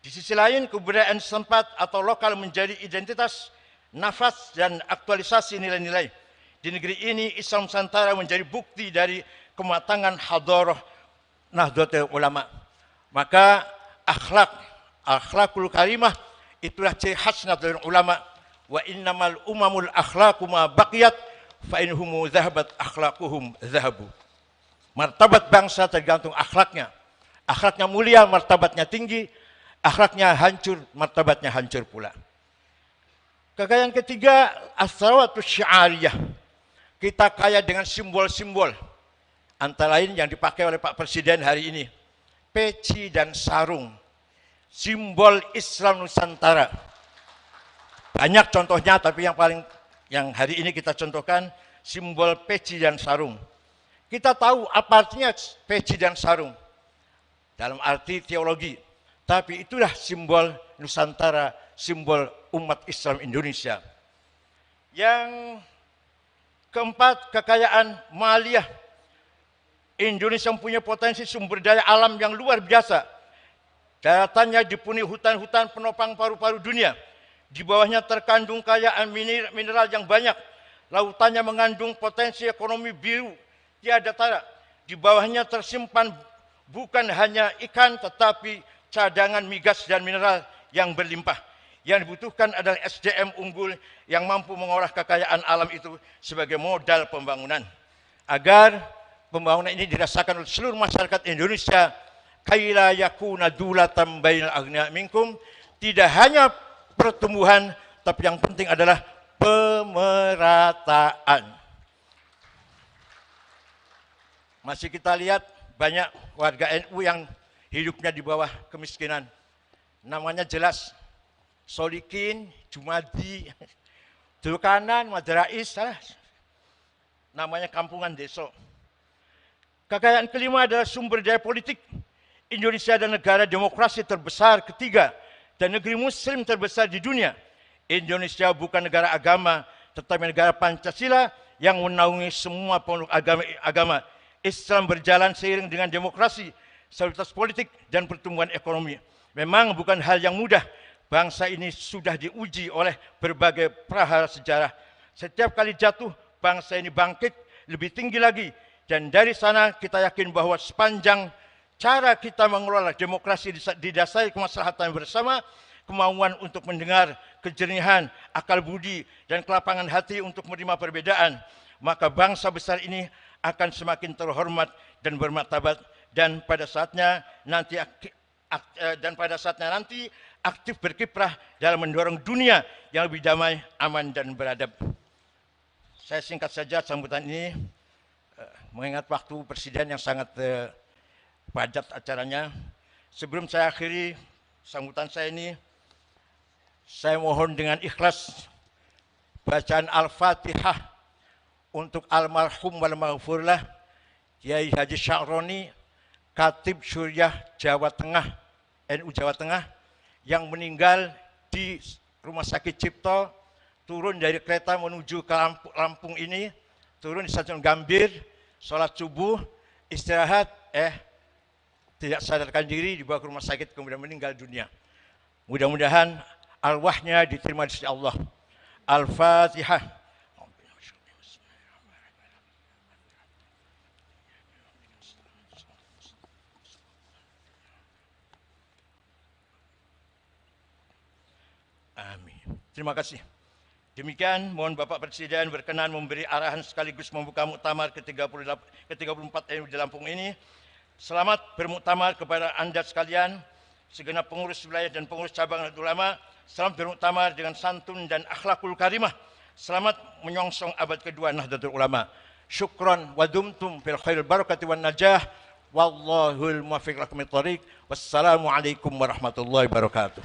Di sisi lain, kebudayaan setempat atau lokal menjadi identitas, nafas, dan aktualisasi nilai-nilai. Di negeri ini, Islam Nusantara menjadi bukti dari kematangan hadarah Nahdlatul Ulama. Maka akhlakul karimah itulah ciri khas Nahdlatul Ulama. Wa innamal umamul akhlaqu ma baqiyat fa inhum dhahabat akhlaquhum dhahabu. Martabat bangsa tergantung akhlaknya. Akhlaknya mulia, martabatnya tinggi. Akhlaknya hancur, martabatnya hancur pula. Kekayaan ketiga, as-sarawatus syiariyah. Kita kaya dengan simbol-simbol. Antara lain yang dipakai oleh Pak Presiden hari ini. Peci dan sarung. Simbol Islam Nusantara. Banyak contohnya, tapi yang hari ini kita contohkan simbol peci dan sarung. Kita tahu apa artinya peci dan sarung dalam arti teologi, tapi itulah simbol Nusantara, simbol umat Islam Indonesia. Yang keempat, kekayaan maliyah. Indonesia mempunyai potensi sumber daya alam yang luar biasa. Daratannya dipenuhi hutan-hutan penopang paru-paru dunia. Di bawahnya terkandung kekayaan mineral yang banyak. Lautannya mengandung potensi ekonomi biru tiada tara. Di bawahnya tersimpan bukan hanya ikan, tetapi cadangan migas dan mineral yang berlimpah. Yang dibutuhkan adalah SDM unggul yang mampu mengolah kekayaan alam itu sebagai modal pembangunan. Agar pembangunan ini dirasakan oleh seluruh masyarakat Indonesia, kaila yakuna dulatan bainal aghnia minkum, tidak hanya pertumbuhan, tapi yang penting adalah pemerataan. Masih kita lihat banyak warga NU yang hidupnya di bawah kemiskinan. Namanya jelas, Solikin, Jumadi, Dulkanan, Maderais, namanya kampungan desa. Kekayaan kelima adalah sumber daya politik. Indonesia adalah negara demokrasi terbesar ketiga dan negeri muslim terbesar di dunia. Indonesia bukan negara agama, tetapi negara Pancasila yang menaungi semua pemeluk agama. Islam berjalan seiring dengan demokrasi, stabilitas politik, dan pertumbuhan ekonomi. Memang bukan hal yang mudah. Bangsa ini sudah diuji oleh berbagai prahara sejarah. Setiap kali jatuh, bangsa ini bangkit lebih tinggi lagi. Dan dari sana kita yakin bahwa sepanjang cara kita mengelola demokrasi didasari kemaslahatan bersama, kemauan untuk mendengar, kejernihan, akal budi, dan kelapangan hati untuk menerima perbedaan, maka bangsa besar ini akan semakin terhormat dan bermartabat, dan pada saatnya nanti aktif berkiprah dalam mendorong dunia yang lebih damai, aman, dan beradab. Saya singkat saja sambutan ini, mengingat waktu Presiden yang sangat padat acaranya. Sebelum saya akhiri sambutan saya ini, saya mohon dengan ikhlas bacaan Al-Fatihah untuk almarhum wal maghfurlah Kiai Haji Sya'roni, Khatib Syuriah Jawa Tengah, NU Jawa Tengah, yang meninggal di Rumah Sakit Cipto, turun dari kereta menuju ke Lampung ini, turun di Stasiun Gambir, sholat subuh, istirahat, tidak sadarkan diri, dibawa ke rumah sakit, kemudian meninggal dunia. Mudah-mudahan arwahnya diterima di sisi Allah. Al-Fatihah. Amin. Terima kasih. Demikian, mohon Bapak Presiden berkenan memberi arahan sekaligus membuka muktamar ke-34 NU di Lampung ini. Selamat bermuktamar kepada Anda sekalian. segenap pengurus wilayah dan pengurus cabang Nahdlatul Ulama, selamat bermuktamar dengan santun dan akhlakul karimah. Selamat menyongsong abad kedua Nahdlatul Ulama. Syukran wa dumtum fil khairil barakati wan najah. Wallahul muwaffiq lakum thoriq. Wassalamualaikum warahmatullahi wabarakatuh.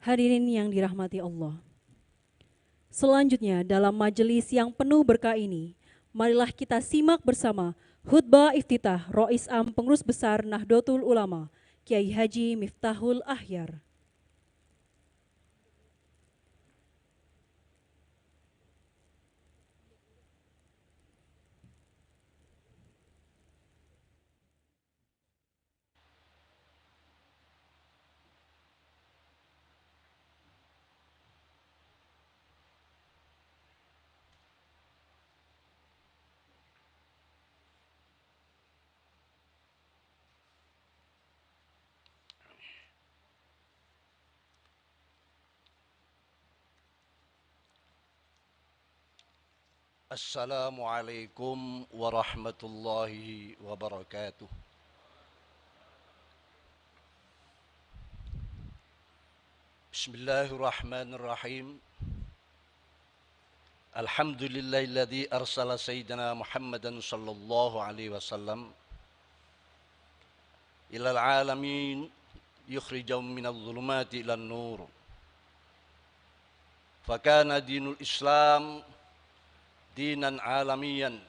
Hadirin yang dirahmati Allah. Selanjutnya dalam majelis yang penuh berkah ini, marilah kita simak bersama khutbah iftitah Rois Am Pengurus Besar Nahdlatul Ulama, Kiai Haji Miftahul Ahyar. Assalamualaikum warahmatullahi wabarakatuh. Bismillahirrahmanirrahim. Alhamdulillahilladzi arsala sayyidina Muhammadan sallallahu alaihi wasallam ilal alamin yukhrijahum minadh dhulumati ilan nur. Fakana dinul Islam dinan alamiyan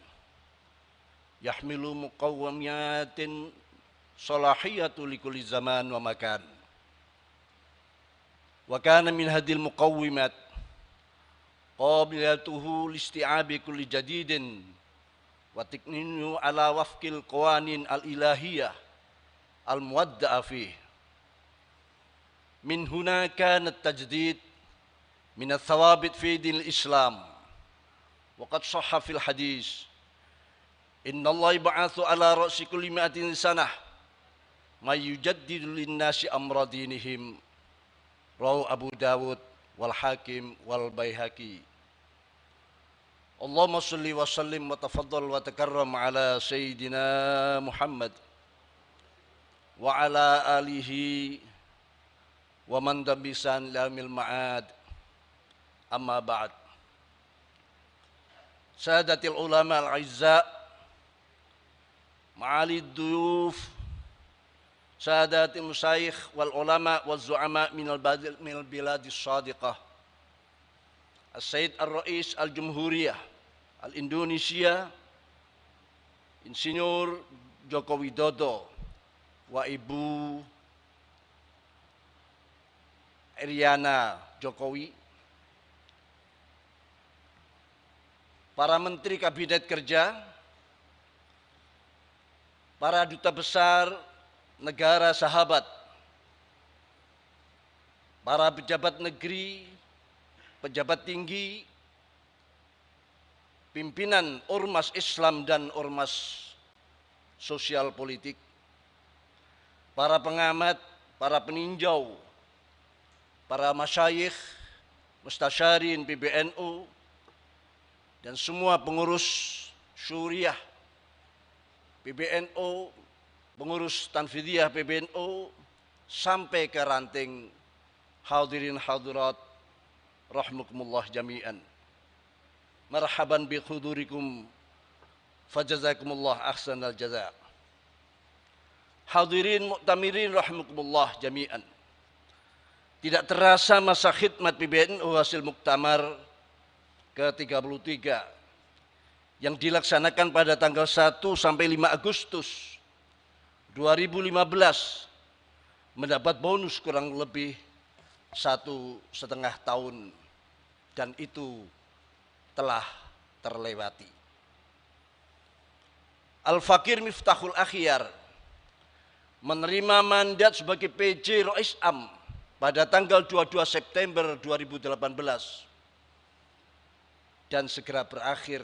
yahmilu muqawwamiyatin salahiyatu likulli zaman wa makan. Wa kana min hadil muqawwimat qabilatuhu listi'abi kulli jadidin wa tikninu ala wafqil qawanin al-ilahiyah al-muwadda'a fih. Min huna kana at-tajdid min ath-thawabit fi dinil Islam. وقد صح في الحديث إن الله يبعث على رأس كل 100 سنة ما يجدد للناس أمر دينهم. رواه أبو داود والحاكم والبيهقي. اللهم صل وسلم وتفضل وتكرم على سيدنا محمد وعلى آله ومن دبسان لهم المعاد. أما بعد. Sadatil ulama al-aizza, ma'alid duyuf, sadatil musyayikh wal ulama wal zu'ama minal biladis sadiqah. As-Sayyid Ar-Rais Al-Jumhuriyah Al-Indonesia, Insinyur Joko Widodo, wa Ibu Iriana Jokowi, para menteri kabinet kerja, para duta besar negara sahabat, para pejabat negeri, pejabat tinggi, pimpinan ormas Islam dan ormas sosial politik, para pengamat, para peninjau, para masyayikh, mustasyarin PBNU, dan semua pengurus syuriah PBNU, pengurus tanfidiyah PBNU, sampai ke ranting hadirin hadirat rahmukumullah jami'an. Marhaban bi khudurikum fajazakumullah ahsanal jaza. Hadirin mu'tamirin rahmukumullah jami'an. Tidak terasa masa khidmat PBNU hasil muktamar ke-33 yang dilaksanakan pada tanggal 1 sampai 5 Agustus 2015 mendapat bonus kurang lebih 1,5 tahun, dan itu telah terlewati. Al-Fakir Miftahul Akhyar menerima mandat sebagai PJ Rais Am pada tanggal 22 September 2018 dan segera berakhir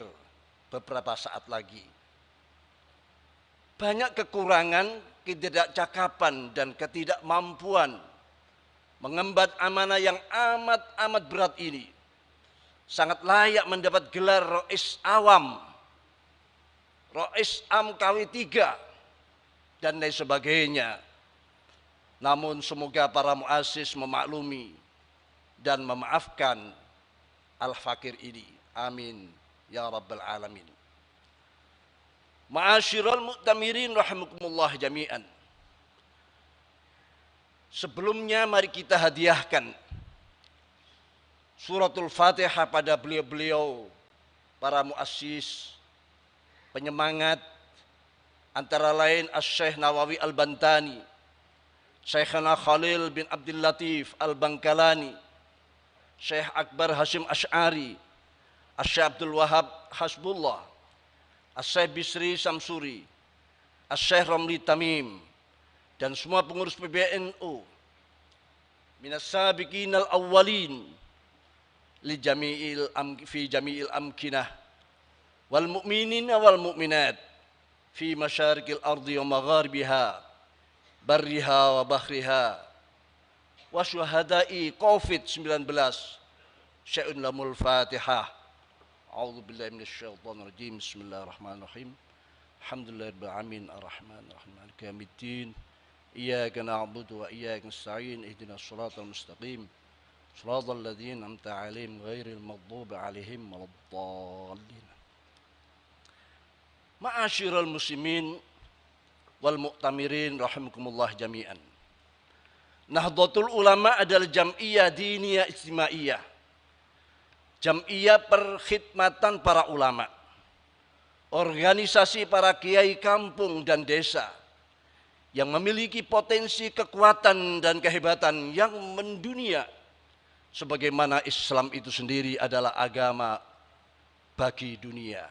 beberapa saat lagi. Banyak kekurangan, ketidakcakapan dan ketidakmampuan mengemban amanah yang amat berat ini. Sangat layak mendapat gelar Rais Awam, Rais Am KW3 dan lain sebagainya. Namun semoga para muassis memaklumi dan memaafkan al-fakir ini. Amin ya rabbal alamin. Ma'asyiral mu'tamirin rahimakumullah jami'an. Sebelumnya mari kita hadiahkan suratul Fatihah pada beliau-beliau para muassis penyemangat, antara lain Asy-Syaikh Nawawi Al-Bantani, Syekhana Khalil bin Abdul Latif Al-Bangkalani, Syekh Akbar Hashim Asy'ari, Asy-Syaikh Abdul Wahab Hasbullah, Asy-Syaikh Bisri Samsuri, Asy-Syaikh Ramli Tamim, dan semua pengurus PBNU minas sabiqinal awwalin fi jami'il amkinah wal mu'minina wal mu'minat fi masyarikil ardi wa magharibiha barriha wa bahriha wa syuhada'i COVID-19 syai'un lamul Fatihah. A'udzu billahi minasyaitonir rajim. Bismillahirrahmanirrahim. Alhamdulillahirabbil alamin arrahmanirrahim maliki yaumiddin. Iyyaka na'budu wa iyyaka nasta'in. Ihdinas shiratal mustaqim. Shiratal ladzina an'amta 'alaihim ghairil maghdubi 'alaihim waladdallin. Ma'asyiral muslimin wal mu'tamirin rahimakumullah jami'an. Nahdlatul Ulama adalah jam'iyah diniyah ijtimaiyah. Jam'iyah perkhidmatan para ulama. Organisasi para kiai kampung dan desa yang memiliki potensi kekuatan dan kehebatan yang mendunia. Sebagaimana Islam itu sendiri adalah agama bagi dunia.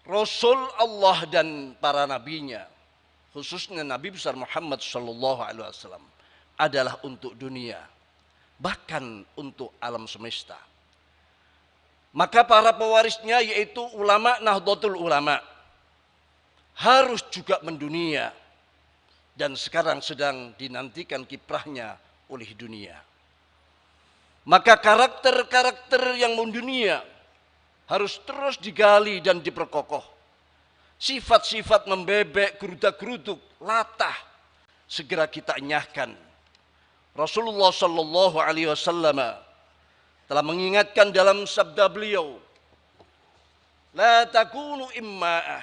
Rasul Allah dan para nabinya, khususnya Nabi besar Muhammad SAW, adalah untuk dunia, bahkan untuk alam semesta. Maka para pewarisnya yaitu ulama Nahdlatul Ulama harus juga mendunia dan sekarang sedang dinantikan kiprahnya oleh dunia. Maka karakter-karakter yang mendunia harus terus digali dan diperkokoh. Sifat-sifat membebek, geruda-geruduk, latah segera kita enyahkan. Rasulullah sallallahu alaihi wasallam telah mengingatkan dalam sabda beliau, la takunu imma'ah,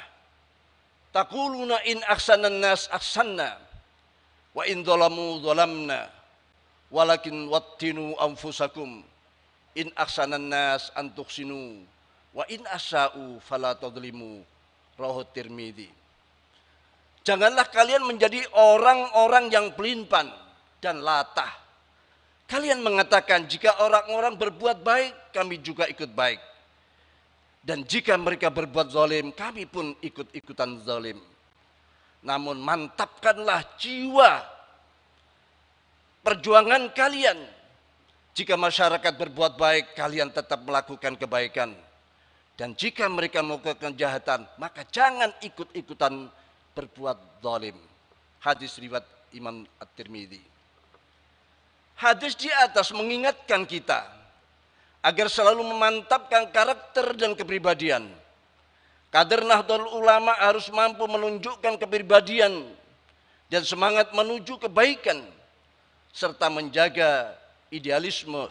taquluna in ahsanan nas ahsanna wa in dhalamu dhalamna walakin wattinu anfusakum in ahsanan nas an tuhsinu wa in asa'u fala tadlimu. Rawahu Tirmidzi. Janganlah kalian menjadi orang-orang yang pelin-pelan dan latah. Kalian mengatakan jika orang-orang berbuat baik, kami juga ikut baik. Dan jika mereka berbuat zalim, kami pun ikut-ikutan zalim. Namun mantapkanlah jiwa perjuangan kalian. Jika masyarakat berbuat baik, kalian tetap melakukan kebaikan. Dan jika mereka melakukan kejahatan, maka jangan ikut-ikutan berbuat zalim. Hadis riwayat Imam At-Tirmidzi. Hadis di atas mengingatkan kita agar selalu memantapkan karakter dan kepribadian. Kader Nahdlatul Ulama harus mampu menunjukkan kepribadian dan semangat menuju kebaikan serta menjaga idealisme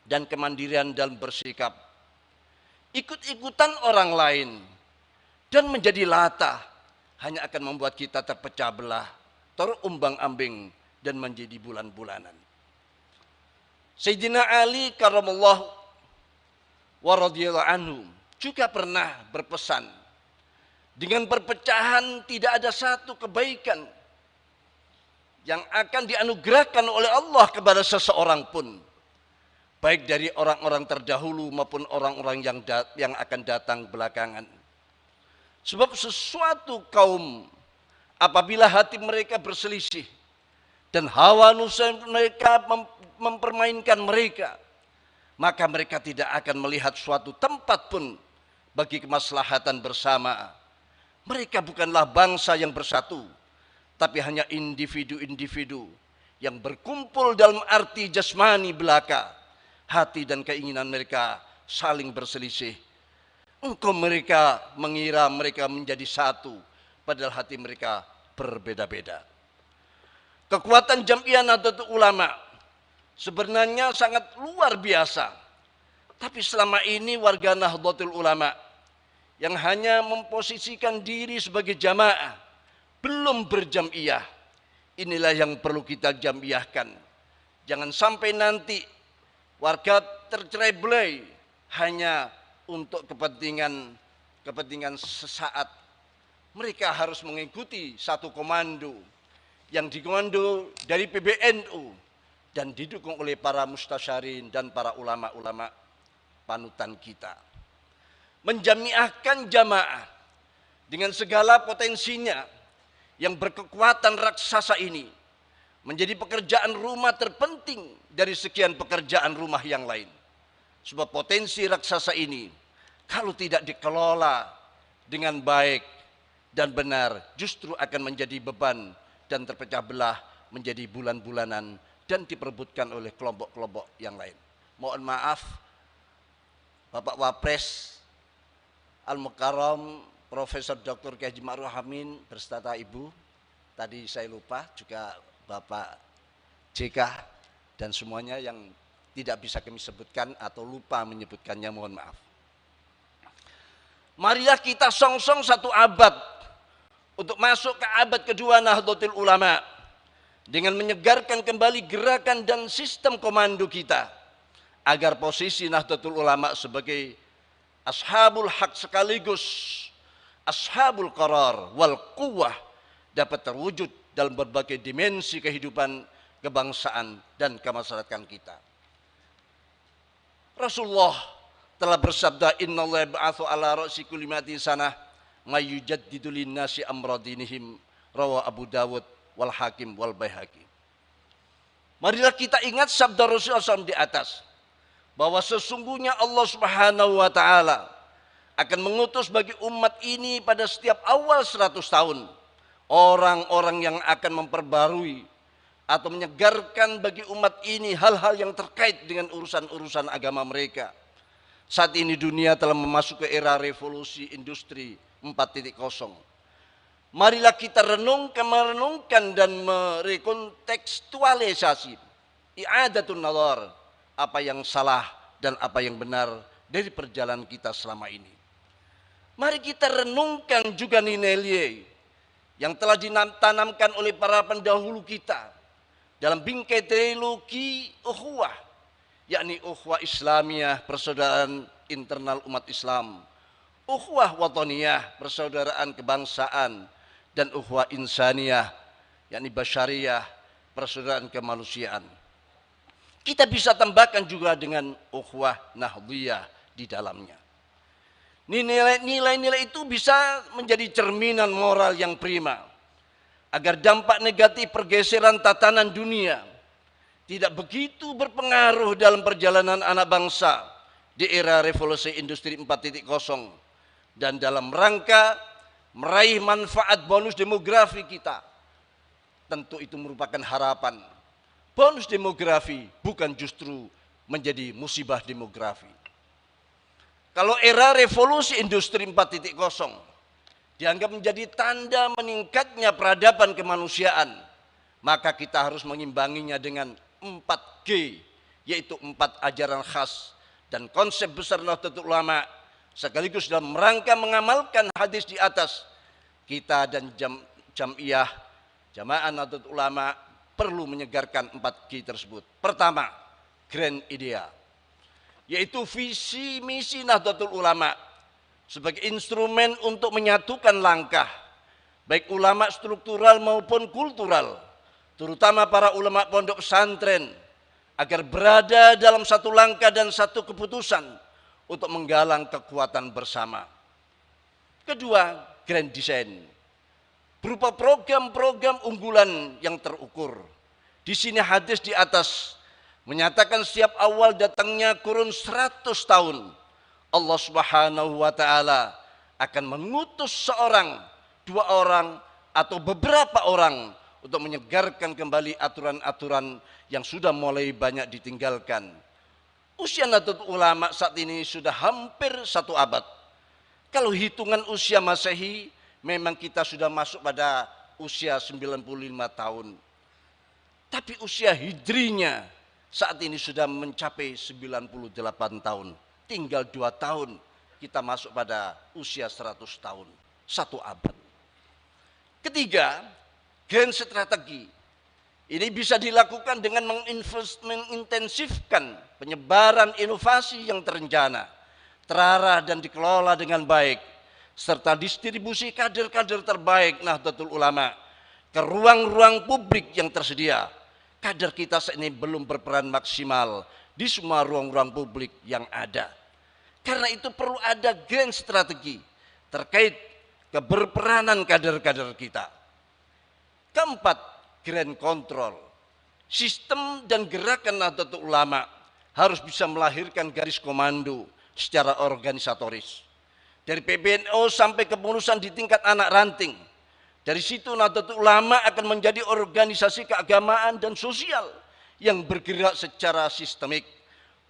dan kemandirian dalam bersikap. Ikut-ikutan orang lain dan menjadi latah hanya akan membuat kita terpecah belah, terumbang-ambing dan menjadi bulan-bulanan. Sayyidina Ali karramallahu wa radhiyallahu anhu juga pernah berpesan, dengan perpecahan tidak ada satu kebaikan yang akan dianugerahkan oleh Allah kepada seseorang pun, baik dari orang-orang terdahulu maupun orang-orang yang akan datang belakangan. Sebab sesuatu kaum apabila hati mereka berselisih dan hawa nafsu mereka mempermainkan mereka, maka mereka tidak akan melihat suatu tempat pun bagi kemaslahatan bersama. Mereka bukanlah bangsa yang bersatu, tapi hanya individu-individu yang berkumpul dalam arti jasmani belaka. Hati dan keinginan mereka saling berselisih. Engkau mereka mengira mereka menjadi satu, padahal hati mereka berbeda-beda. Kekuatan Jam'iyah Nahdlatul Ulama sebenarnya sangat luar biasa. Tapi selama ini warga Nahdlatul Ulama yang hanya memposisikan diri sebagai jamaah, belum berjam'iyah, inilah yang perlu kita jam'iyahkan. Jangan sampai nanti warga tercerai-berai hanya untuk kepentingan sesaat. Mereka harus mengikuti satu komando yang dikomando dari PBNU dan didukung oleh para mustasyarin dan para ulama-ulama panutan kita. Menjamiahkan jamaah dengan segala potensinya yang berkekuatan raksasa ini menjadi pekerjaan rumah terpenting dari sekian pekerjaan rumah yang lain. Sebab potensi raksasa ini kalau tidak dikelola dengan baik dan benar justru akan menjadi beban dan terpecah belah menjadi bulan-bulanan dan diperebutkan oleh kelompok-kelompok yang lain. Mohon maaf Bapak Wapres Al-Mukarram Profesor Dr. Kiai Haji Ma'ruf Amin berserta Ibu, tadi saya lupa juga Bapak JK dan semuanya yang tidak bisa kami sebutkan atau lupa menyebutkannya, mohon maaf. Marilah kita song-song satu abad untuk masuk ke abad kedua Nahdlatul Ulama dengan menyegarkan kembali gerakan dan sistem komando kita agar posisi Nahdlatul Ulama sebagai ashabul haq sekaligus ashabul qarar wal quwwah dapat terwujud dalam berbagai dimensi kehidupan kebangsaan dan kemasyarakatan kita. Rasulullah telah bersabda, innallaha ba'atsu ala ra'si kulli mi'atin sanah may yujaddidu lin-nasi amra dinihim, rawa Abu Dawud wal Hakim wal Baihaqi. Marilah kita ingat sabda Rasulullah SAW di atas bahwa sesungguhnya Allah Subhanahu wa taala akan mengutus bagi umat ini pada setiap awal 100 tahun orang-orang yang akan memperbarui atau menyegarkan bagi umat ini hal-hal yang terkait dengan urusan-urusan agama mereka. Saat ini dunia telah memasuki era revolusi industri 4.0. Marilah kita merenungkan dan merekontekstualisasi i'adatun nazar, apa yang salah dan apa yang benar dari perjalanan kita selama ini. Mari kita renungkan juga nilai-nilai yang telah ditanamkan oleh para pendahulu kita dalam bingkai teologi ukhuwah, yakni ukhuwah Islamiyah, persaudaraan internal umat Islam, ukhuwah wataniyah, persaudaraan kebangsaan, dan ukhuwah insaniyah, yakni basyariyah, persaudaraan kemanusiaan. Kita bisa tambahkan juga dengan ukhuwah nahdliyah di dalamnya. Nilai-nilai itu bisa menjadi cerminan moral yang prima agar dampak negatif pergeseran tatanan dunia tidak begitu berpengaruh dalam perjalanan anak bangsa di era revolusi industri 4.0 dan dalam rangka meraih manfaat bonus demografi kita. Tentu itu merupakan harapan. Bonus demografi bukan justru menjadi musibah demografi. Kalau era revolusi industri 4.0 dianggap menjadi tanda meningkatnya peradaban kemanusiaan, maka kita harus mengimbanginya dengan 4G, yaitu 4 ajaran khas dan konsep besar Nahdlatul Ulama, sekaligus dalam rangka mengamalkan hadis di atas. Kita dan Jam'iyah Jamaah Nahdlatul Ulama perlu menyegarkan 4G tersebut. Pertama, grand idea, yaitu visi misi Nahdlatul Ulama sebagai instrumen untuk menyatukan langkah baik ulama struktural maupun kultural, terutama para ulama pondok pesantren, agar berada dalam satu langkah dan satu keputusan untuk menggalang kekuatan bersama. Kedua, grand design berupa program-program unggulan yang terukur. Di sini hadis di atas menyatakan setiap awal datangnya kurun 100 tahun Allah Subhanahu wa taala akan mengutus seorang, 2 orang atau beberapa orang untuk menyegarkan kembali aturan-aturan yang sudah mulai banyak ditinggalkan. Usia Nahdlatul Ulama saat ini sudah hampir 1 abad. Kalau hitungan usia Masehi, memang kita sudah masuk pada usia 95 tahun. Tapi usia hijrinya saat ini sudah mencapai 98 tahun. Tinggal 2 tahun kita masuk pada usia 100 tahun. 1 abad. Ketiga, grand strategi. Ini bisa dilakukan dengan mengintensifkan penyebaran inovasi yang terencana, terarah dan dikelola dengan baik, serta distribusi kader-kader terbaik Nahdlatul Ulama ke ruang-ruang publik yang tersedia. Kader kita saat ini belum berperan maksimal di semua ruang-ruang publik yang ada. Karena itu perlu ada grand strategi terkait keberperanan kader-kader kita. Keempat, grand control. Sistem dan gerakan Nahdlatul Ulama harus bisa melahirkan garis komando secara organisatoris. Dari PBNU sampai kepengurusan di tingkat anak ranting. Dari situ Nahdlatul Ulama akan menjadi organisasi keagamaan dan sosial yang bergerak secara sistemik,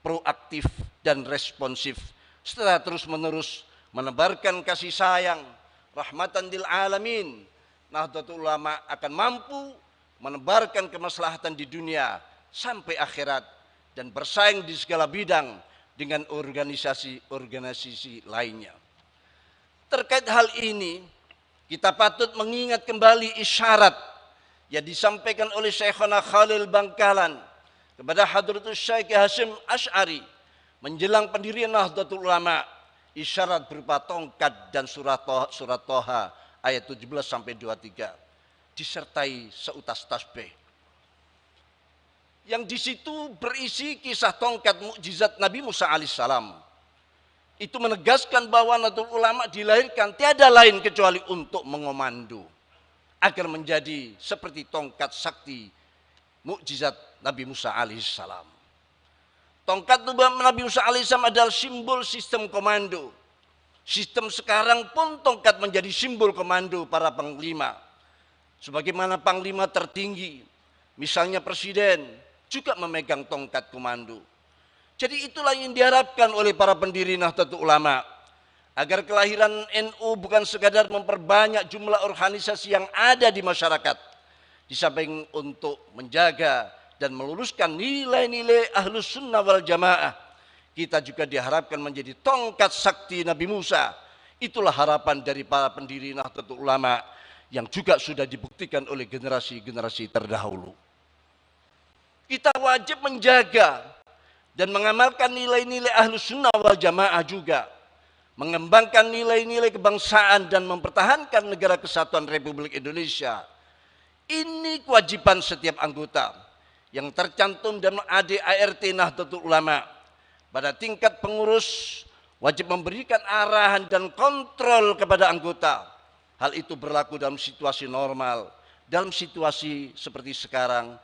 proaktif dan responsif. Setelah terus-menerus menebarkan kasih sayang, rahmatan lil alamin, Nahdlatul Ulama akan mampu menebarkan kemaslahatan di dunia sampai akhirat dan bersaing di segala bidang dengan organisasi-organisasi lainnya. Terkait hal ini, kita patut mengingat kembali isyarat yang disampaikan oleh Syekhana Khalil Bangkalan kepada Hadratus Syekh Hasyim Asy'ari menjelang pendirian Nahdlatul Ulama. Isyarat berupa tongkat dan surat Toha ayat 17 sampai 23 disertai seutas tasbih. Yang di situ berisi kisah tongkat mukjizat Nabi Musa alaihissalam. Itu menegaskan bahwa Nahdlatul Ulama dilahirkan tiada lain kecuali untuk mengomando agar menjadi seperti tongkat sakti mukjizat Nabi Musa alaihissalam. Tongkat Nabi Musa alaihissalam adalah simbol sistem komando. Sistem sekarang pun tongkat menjadi simbol komando para panglima. Sebagaimana panglima tertinggi, misalnya presiden, juga memegang tongkat komando. Jadi itulah yang diharapkan oleh para pendiri Nahdlatul Ulama. Agar kelahiran NU bukan sekadar memperbanyak jumlah organisasi yang ada di masyarakat. Di samping untuk menjaga dan meluruskan nilai-nilai Ahlus Sunnah wal Jamaah, kita juga diharapkan menjadi tongkat sakti Nabi Musa. Itulah harapan dari para pendiri Nahdlatul Ulama yang juga sudah dibuktikan oleh generasi-generasi terdahulu. Kita wajib menjaga dan mengamalkan nilai-nilai Ahlus Sunnah wal Jamaah juga. Mengembangkan nilai-nilai kebangsaan dan mempertahankan negara kesatuan Republik Indonesia. Ini kewajiban setiap anggota yang tercantum dalam ADART Nahdlatul Ulama. Pada tingkat pengurus wajib memberikan arahan dan kontrol kepada anggota. Hal itu berlaku dalam situasi normal, dalam situasi seperti sekarang.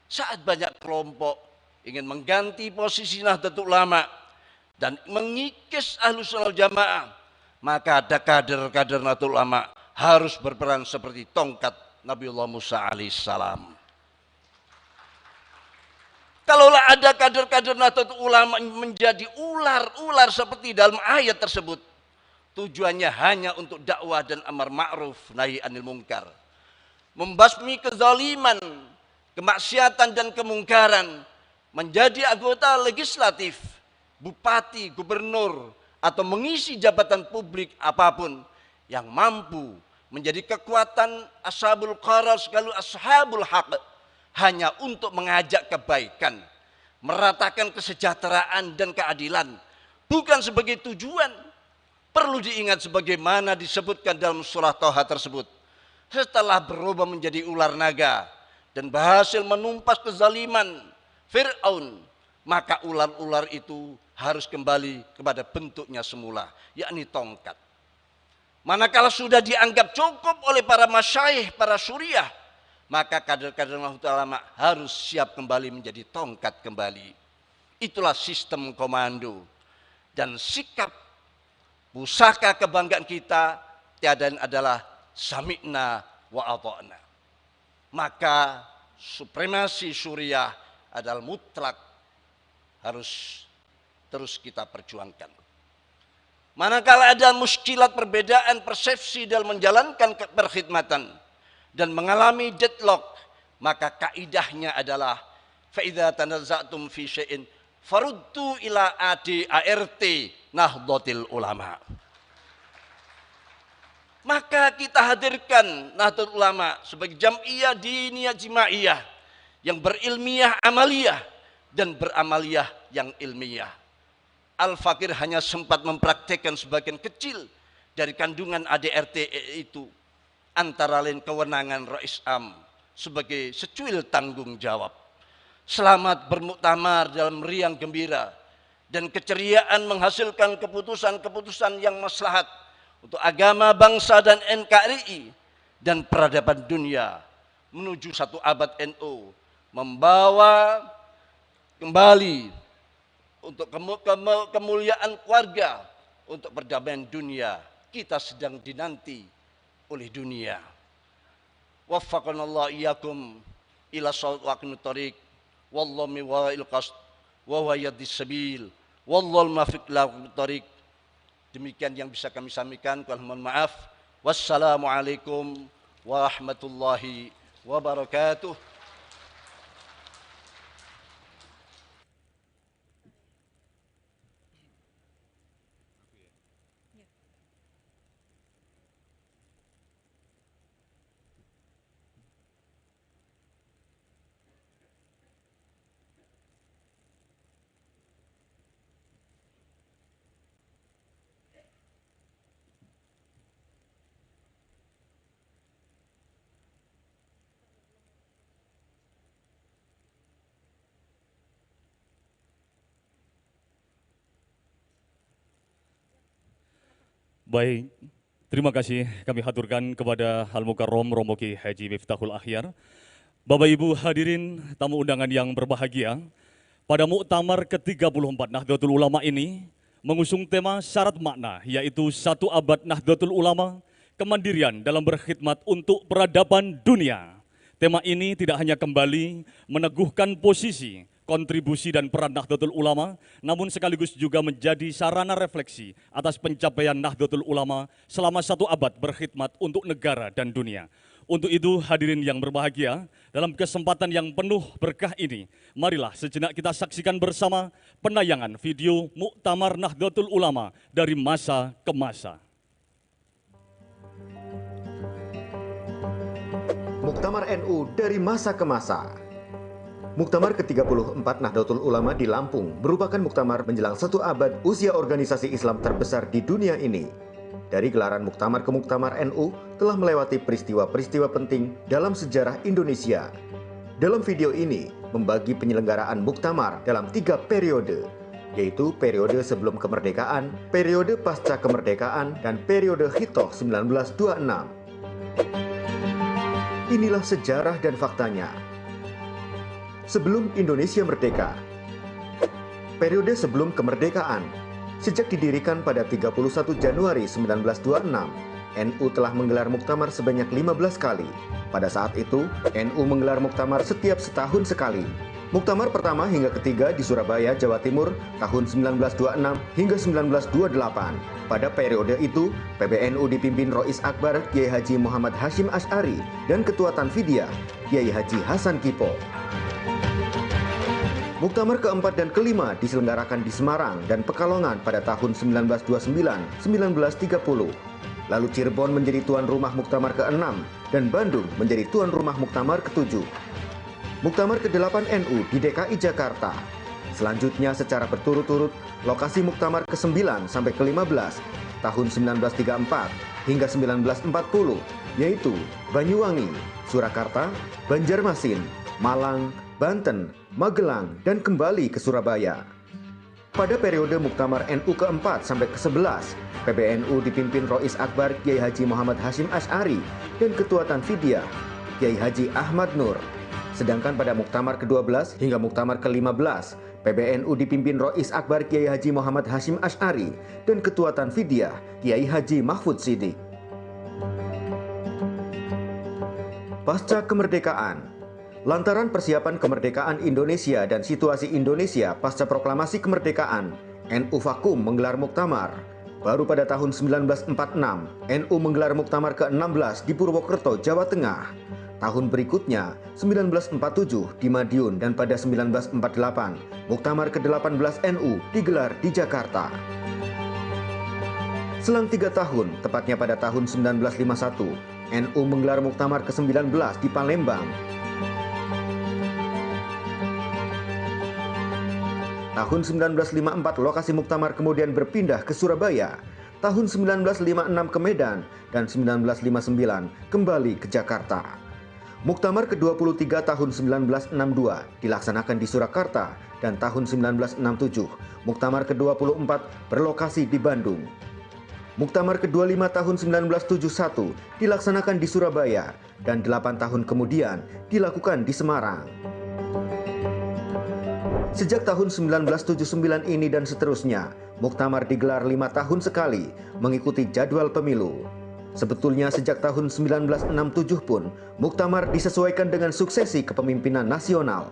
Saat banyak kelompok ingin mengganti posisi Nahdlatul Ulama dan mengikis Ahlus Sunnah wal Jamaah, maka ada kader-kader Nahdlatul Ulama harus berperan seperti tongkat Nabiullah Musa alaihissalam. Kalaulah ada kader-kader Nahdlatul Ulama menjadi ular-ular seperti dalam ayat tersebut, tujuannya hanya untuk dakwah dan amar ma'ruf nahi anil munkar, membasmi kezaliman, kemaksiatan dan kemungkaran, menjadi anggota legislatif, bupati, gubernur, atau mengisi jabatan publik apapun yang mampu menjadi kekuatan ashabul qarar sekaligus ashabul haq, hanya untuk mengajak kebaikan, meratakan kesejahteraan dan keadilan, bukan sebagai tujuan. Perlu diingat sebagaimana disebutkan dalam surah Toha tersebut. Setelah berubah menjadi ular naga dan berhasil menumpas kezaliman Fir'aun, maka ular-ular itu harus kembali kepada bentuknya semula, yakni tongkat. Manakala sudah dianggap cukup oleh para masyaikh, para syuriah, maka kader-kader Nahdlatul Ulama harus siap kembali menjadi tongkat kembali. Itulah sistem komando. Dan sikap pusaka kebanggaan kita tiada adalah sami'na wa ata'na. Maka supremasi syuriah adalah mutlak, harus terus kita perjuangkan. Manakala ada muskilat perbedaan persepsi dalam menjalankan perkhidmatan dan mengalami deadlock, maka kaidahnya adalah fa idza tanazza'tum fi syai'in faruddu ila ART Nahdlatul Ulama. Maka kita hadirkan Nahdlatul Ulama sebagai jam'iyah diniyah jimaiyah yang berilmiah amaliyah dan beramaliyah yang ilmiah. Al-Fakir hanya sempat mempraktekkan sebagian kecil dari kandungan ADRT itu, antara lain kewenangan Rais Am sebagai secuil tanggung jawab. Selamat bermuktamar dalam riang gembira dan keceriaan menghasilkan keputusan-keputusan yang maslahat untuk agama, bangsa dan NKRI dan peradaban dunia menuju satu abad NU, membawa kembali untuk kemuliaan keluarga, untuk perdamaian dunia. Kita sedang dinanti oleh dunia. Waffaqanallahu iyyakum ila shawaqin tariq wallahu miwa'il qasd wa huwa yadis sabil wallahu muwaffiq lahu tariq. Demikian yang bisa kami sampaikan, mohon maaf. Wassalamualaikum warahmatullahi wabarakatuh. Baik, terima kasih kami haturkan kepada Al-Mukarram Romo Kiai Haji Miftahul Akhyar. Bapak Ibu hadirin tamu undangan yang berbahagia, pada muktamar ke-34 Nahdlatul Ulama ini mengusung tema syarat makna, yaitu 1 abad Nahdlatul Ulama, kemandirian dalam berkhidmat untuk peradaban dunia. Tema ini tidak hanya kembali meneguhkan posisi, kontribusi dan peran Nahdlatul Ulama, namun sekaligus juga menjadi sarana refleksi atas pencapaian Nahdlatul Ulama selama 1 abad berkhidmat untuk negara dan dunia. Untuk itu hadirin yang berbahagia, dalam kesempatan yang penuh berkah ini, marilah sejenak kita saksikan bersama penayangan video Muktamar Nahdlatul Ulama dari masa ke masa. Muktamar NU dari masa ke masa. Muktamar ke-34 Nahdlatul Ulama di Lampung merupakan muktamar menjelang 1 abad usia organisasi Islam terbesar di dunia ini. Dari gelaran muktamar ke muktamar NU telah melewati peristiwa-peristiwa penting dalam sejarah Indonesia. Dalam video ini membagi penyelenggaraan muktamar dalam 3 periode, yaitu periode sebelum kemerdekaan, periode pasca kemerdekaan, dan periode Hitoh 1926. Inilah sejarah dan faktanya. Sebelum Indonesia merdeka. Periode sebelum kemerdekaan. Sejak didirikan pada 31 Januari 1926, NU telah menggelar muktamar sebanyak 15 kali. Pada saat itu, NU menggelar muktamar setiap setahun sekali. Muktamar pertama hingga ketiga di Surabaya, Jawa Timur tahun 1926 hingga 1928. Pada periode itu, PBNU dipimpin Rois Akbar Kiai Haji Muhammad Hashim Asy'ari dan Ketua Tanfidiyah Kiai Haji Hasan Kipo. Muktamar keempat dan kelima diselenggarakan di Semarang dan Pekalongan pada tahun 1929-1930. Lalu Cirebon menjadi tuan rumah Muktamar ke-6 dan Bandung menjadi tuan rumah Muktamar ke-7. Muktamar ke-8 NU di DKI Jakarta. Selanjutnya secara berturut-turut lokasi Muktamar ke-9 sampai ke-15 tahun 1934 hingga 1940, yaitu Banyuwangi, Surakarta, Banjarmasin, Malang, Banten, Magelang, dan kembali ke Surabaya. Pada periode Muktamar NU keempat sampai ke-11, PBNU dipimpin Rois Akbar Kiai Haji Muhammad Hashim Asy'ari dan Ketua Tanfidiyah Kiai Haji Ahmad Nur. Sedangkan pada Muktamar ke-12 hingga Muktamar ke-15, PBNU dipimpin Rois Akbar Kiai Haji Muhammad Hashim Asy'ari dan Ketua Tanfidiyah Kiai Haji Mahfud Siddiq. Pasca kemerdekaan, lantaran persiapan kemerdekaan Indonesia dan situasi Indonesia pasca proklamasi kemerdekaan, NU vakum menggelar muktamar. Baru pada tahun 1946, NU menggelar muktamar ke-16 di Purwokerto, Jawa Tengah. Tahun berikutnya, 1947 di Madiun dan pada 1948, muktamar ke-18 NU digelar di Jakarta. Selang 3 tahun, tepatnya pada tahun 1951, NU menggelar muktamar ke-19 di Palembang. Tahun 1954 lokasi muktamar kemudian berpindah ke Surabaya. Tahun 1956 ke Medan dan 1959 kembali ke Jakarta. Muktamar ke-23 tahun 1962 dilaksanakan di Surakarta dan tahun 1967 muktamar ke-24 berlokasi di Bandung. Muktamar ke-25 tahun 1971 dilaksanakan di Surabaya dan 8 tahun kemudian dilakukan di Semarang. Sejak tahun 1979 ini dan seterusnya, muktamar digelar 5 tahun sekali mengikuti jadwal pemilu. Sebetulnya sejak tahun 1967 pun, muktamar disesuaikan dengan suksesi kepemimpinan nasional.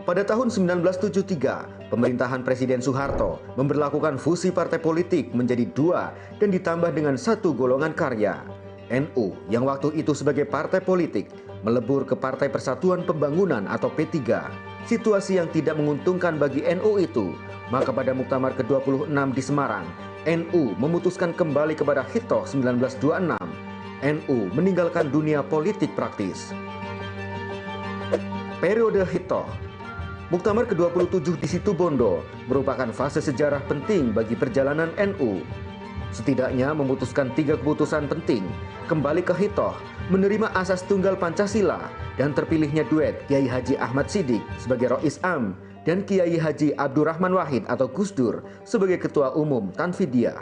Pada tahun 1973, pemerintahan Presiden Soeharto memberlakukan fusi partai politik menjadi 2 dan ditambah dengan 1 golongan karya. NU yang waktu itu sebagai partai politik melebur ke Partai Persatuan Pembangunan atau P3. Situasi yang tidak menguntungkan bagi NU itu, maka pada Muktamar ke-26 di Semarang, NU memutuskan kembali kepada Hitoh 1926. NU meninggalkan dunia politik praktis. Periode Hitoh. Muktamar ke-27 di Situbondo merupakan fase sejarah penting bagi perjalanan NU. Setidaknya memutuskan 3 keputusan penting, kembali ke Hitoh, menerima asas tunggal Pancasila, dan terpilihnya duet Kiai Haji Ahmad Siddiq sebagai Rois Am dan Kiai Haji Abdurrahman Wahid atau Gus Dur sebagai Ketua Umum Tanfidiyah.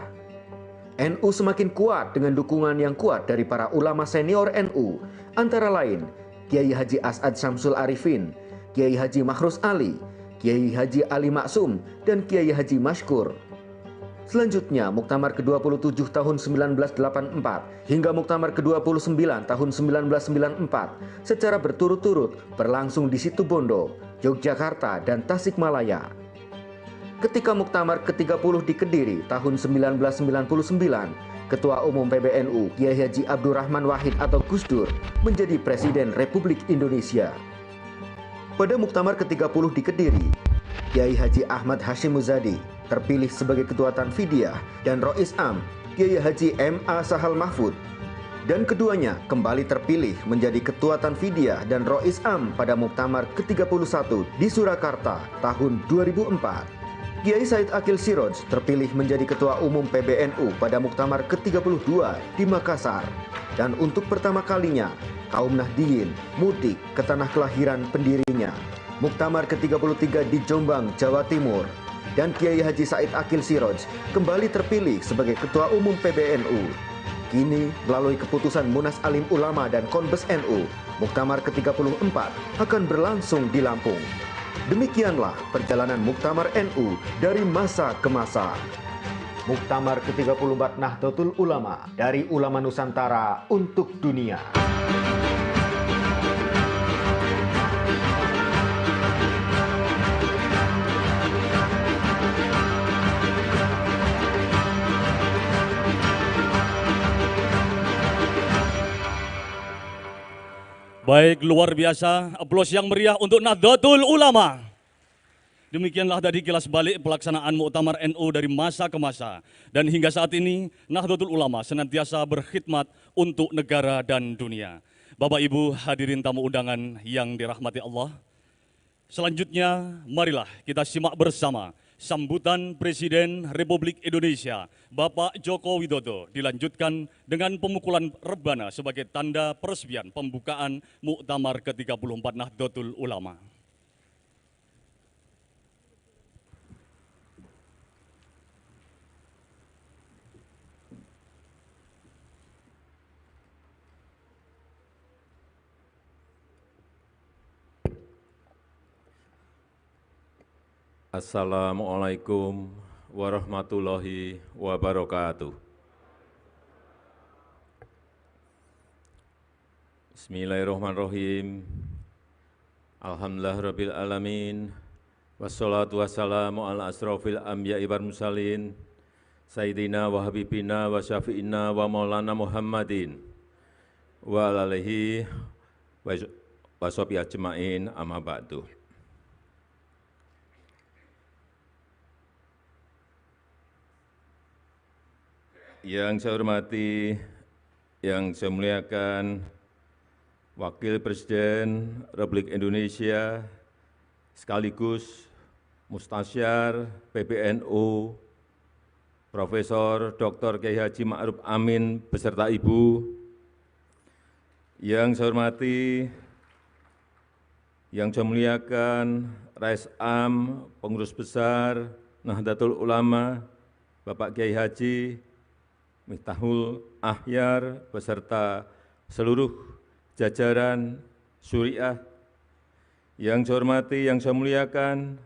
NU semakin kuat dengan dukungan yang kuat dari para ulama senior NU, antara lain Kiai Haji As'ad Syamsul Arifin, Kiai Haji Mahrus Ali, Kiai Haji Ali Maksum, dan Kiai Haji Mashkur. Selanjutnya, Muktamar ke-27 tahun 1984 hingga Muktamar ke-29 tahun 1994 secara berturut-turut berlangsung di Situbondo, Yogyakarta, dan Tasikmalaya. Ketika Muktamar ke-30 di Kediri tahun 1999, Ketua Umum PBNU Kiai Haji Abdurrahman Wahid atau Gus Dur menjadi Presiden Republik Indonesia. Pada Muktamar ke-30 di Kediri, Kiai Haji Ahmad Hashim Muzadi terpilih sebagai Ketua Tanfidiyah dan Rois Am Kiai Haji M.A. Sahal Mahfud, dan keduanya kembali terpilih menjadi Ketua Tanfidiyah dan Rois Am pada Muktamar ke-31 di Surakarta tahun 2004. Kiai Said Akil Siroj terpilih menjadi Ketua Umum PBNU pada Muktamar ke-32 di Makassar, dan untuk pertama kalinya kaum Nahdiyin mudik ke tanah kelahiran pendirinya, Muktamar ke-33 di Jombang, Jawa Timur, dan Kiai Haji Said Akil Siroj kembali terpilih sebagai Ketua Umum PBNU. Kini, melalui keputusan Munas Alim Ulama dan Konbes NU, Muktamar ke-34 akan berlangsung di Lampung. Demikianlah perjalanan Muktamar NU dari masa ke masa. Muktamar ke-34 Nahdlatul Ulama, dari ulama Nusantara untuk dunia. Baik, luar biasa. Aplaus yang meriah untuk Nahdlatul Ulama. Demikianlah tadi kilas balik pelaksanaan Muktamar NU dari masa ke masa. Dan hingga saat ini, Nahdlatul Ulama senantiasa berkhidmat untuk negara dan dunia. Bapak Ibu hadirin tamu undangan yang dirahmati Allah. Selanjutnya, marilah kita simak bersama sambutan Presiden Republik Indonesia, Bapak Joko Widodo, dilanjutkan dengan pemukulan rebana sebagai tanda peresmian pembukaan Muktamar ke-34 Nahdlatul Ulama. Assalamualaikum warahmatullahi wabarakatuh. Bismillahirrahmanirrahim. Alhamdulillahirabbil alamin. Wassalatu wassalamu ala asrofil anbiya'i wal mursalin. Sayyidina wa habibina wa syafi'ina wa maulana Muhammadin wa alihi wa sahbihi ajma'in, amma ba'du. Yang saya hormati, yang saya muliakan Wakil Presiden Republik Indonesia sekaligus Mustasyar PBNU Profesor Dr. Kiai Haji Ma'ruf Amin beserta Ibu. Yang saya hormati, yang saya muliakan Rais Am, Pengurus Besar Nahdlatul Ulama, Bapak Kiai Haji Miftahul Ahyar beserta seluruh jajaran Syuriah. Yang saya hormati, yang saya muliakan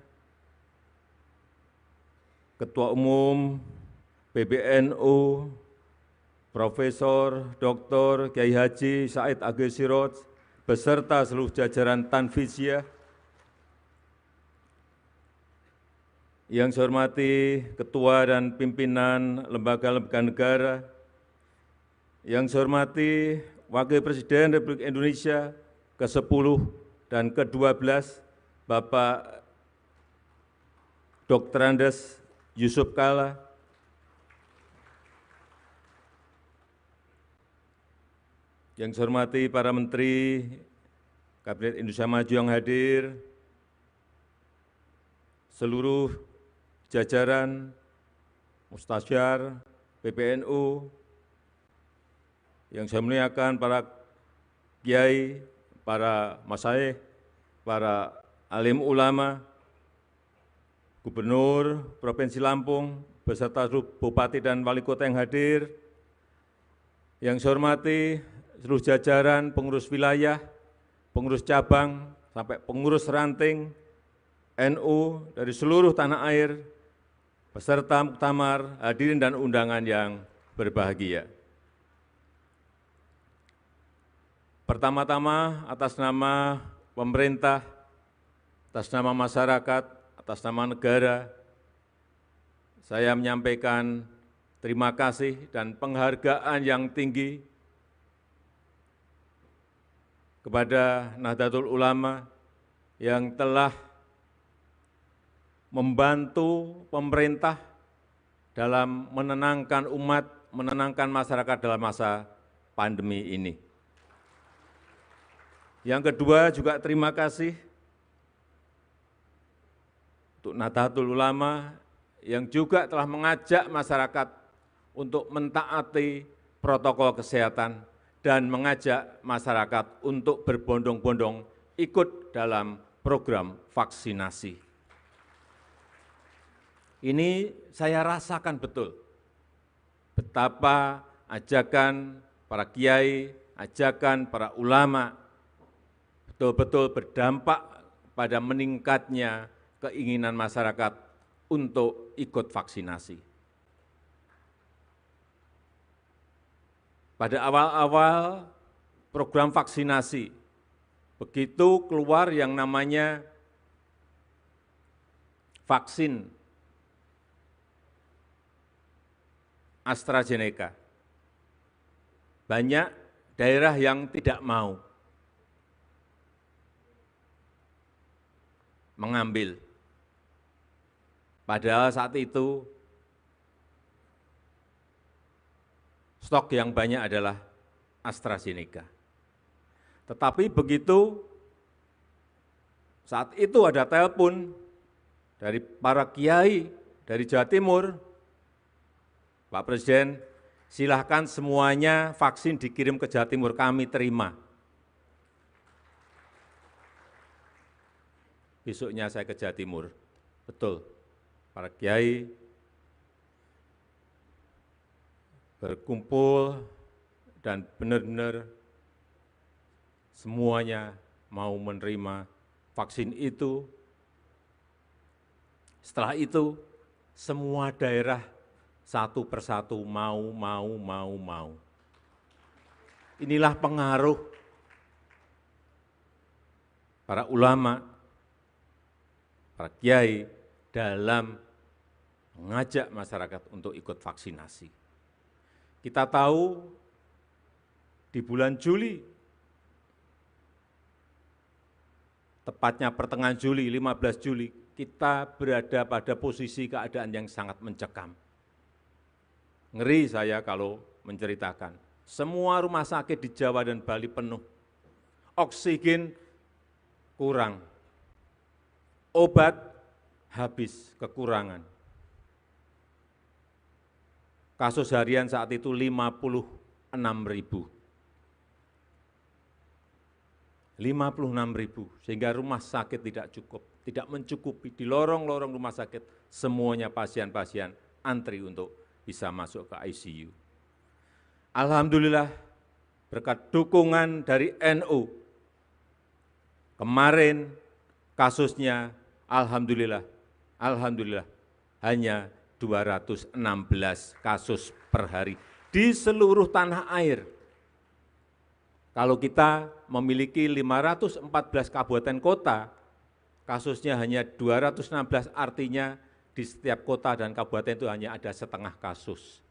Ketua Umum PBNU Profesor Dr. Kiai Haji Said Agil Siroj beserta seluruh jajaran Tanfiziah. Yang saya hormati Ketua dan Pimpinan Lembaga-Lembaga Negara. Yang saya hormati Wakil Presiden Republik Indonesia ke-10 dan ke-12, Bapak Dr. Andes Yusuf Kalla. Yang saya hormati para Menteri Kabinet Indonesia Maju yang hadir, seluruh jajaran Mustasyar PBNU, yang saya muliakan para kiai, para masyayikh, para alim ulama, Gubernur Provinsi Lampung, beserta seluruh bupati dan wali kota yang hadir. Yang saya hormati seluruh jajaran pengurus wilayah, pengurus cabang, sampai pengurus ranting NU dari seluruh tanah air, beserta muktamar, hadirin dan undangan yang berbahagia. Pertama-tama atas nama pemerintah, atas nama masyarakat, atas nama negara, saya menyampaikan terima kasih dan penghargaan yang tinggi kepada Nahdlatul Ulama yang telah membantu pemerintah dalam menenangkan umat, menenangkan masyarakat dalam masa pandemi ini. Yang kedua juga terima kasih untuk Nahdlatul Ulama yang juga telah mengajak masyarakat untuk mentaati protokol kesehatan dan mengajak masyarakat untuk berbondong-bondong ikut dalam program vaksinasi. Ini saya rasakan betul betapa ajakan para kiai, ajakan para ulama betul-betul berdampak pada meningkatnya keinginan masyarakat untuk ikut vaksinasi. Pada awal-awal program vaksinasi, begitu keluar yang namanya vaksin AstraZeneca, banyak daerah yang tidak mau mengambil. Padahal saat itu stok yang banyak adalah AstraZeneca. Tetapi begitu saat itu ada telepon dari para kiai dari Jawa Timur, Pak Presiden, silahkan semuanya vaksin dikirim ke Jawa Timur, kami terima. Besoknya saya ke Jawa Timur, betul, para kiai berkumpul dan benar-benar semuanya mau menerima vaksin itu Setelah itu, semua daerah satu persatu mau. Inilah pengaruh para ulama, para kiai dalam mengajak masyarakat untuk ikut vaksinasi. Kita tahu di bulan Juli, tepatnya pertengahan Juli, 15 Juli, kita berada pada posisi keadaan yang sangat mencekam. Ngeri saya kalau menceritakan. Semua rumah sakit di Jawa dan Bali penuh. Oksigen kurang. Obat habis, kekurangan. Kasus harian saat itu 56.000. 56.000, sehingga rumah sakit tidak cukup, tidak mencukupi. Di lorong-lorong rumah sakit, semuanya pasien-pasien antri untuk bisa masuk ke ICU. Alhamdulillah, berkat dukungan dari NU, kemarin kasusnya alhamdulillah hanya 216 kasus per hari di seluruh tanah air. Kalau kita memiliki 514 kabupaten kota, kasusnya hanya 216, artinya di setiap kota dan kabupaten itu hanya ada setengah kasus.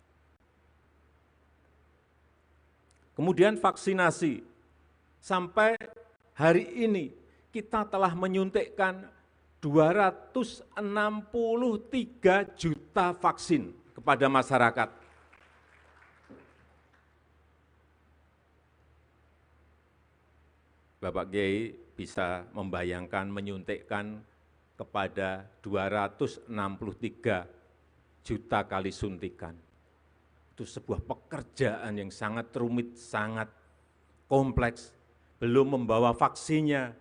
Kemudian vaksinasi, sampai hari ini kita telah menyuntikkan 263 juta vaksin kepada masyarakat. Bapak Kiai bisa membayangkan menyuntikkan kepada 263 juta kali suntikan. Itu sebuah pekerjaan yang sangat rumit, sangat kompleks. Belum membawa vaksinnya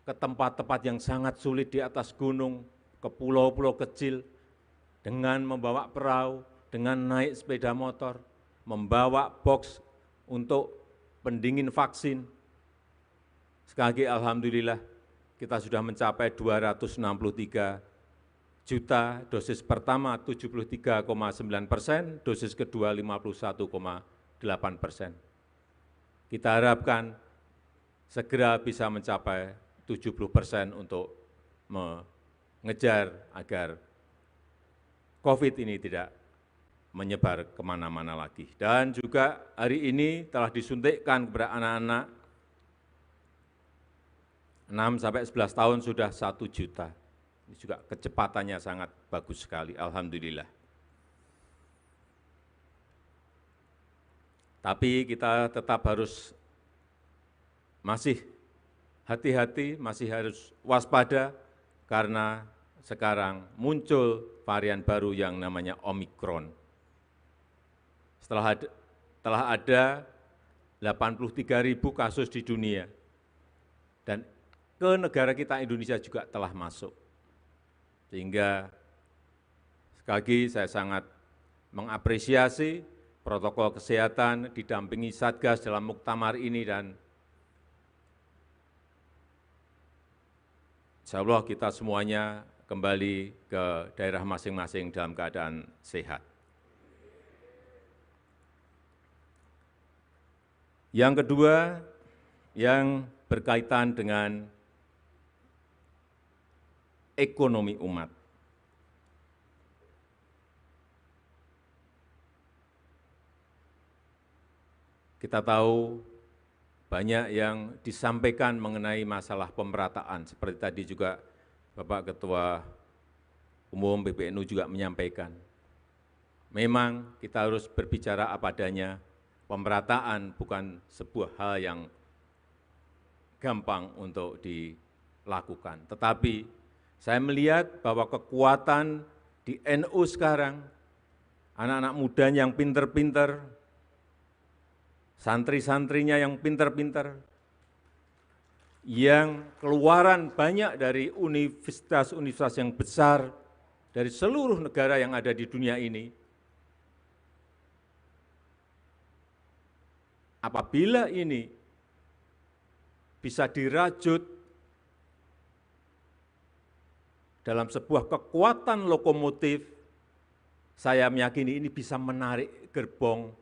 ke tempat-tempat yang sangat sulit di atas gunung, ke pulau-pulau kecil, dengan membawa perahu, dengan naik sepeda motor, membawa box untuk pendingin vaksin. Sekali lagi alhamdulillah kita sudah mencapai 263 juta, dosis pertama 73,9%, dosis kedua 51,8%. Kita harapkan segera bisa mencapai 70% untuk mengejar agar COVID ini tidak menyebar kemana-mana lagi. Dan juga hari ini telah disuntikkan kepada anak-anak 6-11 tahun sudah 1 juta. Ini juga kecepatannya sangat bagus sekali, alhamdulillah. Tapi kita tetap harus masih hati-hati, masih harus waspada, karena sekarang muncul varian baru yang namanya Omikron. Telah ada 83.000 kasus di dunia, dan ke negara kita Indonesia juga telah masuk. Sehingga sekali lagi saya sangat mengapresiasi protokol kesehatan didampingi Satgas dalam muktamar ini, dan insya Allah kita semuanya kembali ke daerah masing-masing dalam keadaan sehat. Yang kedua, yang berkaitan dengan ekonomi umat. Kita tahu banyak yang disampaikan mengenai masalah pemerataan, seperti tadi juga Bapak Ketua Umum PBNU juga menyampaikan. Memang kita harus berbicara apa adanya, pemerataan bukan sebuah hal yang gampang untuk dilakukan. Tetapi saya melihat bahwa kekuatan di NU sekarang, anak-anak muda yang pinter-pinter, santri-santrinya yang pinter-pinter, yang keluaran banyak dari universitas-universitas yang besar dari seluruh negara yang ada di dunia ini, apabila ini bisa dirajut dalam sebuah kekuatan lokomotif, saya meyakini ini bisa menarik gerbong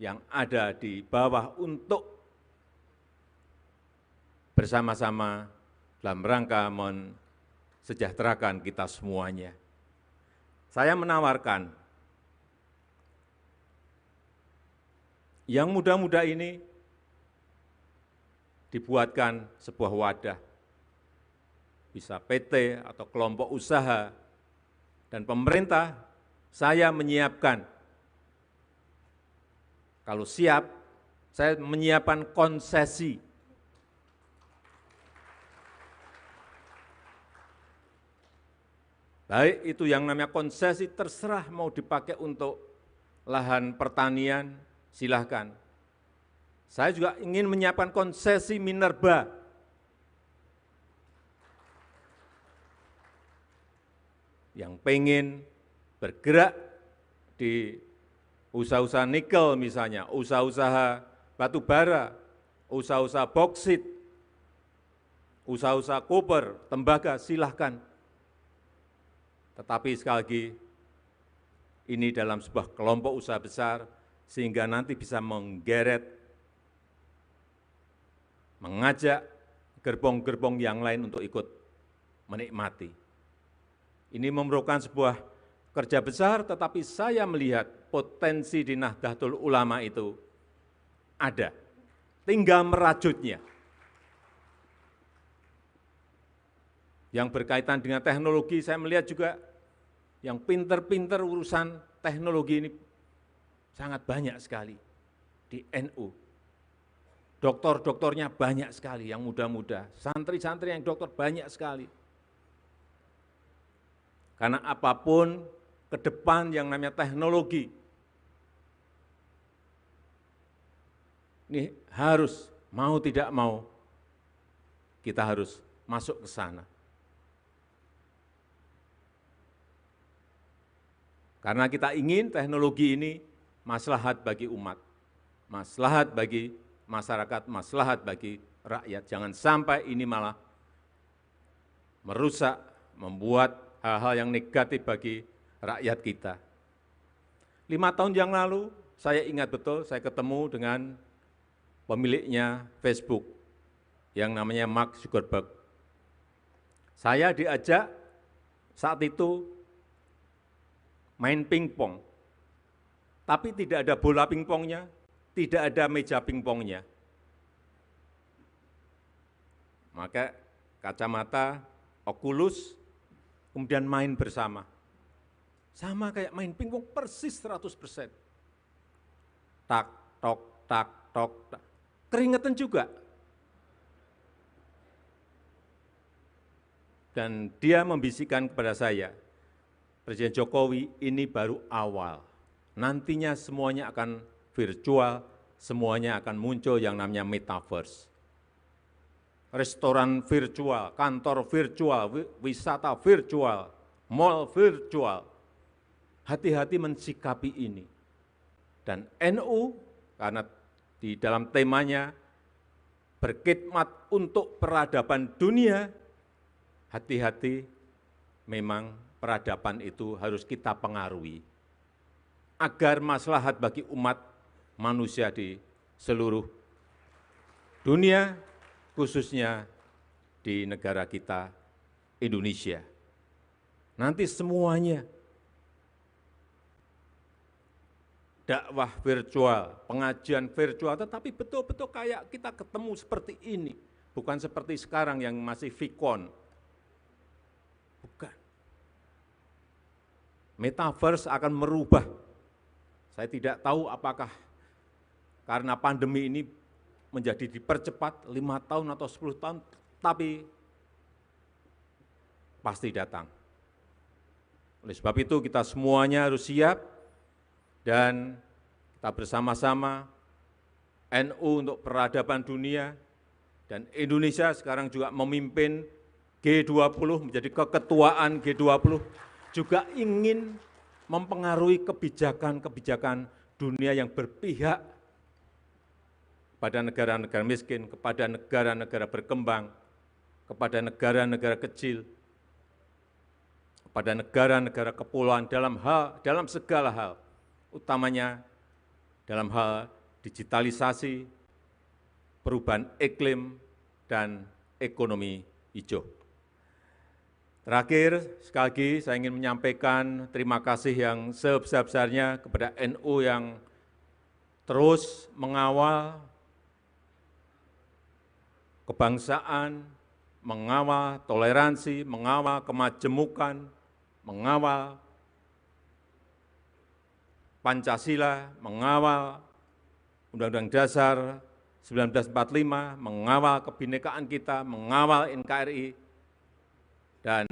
yang ada di bawah untuk bersama-sama dalam rangka mensejahterakan kita semuanya. Saya menawarkan yang muda-muda ini dibuatkan sebuah wadah, bisa PT atau kelompok usaha, dan pemerintah, saya menyiapkan, kalau siap, saya menyiapkan konsesi. Baik itu yang namanya konsesi, terserah mau dipakai untuk lahan pertanian, silahkan. Saya juga ingin menyiapkan konsesi minerba. Yang pengen bergerak di usaha-usaha nikel misalnya, usaha-usaha batu bara, usaha-usaha boksit, usaha-usaha koper, tembaga, silahkan. Tetapi sekali lagi, ini dalam sebuah kelompok usaha besar, sehingga nanti bisa menggeret, mengajak gerbong-gerbong yang lain untuk ikut menikmati. Ini memerlukan sebuah kerja besar, tetapi saya melihat potensi di Nahdlatul Ulama itu ada, tinggal merajutnya. Yang berkaitan dengan teknologi, saya melihat juga yang pinter-pinter urusan teknologi ini sangat banyak sekali di NU. Doktor-doktornya banyak sekali yang muda-muda, santri-santri yang dokter banyak sekali. Karena apapun ke depan yang namanya teknologi, ini harus, mau tidak mau, kita harus masuk ke sana. Karena kita ingin teknologi ini maslahat bagi umat, maslahat bagi masyarakat, maslahat bagi rakyat. Jangan sampai ini malah merusak, membuat hal-hal yang negatif bagi rakyat kita. 5 tahun yang lalu, saya ingat betul, saya ketemu dengan pemiliknya Facebook, yang namanya Mark Zuckerberg. Saya diajak saat itu main pingpong, tapi tidak ada bola pingpongnya, tidak ada meja pingpongnya. Maka kacamata, Oculus, kemudian main bersama. Sama kayak main pingpong persis 100%. Tak, tok, tak, tok, tak. Keringetan juga. Dan dia membisikkan kepada saya, Presiden Jokowi, ini baru awal. Nantinya semuanya akan virtual, semuanya akan muncul yang namanya metaverse. Restoran virtual, kantor virtual, wisata virtual, mall virtual. Hati-hati mensikapi ini. Dan NU, karena di dalam temanya berkhidmat untuk peradaban dunia, hati-hati memang peradaban itu harus kita pengaruhi. Agar maslahat bagi umat manusia di seluruh dunia, khususnya di negara kita, Indonesia. Nanti semuanya, dakwah virtual, pengajian virtual, tetapi betul-betul kayak kita ketemu seperti ini. Bukan seperti sekarang yang masih Vicon. Bukan. Metaverse akan merubah. Saya tidak tahu apakah karena pandemi ini menjadi dipercepat 5 tahun atau 10 tahun, tapi pasti datang. Oleh sebab itu kita semuanya harus siap dan kita bersama-sama NU untuk peradaban dunia dan Indonesia sekarang juga memimpin G20, menjadi keketuaan G20, juga ingin mempengaruhi kebijakan-kebijakan dunia yang berpihak kepada negara-negara miskin, kepada negara-negara berkembang, kepada negara-negara kecil, kepada negara-negara kepulauan dalam segala hal, utamanya dalam hal digitalisasi, perubahan iklim, dan ekonomi hijau. Terakhir, sekali lagi saya ingin menyampaikan terima kasih yang sebesar-besarnya kepada NU yang terus mengawal kebangsaan, mengawal toleransi, mengawal kemajemukan, mengawal Pancasila, mengawal Undang-Undang Dasar 1945, mengawal kebinekaan kita, mengawal NKRI, dan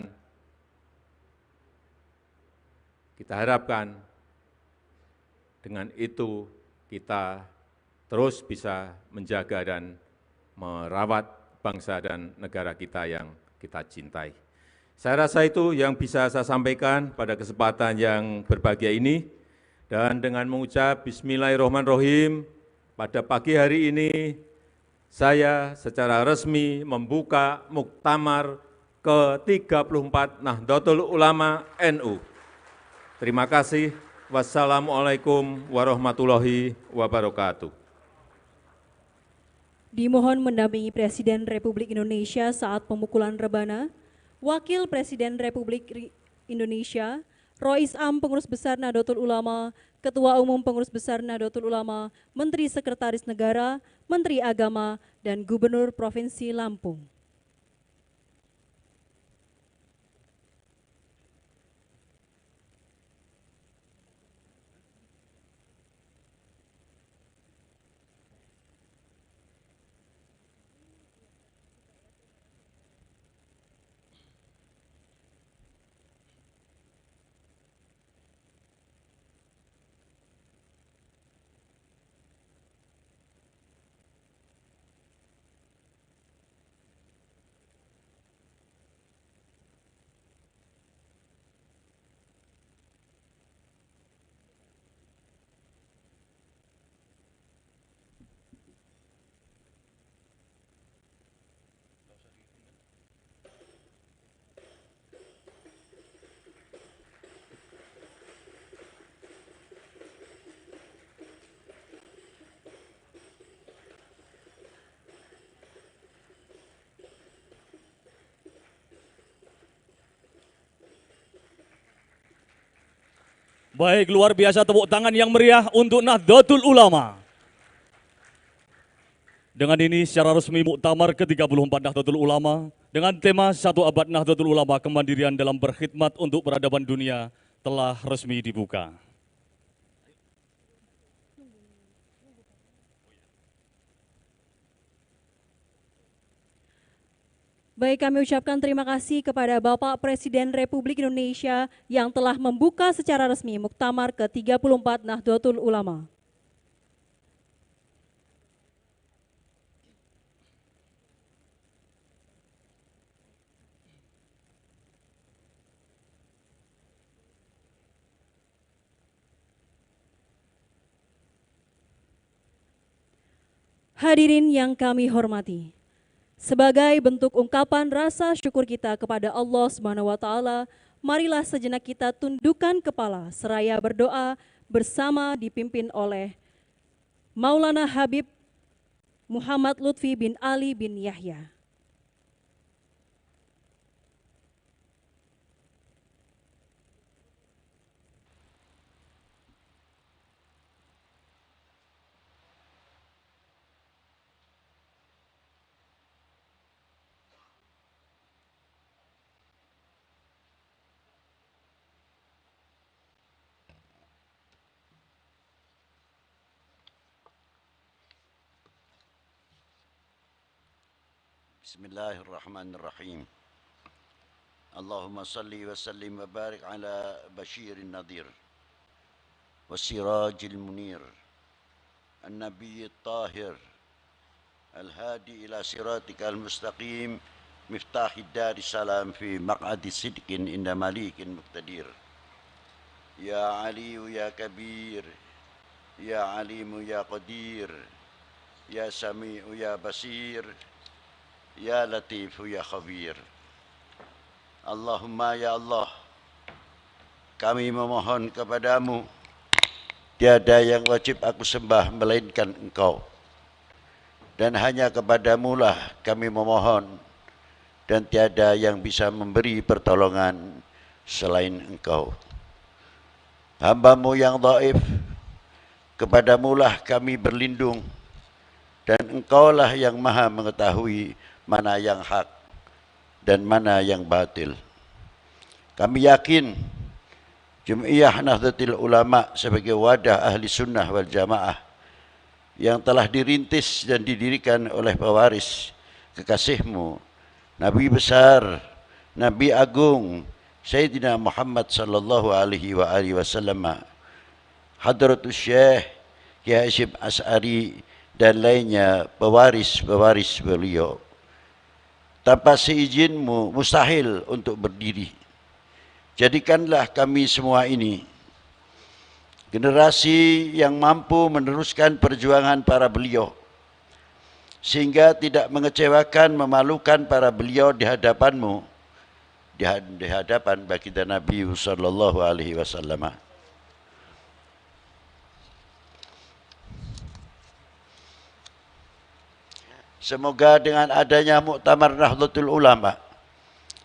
kita harapkan dengan itu kita terus bisa menjaga dan merawat bangsa dan negara kita yang kita cintai. Saya rasa itu yang bisa saya sampaikan pada kesempatan yang berbahagia ini. Dan dengan mengucap Bismillahirrahmanirrahim, pada pagi hari ini saya secara resmi membuka Muktamar ke-34 Nahdlatul Ulama NU. Terima kasih. Wassalamualaikum warahmatullahi wabarakatuh. Dimohon mendampingi Presiden Republik Indonesia saat pemukulan rebana, Wakil Presiden Republik Indonesia, Rois Am Pengurus Besar Nahdlatul Ulama, Ketua Umum Pengurus Besar Nahdlatul Ulama, Menteri Sekretaris Negara, Menteri Agama, dan Gubernur Provinsi Lampung. Baik, luar biasa tepuk tangan yang meriah untuk Nahdlatul Ulama. Dengan ini secara resmi Muktamar ke-34 Nahdlatul Ulama dengan tema 1 abad Nahdlatul Ulama kemandirian dalam berkhidmat untuk peradaban dunia telah resmi dibuka. Baik, kami ucapkan terima kasih kepada Bapak Presiden Republik Indonesia yang telah membuka secara resmi Muktamar ke-34 Nahdlatul Ulama. Hadirin yang kami hormati, sebagai bentuk ungkapan rasa syukur kita kepada Allah Subhanahu wa taala, marilah sejenak kita tundukkan kepala seraya berdoa bersama dipimpin oleh Maulana Habib Muhammad Lutfi bin Ali bin Yahya. Bismillahirrahmanirrahim. Allahumma salli wa sallim wa barik ala basyirin nadhir wa sirajil munir an-nabiy tahir al-hadi ila siratikal mustaqim miftahid dari salam fi maq'adi sidqin inda malikin muqtadir. Ya aliyu ya kabir, ya alimu ya qadir, ya sami'u ya basir, Ya Latif ya Khabir. Allahumma ya Allah, kami memohon kepadamu, tiada yang wajib aku sembah melainkan Engkau. Dan hanya kepadamu lah kami memohon, dan tiada yang bisa memberi pertolongan selain Engkau. Hamba-Mu yang dhaif, kepadamu lah kami berlindung, dan Engkaulah yang maha mengetahui mana yang hak dan mana yang batil. Kami yakin Jum'iyah Nahdlatul Ulama sebagai wadah ahli sunnah wal jamaah yang telah dirintis dan didirikan oleh pewaris kekasih-Mu, Nabi besar, Nabi agung, Sayyidina Muhammad sallallahu alaihi wasallam, Hadratus Syekh Kiai Hasyim Asy'ari dan lainnya pewaris-pewaris beliau. Tanpa seizin-Mu mustahil untuk berdiri. Jadikanlah kami semua ini generasi yang mampu meneruskan perjuangan para beliau, sehingga tidak mengecewakan, memalukan para beliau di hadapan-Mu, di hadapan baginda Nabi sallallahu alaihi wasallam. Semoga dengan adanya Muktamar Nahdlatul Ulama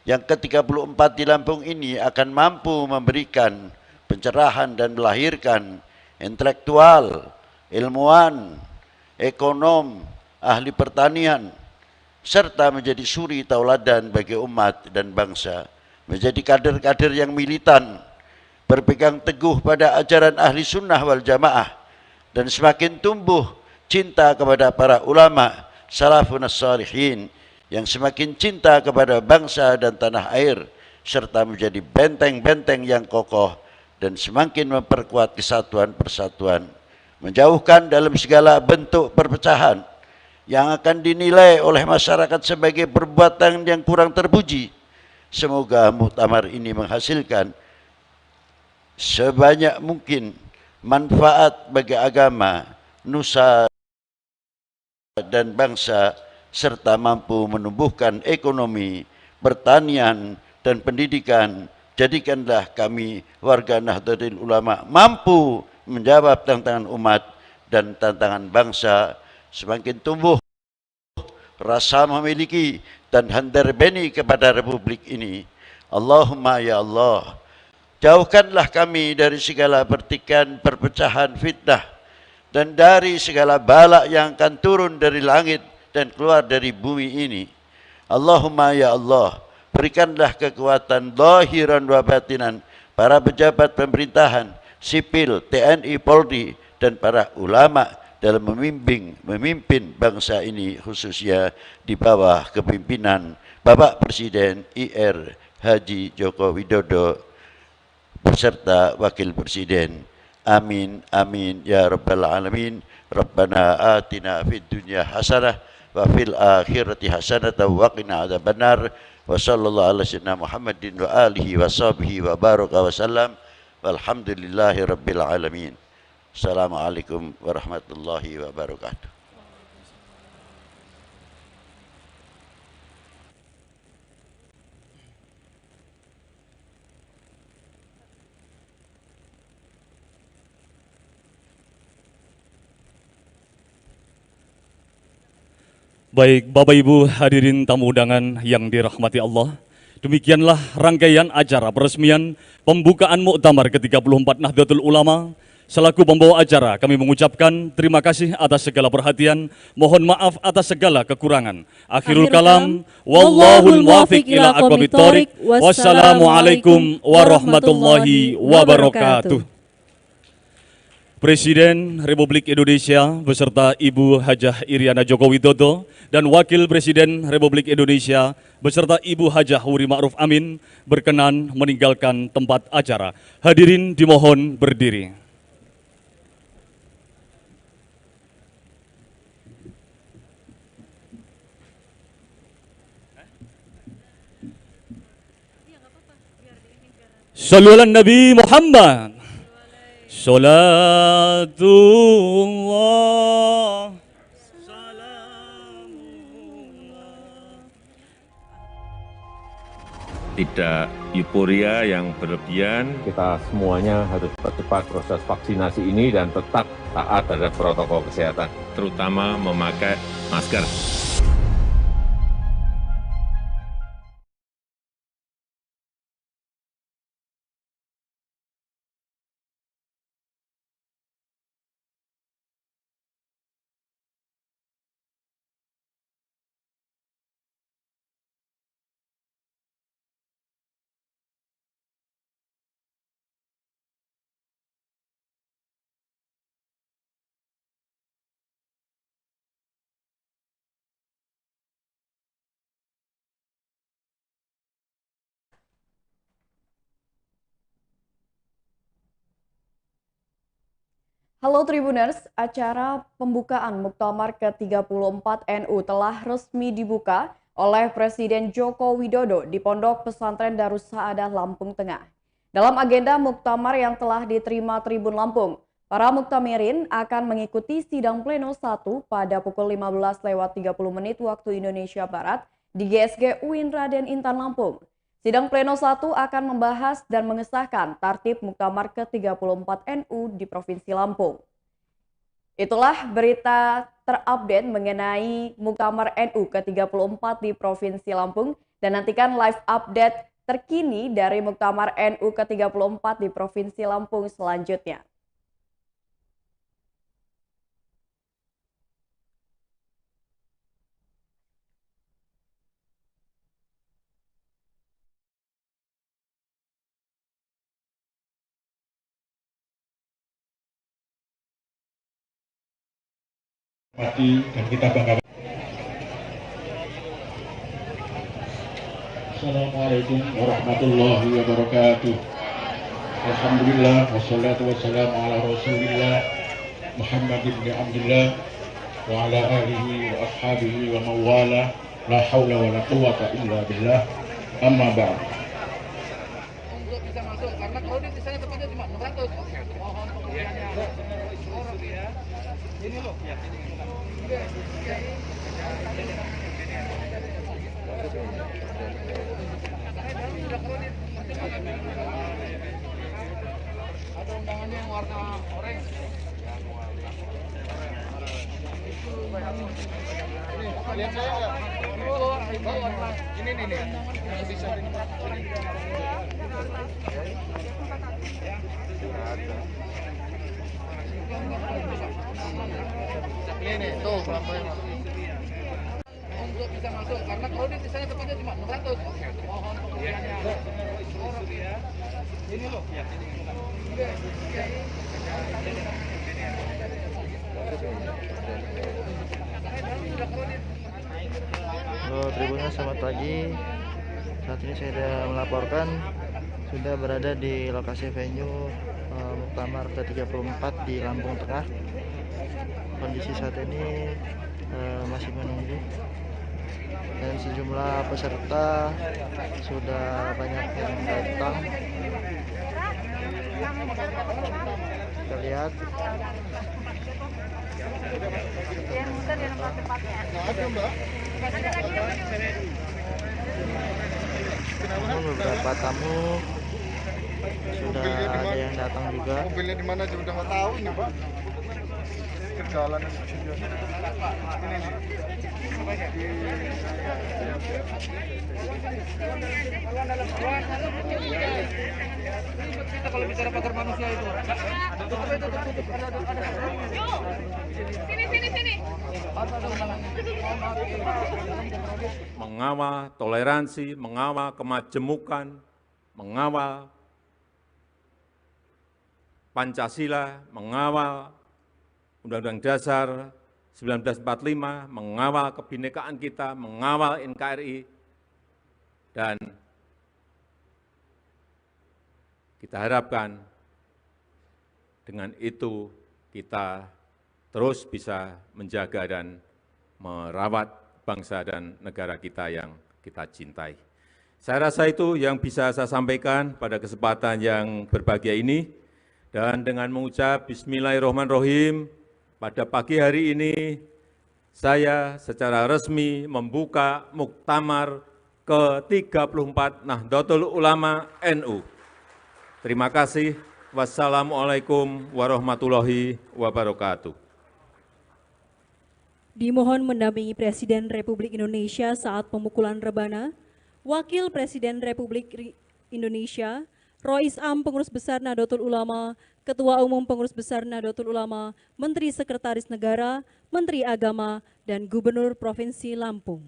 yang ke-34 di Lampung ini akan mampu memberikan pencerahan dan melahirkan intelektual, ilmuwan, ekonom, ahli pertanian, serta menjadi suri tauladan bagi umat dan bangsa, menjadi kader-kader yang militan, berpegang teguh pada ajaran ahli sunnah wal jamaah, dan semakin tumbuh cinta kepada para ulama salafun as-salihin yang semakin cinta kepada bangsa dan tanah air, serta menjadi benteng-benteng yang kokoh dan semakin memperkuat kesatuan persatuan, menjauhkan dalam segala bentuk perpecahan yang akan dinilai oleh masyarakat sebagai perbuatan yang kurang terpuji. Semoga muktamar ini menghasilkan sebanyak mungkin manfaat bagi agama, nusa dan bangsa, serta mampu menumbuhkan ekonomi, pertanian, dan pendidikan. Jadikanlah kami warga Nahdlatul Ulama mampu menjawab tantangan umat dan tantangan bangsa, semakin tumbuh rasa memiliki dan handarbeni kepada republik ini. Allahumma ya Allah, jauhkanlah kami dari segala pertikaian, perpecahan, fitnah, dan dari segala bala yang akan turun dari langit dan keluar dari bumi ini. Allahumma ya Allah, berikanlah kekuatan zahiran wa batinan para pejabat pemerintahan, sipil, TNI, Polri, dan para ulama dalam memimpin bangsa ini, khususnya di bawah kepimpinan Bapak Presiden IR Haji Joko Widodo beserta Wakil Presiden. Amin, amin, ya rabbal alamin. Rabbana atina fid dunya hasanah wa fil akhirati hasanah wa qina adzabannar. Wa sallallahu ala sayyidina Muhammadin wa alihi wa sahbihi wa baraka wa sallam. Walhamdulillahi rabbil alamin. Assalamualaikum warahmatullahi wabarakatuh. Baik, Bapak Ibu hadirin tamu undangan yang dirahmati Allah, demikianlah rangkaian acara peresmian pembukaan Muktamar ke-34 Nahdlatul Ulama. Selaku pembawa acara, kami mengucapkan terima kasih atas segala perhatian, mohon maaf atas segala kekurangan. Akhirul kalam, wallahul muwaffiq ila aqwamit thoriq. Wassalamualaikum warahmatullahi wabarakatuh. Presiden Republik Indonesia beserta Ibu Hajah Iriana Joko Widodo dan Wakil Presiden Republik Indonesia beserta Ibu Hajah Huri Ma'ruf Amin berkenan meninggalkan tempat acara. Hadirin dimohon berdiri. Shallu ala Nabi Muhammad. Salatullah, salamullah tidak euforia yang berlebihan. Kita semuanya harus percepat proses vaksinasi ini dan tetap taat terhadap protokol kesehatan, terutama memakai masker. Halo Tribuners, acara pembukaan Muktamar ke-34 NU telah resmi dibuka oleh Presiden Joko Widodo di Pondok Pesantren Darus Saadah Lampung Tengah. Dalam agenda Muktamar yang telah diterima Tribun Lampung, para muktamirin akan mengikuti sidang pleno 1 pada pukul 15.30 waktu Indonesia Barat di GSG UIN Raden Intan Lampung. Sidang pleno 1 akan membahas dan mengesahkan Tartib Muktamar ke-34 NU di Provinsi Lampung. Itulah berita terupdate mengenai Muktamar NU ke-34 di Provinsi Lampung dan nantikan live update terkini dari Muktamar NU ke-34 di Provinsi Lampung selanjutnya. Mati dan kita banggakan. Assalamualaikum warahmatullahi wabarakatuh. Alhamdulillah wassalatu wassalamu ala Rasulillah Muhammad ibn Abdullah wa ala alihi wa ashabihi wa mawala la hawla wa la quwwata illa billah amma ba'd. Untuk bisa masuk karena kalau di sana tempatnya cuma 100. Mohon pengertiannya. Ya. Ini loh. Ya, ini. Ada undangannya yang warna orange. Ini, kalian saya enggak? Ini nih. Yang bisa ini. Ini tuh untuk bisa masuk karena kalau di sana tempatnya cuma 100. Mohon pengertiannya. Ya. Ini loh. Ya, ini. Halo Tribuners, selamat pagi. Saat ini saya sudah melaporkan sudah berada di lokasi venue Muktamar ke-34 di Lampung Tengah. Kondisi saat ini masih menunggu dan sejumlah peserta sudah banyak yang datang. Kita lihat beberapa tamu sudah ada yang datang juga. Mobilnya di mana aja udah nggak tahu nih Pak. Perjalanan ini nih. Kita kalau bicara pasar manusia itu. Sini. Mengawal toleransi, mengawal kemajemukan, mengawal Pancasila, mengawal Undang-Undang Dasar 1945, mengawal kebinekaan kita, mengawal NKRI, dan kita harapkan dengan itu kita terus bisa menjaga dan merawat bangsa dan negara kita yang kita cintai. Saya rasa itu yang bisa saya sampaikan pada kesempatan yang berbahagia ini, dan dengan mengucap Bismillahirrahmanirrahim, pada pagi hari ini saya secara resmi membuka Muktamar ke-34 Nahdlatul Ulama NU. Terima kasih. Wassalamualaikum warahmatullahi wabarakatuh. Dimohon mendampingi Presiden Republik Indonesia saat pemukulan rebana, Wakil Presiden Republik Indonesia, Rois Am Pengurus Besar Nahdlatul Ulama, Ketua Umum Pengurus Besar Nahdlatul Ulama, Menteri Sekretaris Negara, Menteri Agama, dan Gubernur Provinsi Lampung.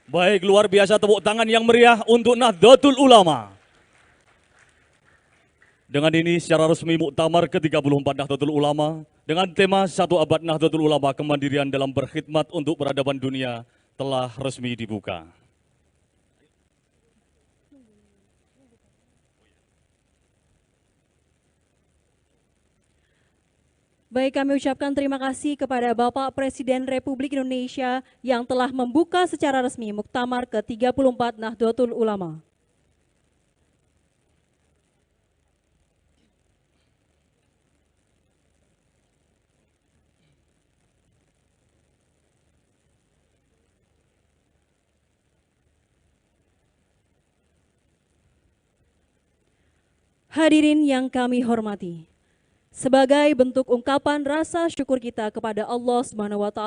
Baik, luar biasa tepuk tangan yang meriah untuk Nahdlatul Ulama. Dengan ini secara resmi Muktamar ke-34 Nahdlatul Ulama dengan tema 1 abad Nahdlatul Ulama kemandirian dalam berkhidmat untuk peradaban dunia telah resmi dibuka. Baik, kami ucapkan terima kasih kepada Bapak Presiden Republik Indonesia yang telah membuka secara resmi Muktamar ke-34 Nahdlatul Ulama. Hadirin yang kami hormati, sebagai bentuk ungkapan rasa syukur kita kepada Allah SWT,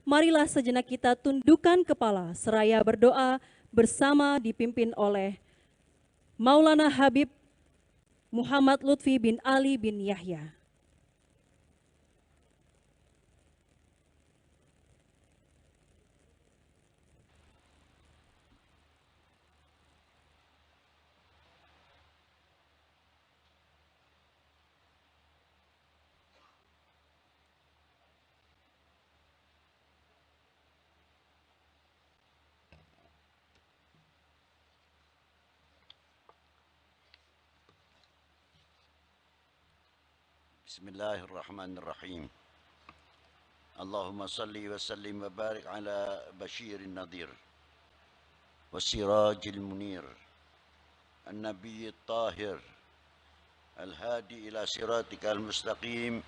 marilah sejenak kita tundukkan kepala seraya berdoa bersama dipimpin oleh Maulana Habib Muhammad Lutfi bin Ali bin Yahya. Bismillahirrahmanirrahim. Allahumma salli wa sallim wa barik ala basyirin nadhir wa sirajil munir an-nabiy tahir al-hadi ila siratikal mustaqim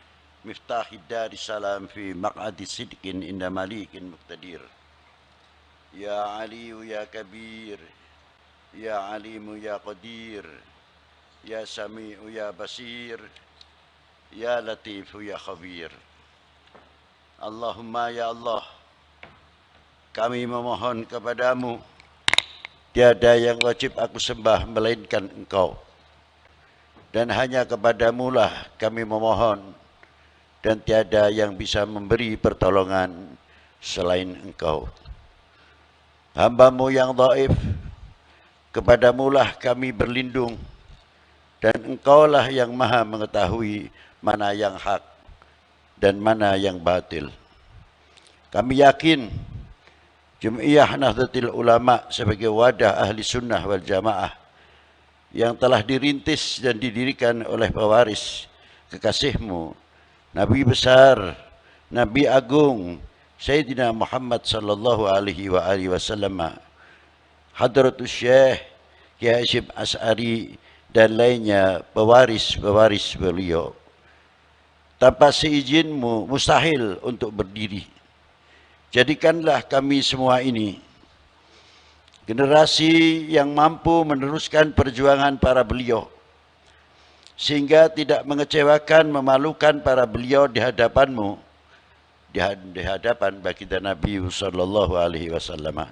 miftahid daris salam fi maq'adi sidqin inda malikin muqtadir. Ya aliyu ya kabir, ya alimu ya qadir, ya sami'u ya basir, ya latifu ya khabir. Allahumma ya Allah, kami memohon kepadamu, tiada yang wajib aku sembah melainkan Engkau, dan hanya kepadamu lah kami memohon, dan tiada yang bisa memberi pertolongan selain Engkau. Hamba-Mu yang dhaif, kepadamu lah kami berlindung, dan Engkaulah yang maha mengetahui mana yang hak dan mana yang batil. Kami yakin Jum'iyah Nahdlatul Ulama sebagai wadah ahli sunnah wal jamaah yang telah dirintis dan didirikan oleh pewaris kekasih-Mu, Nabi besar, Nabi agung, Sayyidina Muhammad sallallahu alaihi wasallam, Hadratus Syekh Kiai Hasyim Asy'ari dan lainnya pewaris-pewaris beliau. Tanpa seizin-Mu mustahil untuk berdiri. Jadikanlah kami semua ini generasi yang mampu meneruskan perjuangan para beliau, sehingga tidak mengecewakan, memalukan para beliau di hadapan-Mu di hadapan baginda Nabi sallallahu alaihi wasallam.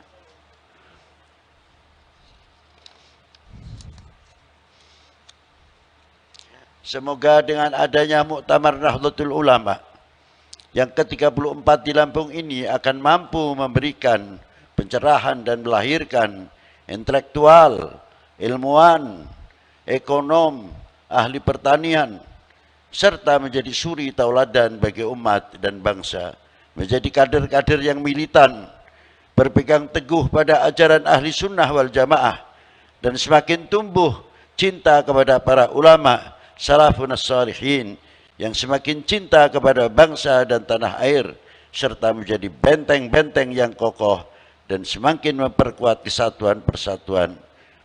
Semoga dengan adanya Muktamar Nahdlatul Ulama yang ke-34 di Lampung ini akan mampu memberikan pencerahan dan melahirkan intelektual, ilmuwan, ekonom, ahli pertanian, serta menjadi suri tauladan bagi umat dan bangsa, menjadi kader-kader yang militan, berpegang teguh pada ajaran ahli sunnah wal jamaah, dan semakin tumbuh cinta kepada para ulama, salafun as-salihin, yang semakin cinta kepada bangsa dan tanah air, serta menjadi benteng-benteng yang kokoh dan semakin memperkuat kesatuan persatuan,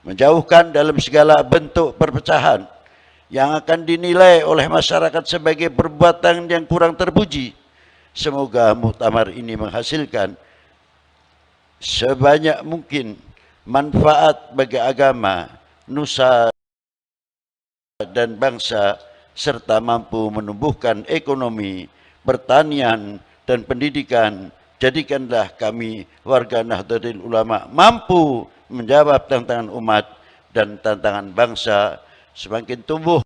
menjauhkan dalam segala bentuk perpecahan yang akan dinilai oleh masyarakat sebagai perbuatan yang kurang terpuji. Semoga muktamar ini menghasilkan sebanyak mungkin manfaat bagi agama, nusa dan bangsa, serta mampu menumbuhkan ekonomi, pertanian, dan pendidikan. Jadikanlah kami warga Nahdlatul Ulama mampu menjawab tantangan umat dan tantangan bangsa, semakin tumbuh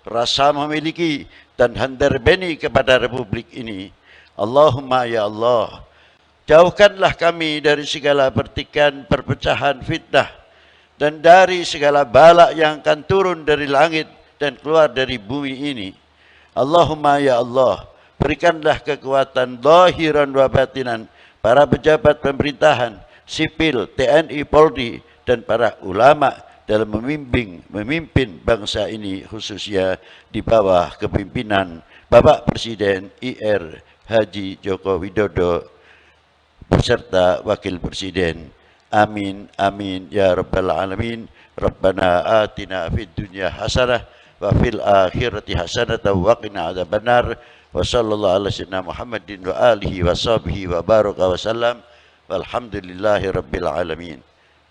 rasa memiliki dan handarbeni kepada republik ini. Allahumma ya Allah, jauhkanlah kami dari segala pertikaian, perpecahan, fitnah, dan dari segala bala yang akan turun dari langit dan keluar dari bumi ini. Allahumma ya Allah, berikanlah kekuatan zahiran wa batinan para pejabat pemerintahan, sipil, TNI, Polri, dan para ulama dalam memimpin bangsa ini, khususnya di bawah kepimpinan Bapak Presiden IR Haji Joko Widodo beserta Wakil Presiden. Amin, amin, ya Rabbal Alamin. Rabbana atina fid dunya hasanah wa fil akhirati hasanah wa qina adzabannar. Wa sallallahu ala sayyidina Muhammadin wa alihi wa sahbihi wa baraka wa sallam. Walhamdulillahi rabbil alamin.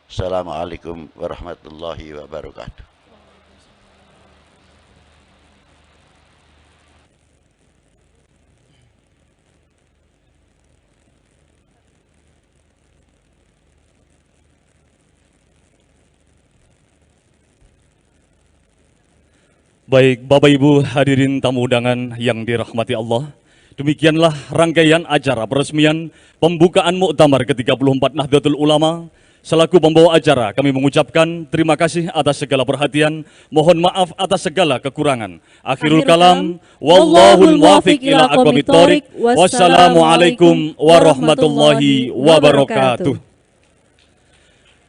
Assalamualaikum warahmatullahi wabarakatuh. Baik, Bapak Ibu hadirin tamu undangan yang dirahmati Allah, demikianlah rangkaian acara peresmian pembukaan Muktamar ke-34 Nahdlatul Ulama. Selaku pembawa acara, kami mengucapkan terima kasih atas segala perhatian, mohon maaf atas segala kekurangan. Akhirul kalam, wallahul muwaffiq ila aqwamit thoriq. Wassalamualaikum warahmatullahi wabarakatuh.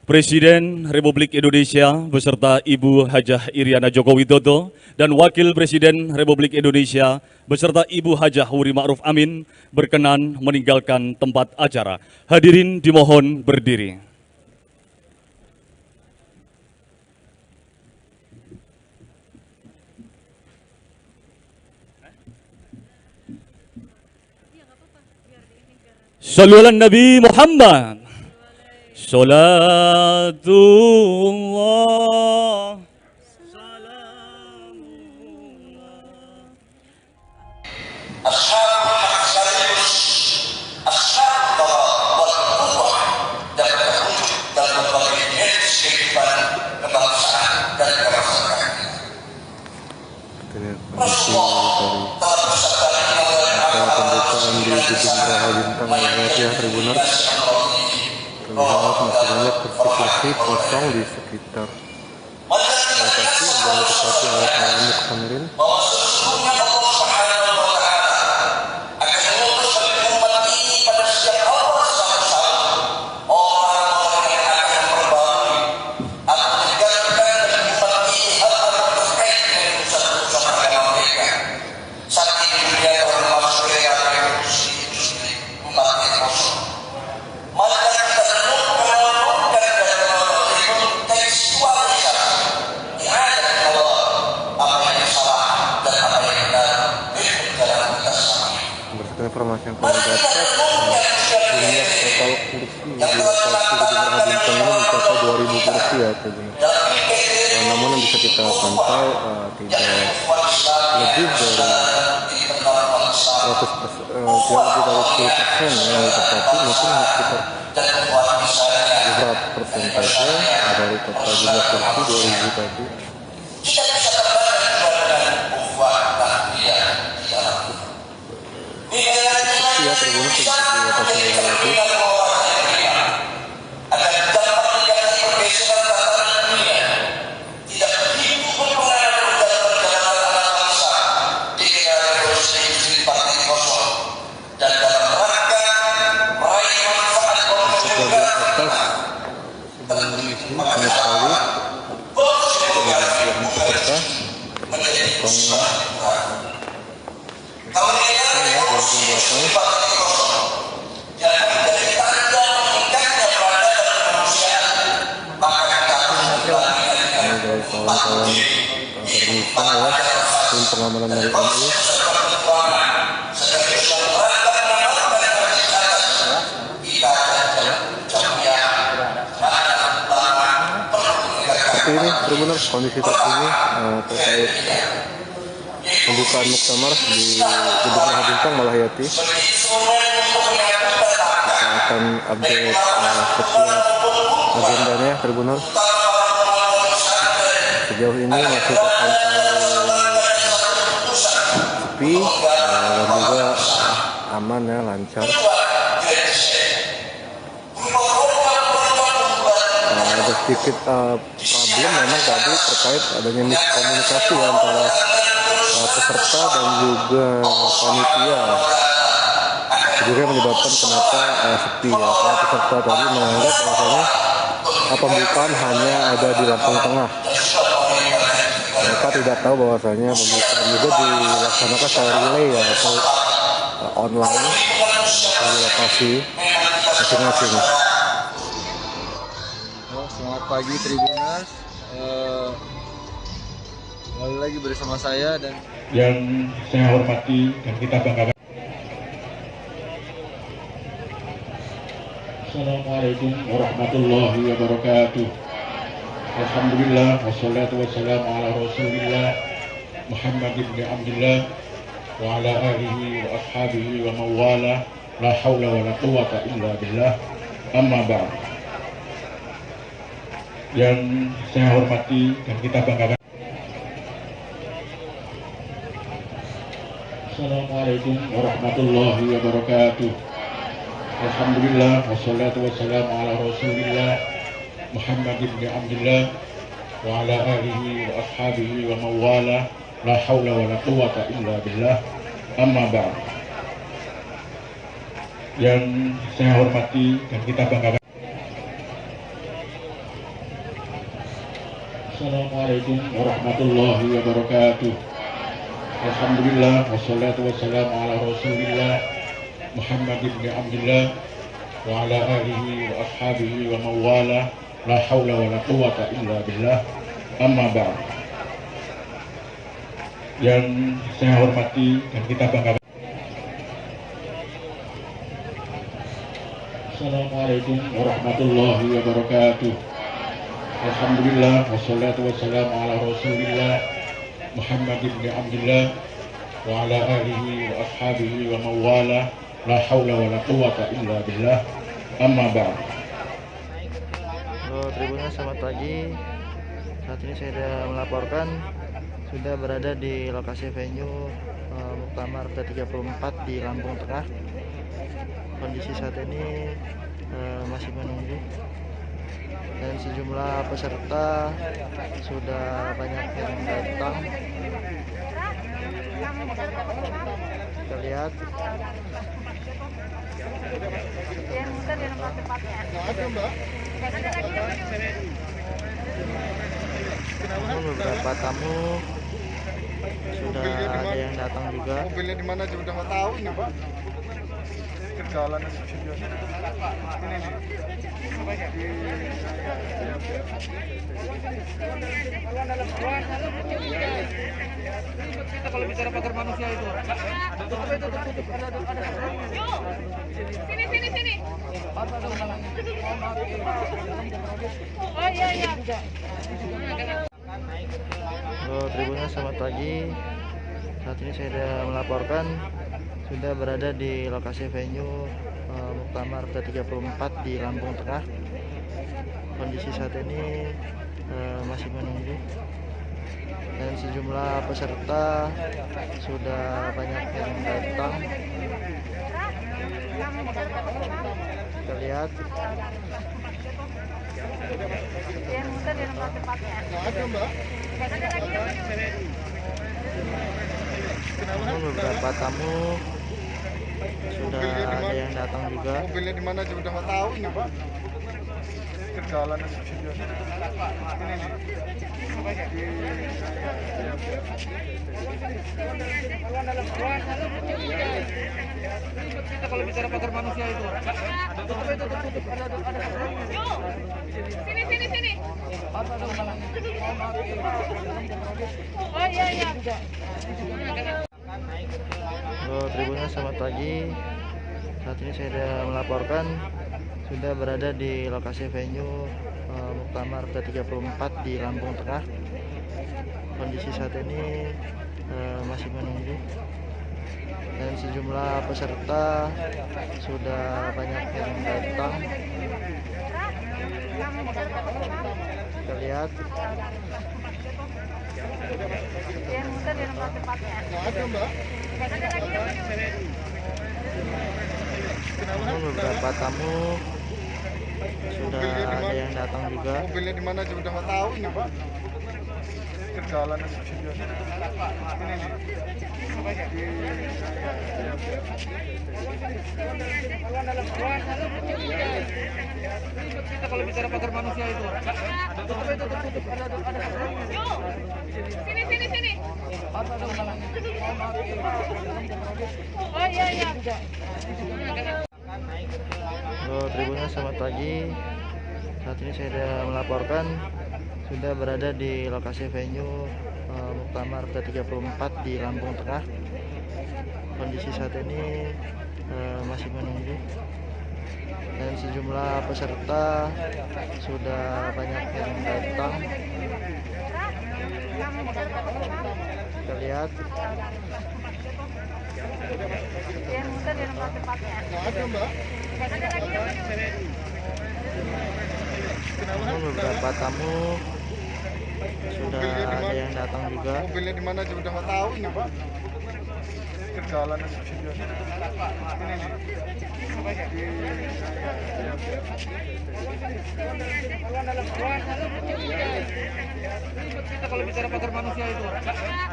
Presiden Republik Indonesia beserta Ibu Hajah Iriana Joko Widodo dan Wakil Presiden Republik Indonesia beserta Ibu Hajah Huri Ma'ruf Amin berkenan meninggalkan tempat acara. Hadirin dimohon berdiri. Shallu ala Nabi Muhammad. Salatullah. Pembukaan di Gedung Geraha Bintang Muhammadiyah Tribuners, terlihat masih banyak kursi-kursi kosong di sekitar lokasi yang ditempati oleh para muktamrin. Informasi yang kami dapat, jumlah total kursi di lokasi Gedung Geraha Bintang ini mencapai 2000 kursi ya, namun yang bisa kita pantau tidak lebih dari 100 jauh lebih dari 10% ya, tetapi mungkin sekitar beberapa persentase dari total jumlah kursi 2000 tadi. Ya, Tribuners untuk di atas lagi. Kawan-kawan terbuka ya, tim pengamanan dari MUI. Seperti ini Tribuners kondisi terkini terkait pembukaan muktamar di Gedung Maha Bintang Malahayati. Kita akan update setiap agendanya Tribuners. Sejauh ini masih terpantau sepi dan juga aman ya, lancar. Ada sedikit problem memang tadi terkait adanya miskomunikasi ya, antara peserta dan juga panitia. Juga menyebabkan kenapa sepi ya, karena peserta tadi menganggap bahwasanya pembukaan hanya ada di Lampung Tengah. Mereka tidak tahu bahwasanya pembukaan juga dilaksanakan secara relay ya, atau online di lokasi masing-masing. Selamat pagi Tribuners, kembali lagi bersama saya dan yang saya hormati dan kita banggakan. Assalamualaikum warahmatullahi wabarakatuh. Alhamdulillah wassalatu wassalamu ala Rasulillah Muhammad ibn Abdullah wa ala alihi wa ashabihi wa mawala, la hawla wa la quwata illa billah, amma ba'd. Yang saya hormati dan kita banggakan. Assalamualaikum warahmatullahi wabarakatuh. Alhamdulillah wassalatu wassalamu ala Rasulillah Muhammad ibn Abdullah wa ala alihi wa ashabihi wa mawala, la hawla wa la quwata illa billah, amma ba'd. Yang saya hormati dan kita banggakan. Assalamualaikum warahmatullahi wabarakatuh. Alhamdulillah wassalatu wassalamu ala Rasulillah Muhammad ibn Abdullah wa ala alihi wa ashabihi wa mawala, la hawla wa la quwata illa billah, amma ba'd. Yang saya hormati dan kita banggakan. Assalamualaikum warahmatullahi wabarakatuh. Alhamdulillah wassalatu wassalamu ala Rasulillah Muhammad ibn Abdullah wa ala alihi wa ashabihi wa mawala, la hawla wa la quwata illa billah, amma ba'd. Halo Tribuners, selamat pagi. Saat ini saya sudah melaporkan sudah berada di lokasi venue Muktamar ke-34 di Lampung Tengah. Kondisi saat ini masih menunggu dan sejumlah peserta sudah banyak yang datang. Kita lihat beberapa tamu sudah ada yang datang juga. Mobilnya di mana juga nggak tahu ini Pak. Kejalan ini Kita kalau bicara pagar manusia itu. Sini. Oh iya. Halo Tribuners, selamat pagi. Saat ini saya sudah melaporkan sudah berada di lokasi venue Muktamar ke-34 di Lampung Tengah. Kondisi saat ini masih menunggu dan sejumlah peserta sudah banyak yang datang. Kita lihat beberapa tamu sudah ada yang datang juga. Mobilnya di mana aja udah nggak tahu ini Pak. Kejalan ini Kita kalau bicara pagar manusia itu, tutup. Sini. Oh iya. Halo Tribuners, selamat pagi. Saat ini saya sudah melaporkan sudah berada di lokasi venue Muktamar ke-34 di Lampung Tengah. Kondisi saat ini masih menunggu dan sejumlah peserta sudah banyak yang datang. Kita lihat beberapa tamu sudah ada yang datang juga. Mobilnya di mana aja udah nggak tahu ini Pak. Kejalan ini Kita kalau bicara pagar manusia itu, tutup. Sini. Oh iya. Halo Tribuners, selamat pagi. Saat ini saya sudah melaporkan sudah berada di lokasi venue Muktamar ke-34 di Lampung Tengah. Kondisi saat ini masih menunggu dan sejumlah peserta sudah banyak yang datang. Kita lihat beberapa tamu sudah ada yang datang juga. Mobilnya di mana aja udah nggak tahu ini Pak. Kejalan ini Kita kalau bicara pagar manusia itu,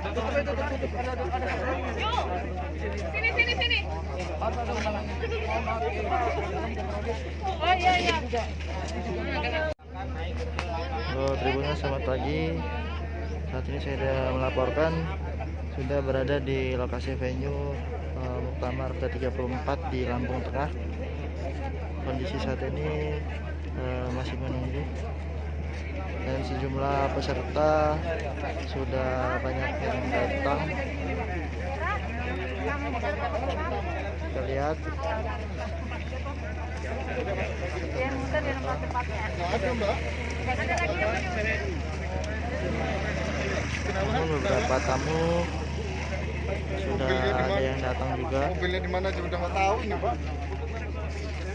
tutup. Sini. Oh iya. Halo Tribuners, selamat pagi. Saat ini saya sudah melaporkan sudah berada di lokasi venue Muktamar ke-34 di Lampung Tengah. Kondisi saat ini masih menunggu dan sejumlah peserta sudah banyak yang datang. Kita lihat beberapa tamu sudah ada yang datang juga. Mobilnya di mana aja udah nggak tahu ini Pak.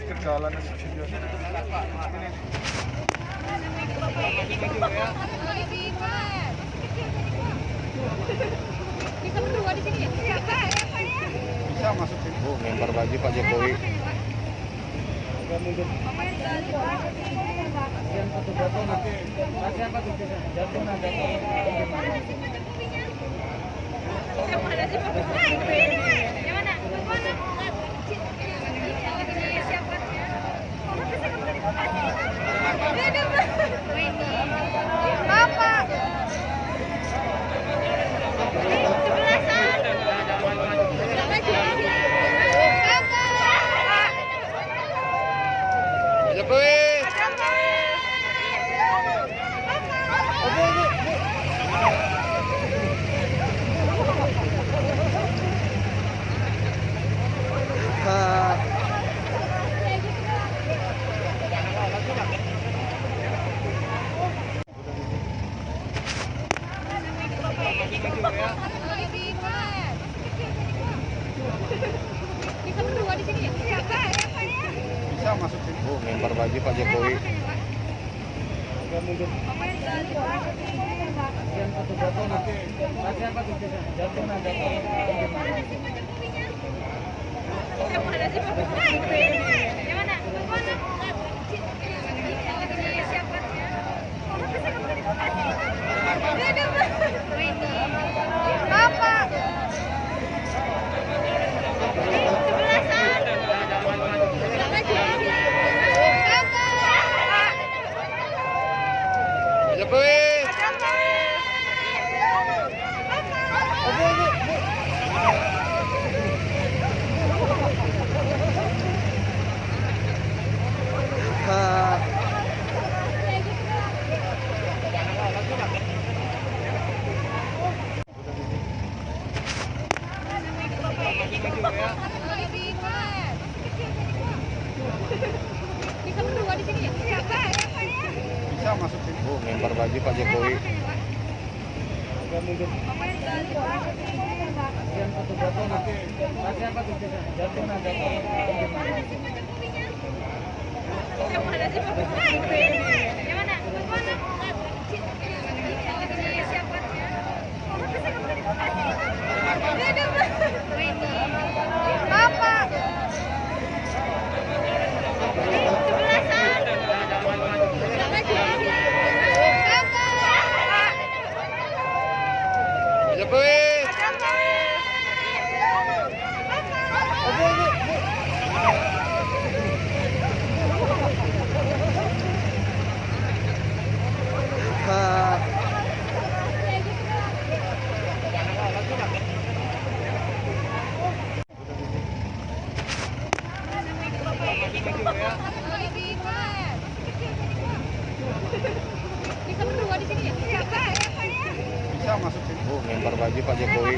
Kejalan ini Bisa berdua di sini ya? bisa masuk sini. Oh, lempar baju Pak Jokowi. Lebih Lempar baju Pak Jokowi. Lempar baju Pak Jokowi. Lempar baju Pak Jokowi.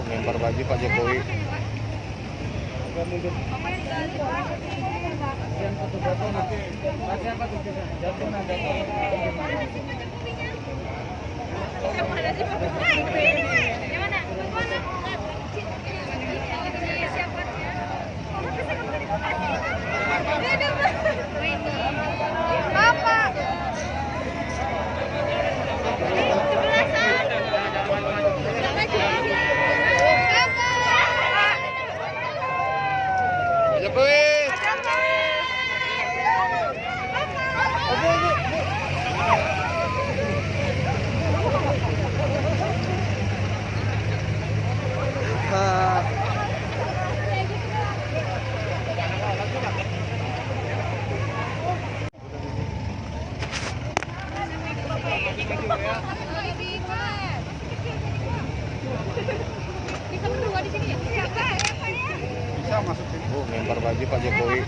Lempar baju Pak Jokowi. Lempar baju Pak Jokowi.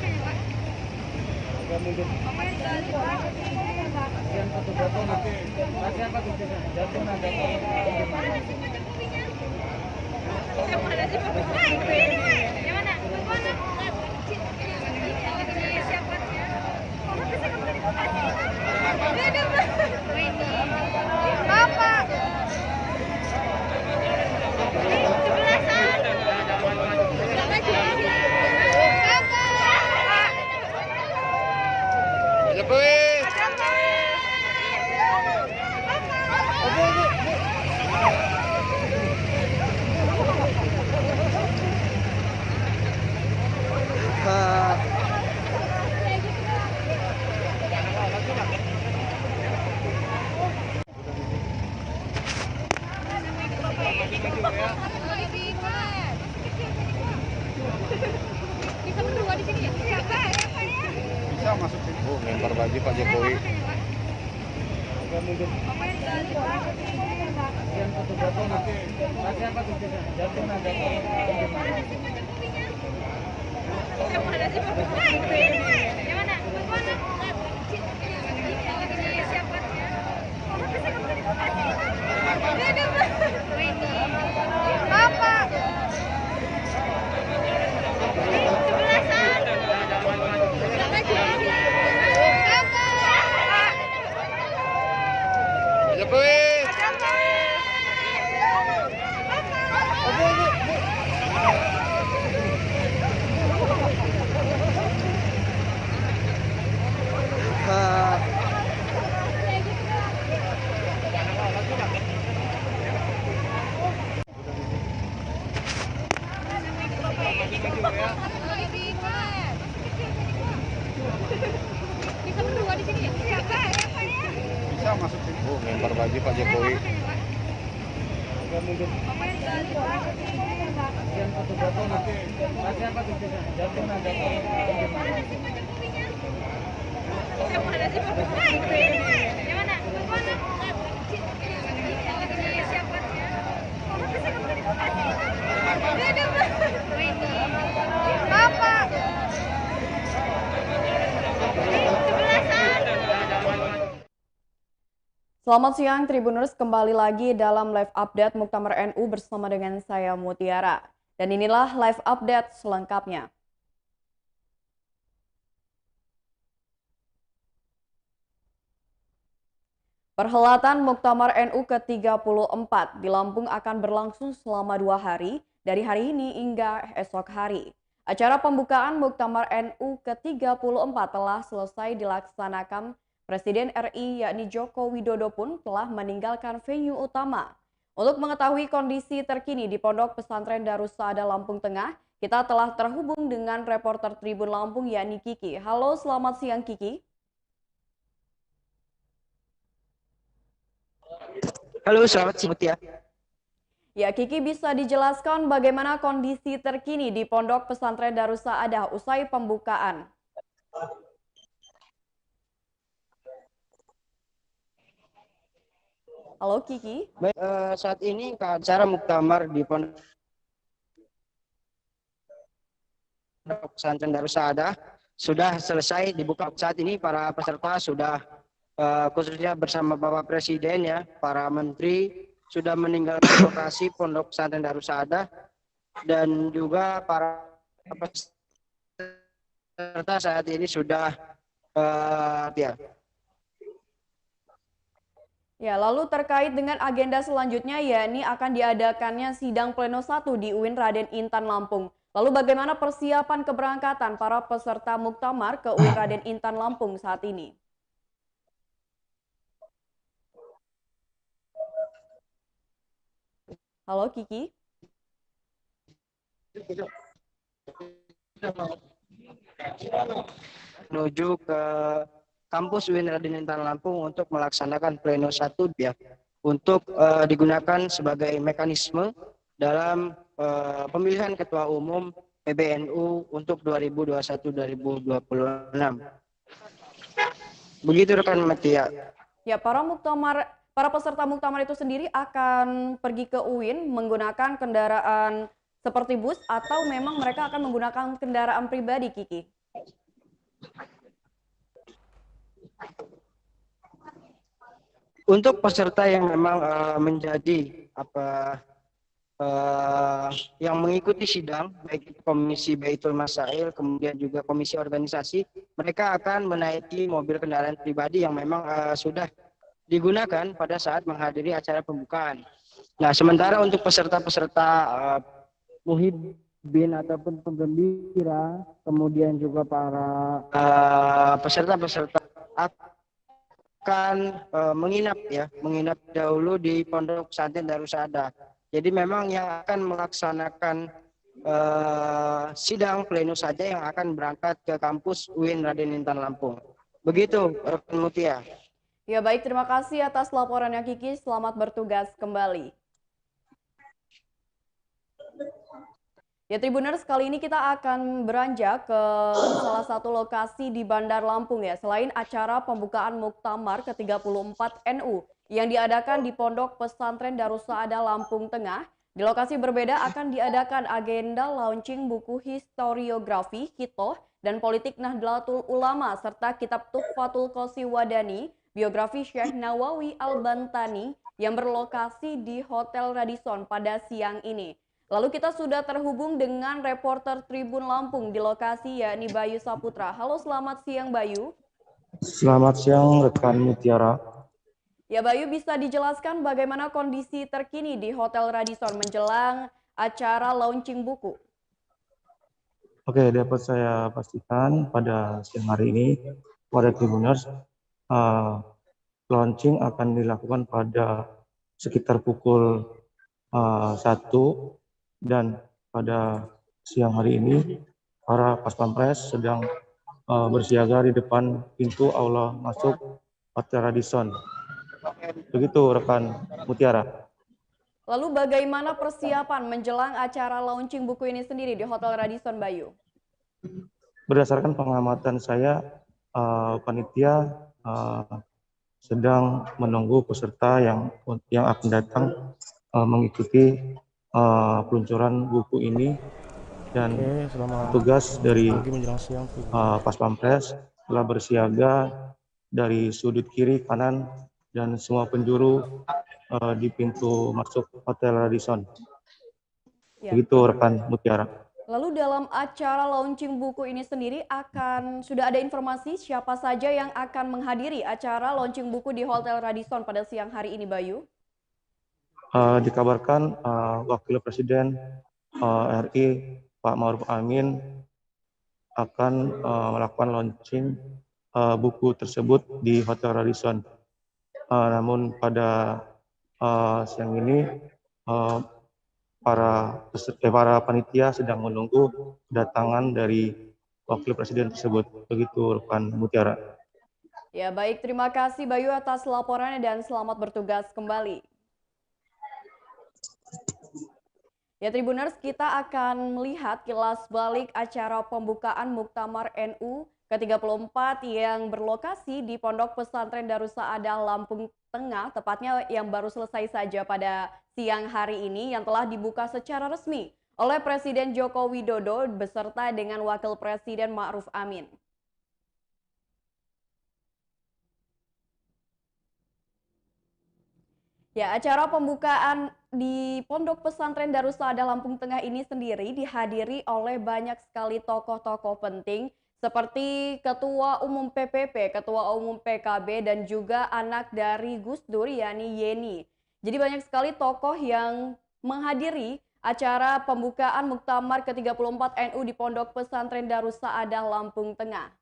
Oh, lempar baju Pak Jokowi. Oh, lempar baju Pak Jokowi. Selamat siang Tribuners, kembali lagi dalam live update Muktamar NU bersama dengan saya Mutiara. Dan inilah live update selengkapnya. Perhelatan Muktamar NU ke-34 di Lampung akan berlangsung selama 2 hari, dari hari ini hingga esok hari. Acara pembukaan Muktamar NU ke-34 telah selesai dilaksanakan. Presiden RI yakni Joko Widodo pun telah meninggalkan venue utama. Untuk mengetahui kondisi terkini di Pondok Pesantren Darussaada Lampung Tengah, kita telah terhubung dengan reporter Tribun Lampung yakni Kiki. Halo, selamat siang Kiki. Halo, selamat siang Mutia. Ya, Kiki bisa dijelaskan bagaimana kondisi terkini di Pondok Pesantren Darussaada usai pembukaan? Halo Kiki. Baik, saat ini acara muktamar di Pondok Pesantren Darussaada sudah selesai dibuka. Saat ini para peserta sudah khususnya bersama Bapak Presiden ya, para menteri sudah meninggalkan lokasi Pondok Pesantren Darussaada dan juga para peserta saat ini sudah Ya, lalu terkait dengan agenda selanjutnya yakni akan diadakannya sidang pleno 1 di UIN Raden Intan Lampung. Lalu bagaimana persiapan keberangkatan para peserta muktamar ke UIN Raden Intan Lampung saat ini? Halo Kiki. Menuju ke kampus UIN Raden Intan Lampung untuk melaksanakan pleno 1 ya, untuk digunakan sebagai mekanisme dalam pemilihan ketua umum PBNU untuk 2021-2026. Begitu rekan Matia. Ya, para peserta muktamar itu sendiri akan pergi ke UIN menggunakan kendaraan seperti bus atau memang mereka akan menggunakan kendaraan pribadi, Kiki? Untuk peserta yang memang menjadi yang mengikuti sidang, baik itu Komisi Baitul Masail, kemudian juga Komisi Organisasi, mereka akan menaiki mobil kendaraan pribadi yang memang sudah digunakan pada saat menghadiri acara pembukaan. Nah, sementara untuk peserta-peserta muhibbin ataupun penggembira, kemudian juga para peserta-peserta akan menginap dahulu di Pondok Pesantren Darussaada. Jadi memang yang akan melaksanakan sidang pleno saja yang akan berangkat ke kampus UIN Raden Intan Lampung. Begitu, rekan Mutia. Ya baik, terima kasih atas laporannya Kiki. Selamat bertugas kembali. Ya Tribuners, kali ini kita akan beranjak ke salah satu lokasi di Bandar Lampung ya. Selain acara pembukaan Muktamar ke-34 NU yang diadakan di Pondok Pesantren Darussaada Lampung Tengah, di lokasi berbeda akan diadakan agenda launching buku historiografi, hitoh, dan politik Nahdlatul Ulama serta kitab Tuhfatul Qosi Wadani, biografi Syekh Nawawi Al-Bantani yang berlokasi di Hotel Radisson pada siang ini. Lalu kita sudah terhubung dengan reporter Tribun Lampung di lokasi yakni Bayu Saputra. Halo, selamat siang Bayu. Selamat siang rekan Mutiara. Ya Bayu, bisa dijelaskan bagaimana kondisi terkini di Hotel Radisson menjelang acara launching buku? Oke, dapat saya pastikan pada siang hari ini pada Tribuners launching akan dilakukan pada sekitar pukul 1. Dan pada siang hari ini, para Paspampres sedang bersiaga di depan pintu aula masuk Hotel Radisson. Begitu rekan Mutiara. Lalu bagaimana persiapan menjelang acara launching buku ini sendiri di Hotel Radisson, Bayu? Berdasarkan pengamatan saya, panitia sedang menunggu peserta yang akan datang mengikuti peluncuran buku ini, dan tugas dari Paspampres telah bersiaga dari sudut kiri, kanan, dan semua penjuru di pintu masuk Hotel Radisson. Ya. Begitu rekan Mutiara. Lalu dalam acara launching buku ini sendiri sudah ada informasi siapa saja yang akan menghadiri acara launching buku di Hotel Radisson pada siang hari ini, Bayu? Dikabarkan Wakil Presiden RI Pak Ma'ruf Amin akan melakukan launching buku tersebut di Hotel Radisson. Namun pada siang ini para panitia sedang menunggu kedatangan dari Wakil Presiden tersebut. Begitu rekan Mutiara. Ya baik, terima kasih Bayu atas laporannya dan selamat bertugas kembali. Ya Tribuners, kita akan melihat kilas balik acara pembukaan Muktamar NU ke-34 yang berlokasi di Pondok Pesantren Darussaada Lampung Tengah, tepatnya yang baru selesai saja pada siang hari ini, yang telah dibuka secara resmi oleh Presiden Joko Widodo beserta dengan Wakil Presiden Ma'ruf Amin. Ya, acara pembukaan di Pondok Pesantren Darussaada Lampung Tengah ini sendiri dihadiri oleh banyak sekali tokoh-tokoh penting seperti Ketua Umum PPP, Ketua Umum PKB, dan juga anak dari Gus Dur, yakni Yeni. Jadi banyak sekali tokoh yang menghadiri acara pembukaan Muktamar ke-34 NU di Pondok Pesantren Darussaada Lampung Tengah.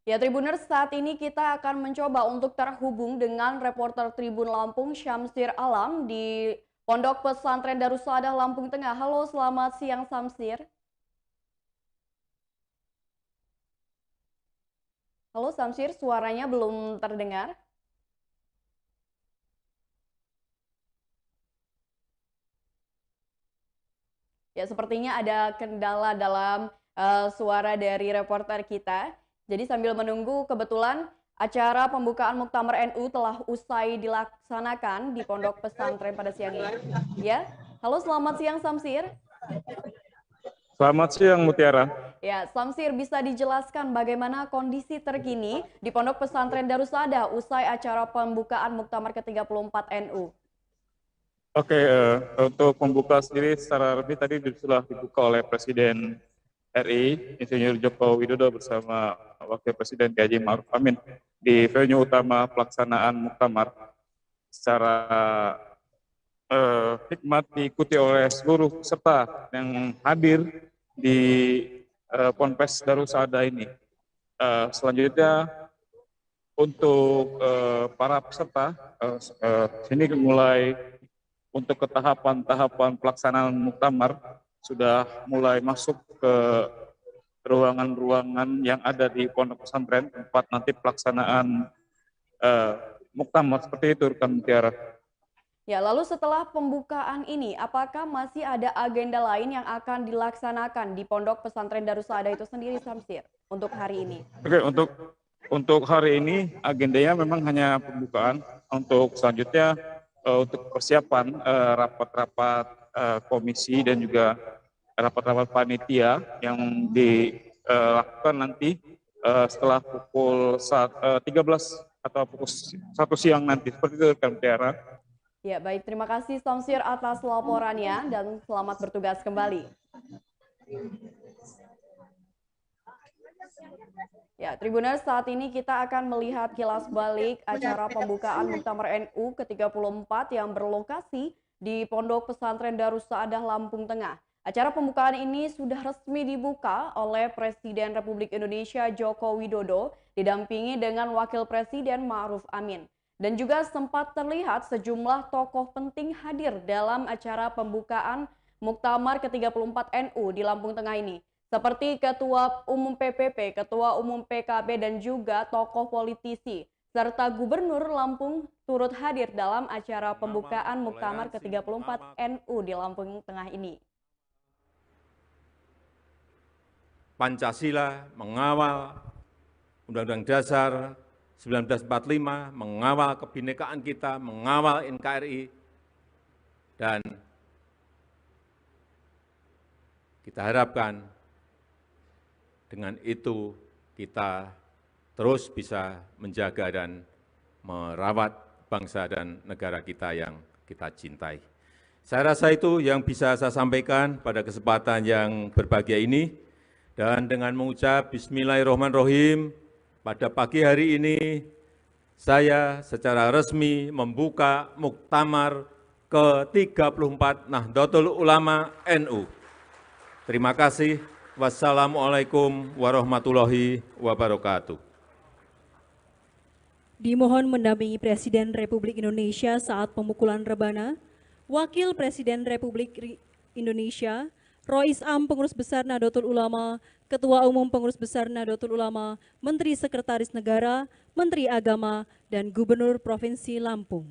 Ya Tribuners, saat ini kita akan mencoba untuk terhubung dengan reporter Tribun Lampung Syamsir Alam di Pondok Pesantren Darussaada Lampung Tengah. Halo, selamat siang Syamsir. Halo Syamsir, suaranya belum terdengar. Ya, sepertinya ada kendala dalam suara dari reporter kita. Jadi sambil menunggu, kebetulan acara pembukaan Muktamar NU telah usai dilaksanakan di Pondok Pesantren pada siang ini. Ya, halo selamat siang Syamsir. Selamat siang Mutiara. Ya, Syamsir, bisa dijelaskan bagaimana kondisi terkini di Pondok Pesantren Darussaada usai acara pembukaan Muktamar ke-34 NU? Oke, untuk pembuka sendiri secara resmi tadi sudah dibuka oleh Presiden RI, Insinyur Joko Widodo bersama Wakil Presiden Haji Ma'ruf Amin di venue utama pelaksanaan Muktamar. Secara hikmat diikuti oleh seluruh peserta yang hadir di Ponpes Darussaada ini. Selanjutnya untuk para peserta, sini mulai untuk ke tahapan pelaksanaan muktamar sudah mulai masuk ke ruangan-ruangan yang ada di pondok pesantren tempat nanti pelaksanaan muktamar seperti itu, rekan Mutiara. Ya, lalu setelah pembukaan ini, apakah masih ada agenda lain yang akan dilaksanakan di Pondok Pesantren Darussaada itu sendiri, Samsir, untuk hari ini? Oke, untuk hari ini agendanya memang hanya pembukaan. Untuk selanjutnya untuk persiapan rapat-rapat komisi dan juga rapat-rapat panitia yang dilakukan nanti setelah pukul 13 atau pukul 1 siang nanti. Seperti itu, rekan Mutiara. Ya, baik. Terima kasih Samsir atas laporannya dan selamat bertugas kembali. Ya, Tribuners, saat ini kita akan melihat kilas balik acara pembukaan Muktamar NU ke-34 yang berlokasi di Pondok Pesantren Darussaada, Lampung Tengah. Acara pembukaan ini sudah resmi dibuka oleh Presiden Republik Indonesia Joko Widodo didampingi dengan Wakil Presiden Ma'ruf Amin. Dan juga sempat terlihat sejumlah tokoh penting hadir dalam acara pembukaan Muktamar ke-34 NU di Lampung Tengah ini. Seperti Ketua Umum PPP, Ketua Umum PKB, dan juga tokoh politisi, serta Gubernur Lampung turut hadir dalam acara pembukaan Muktamar ke-34 NU di Lampung Tengah ini. Pancasila mengawal Undang-Undang Dasar 1945, mengawal kebinekaan kita, mengawal NKRI, dan kita harapkan dengan itu kita terus bisa menjaga dan merawat bangsa dan negara kita yang kita cintai. Saya rasa itu yang bisa saya sampaikan pada kesempatan yang berbahagia ini, dan dengan mengucap Bismillahirrahmanirrahim, pada pagi hari ini, saya secara resmi membuka Muktamar ke-34 Nahdlatul Ulama NU. Terima kasih. Wassalamualaikum warahmatullahi wabarakatuh. Dimohon mendampingi Presiden Republik Indonesia saat pemukulan rebana, Wakil Presiden Republik Indonesia, Rois Am Pengurus Besar Nahdlatul Ulama, Ketua Umum Pengurus Besar Nahdlatul Ulama, Menteri Sekretaris Negara, Menteri Agama, dan Gubernur Provinsi Lampung.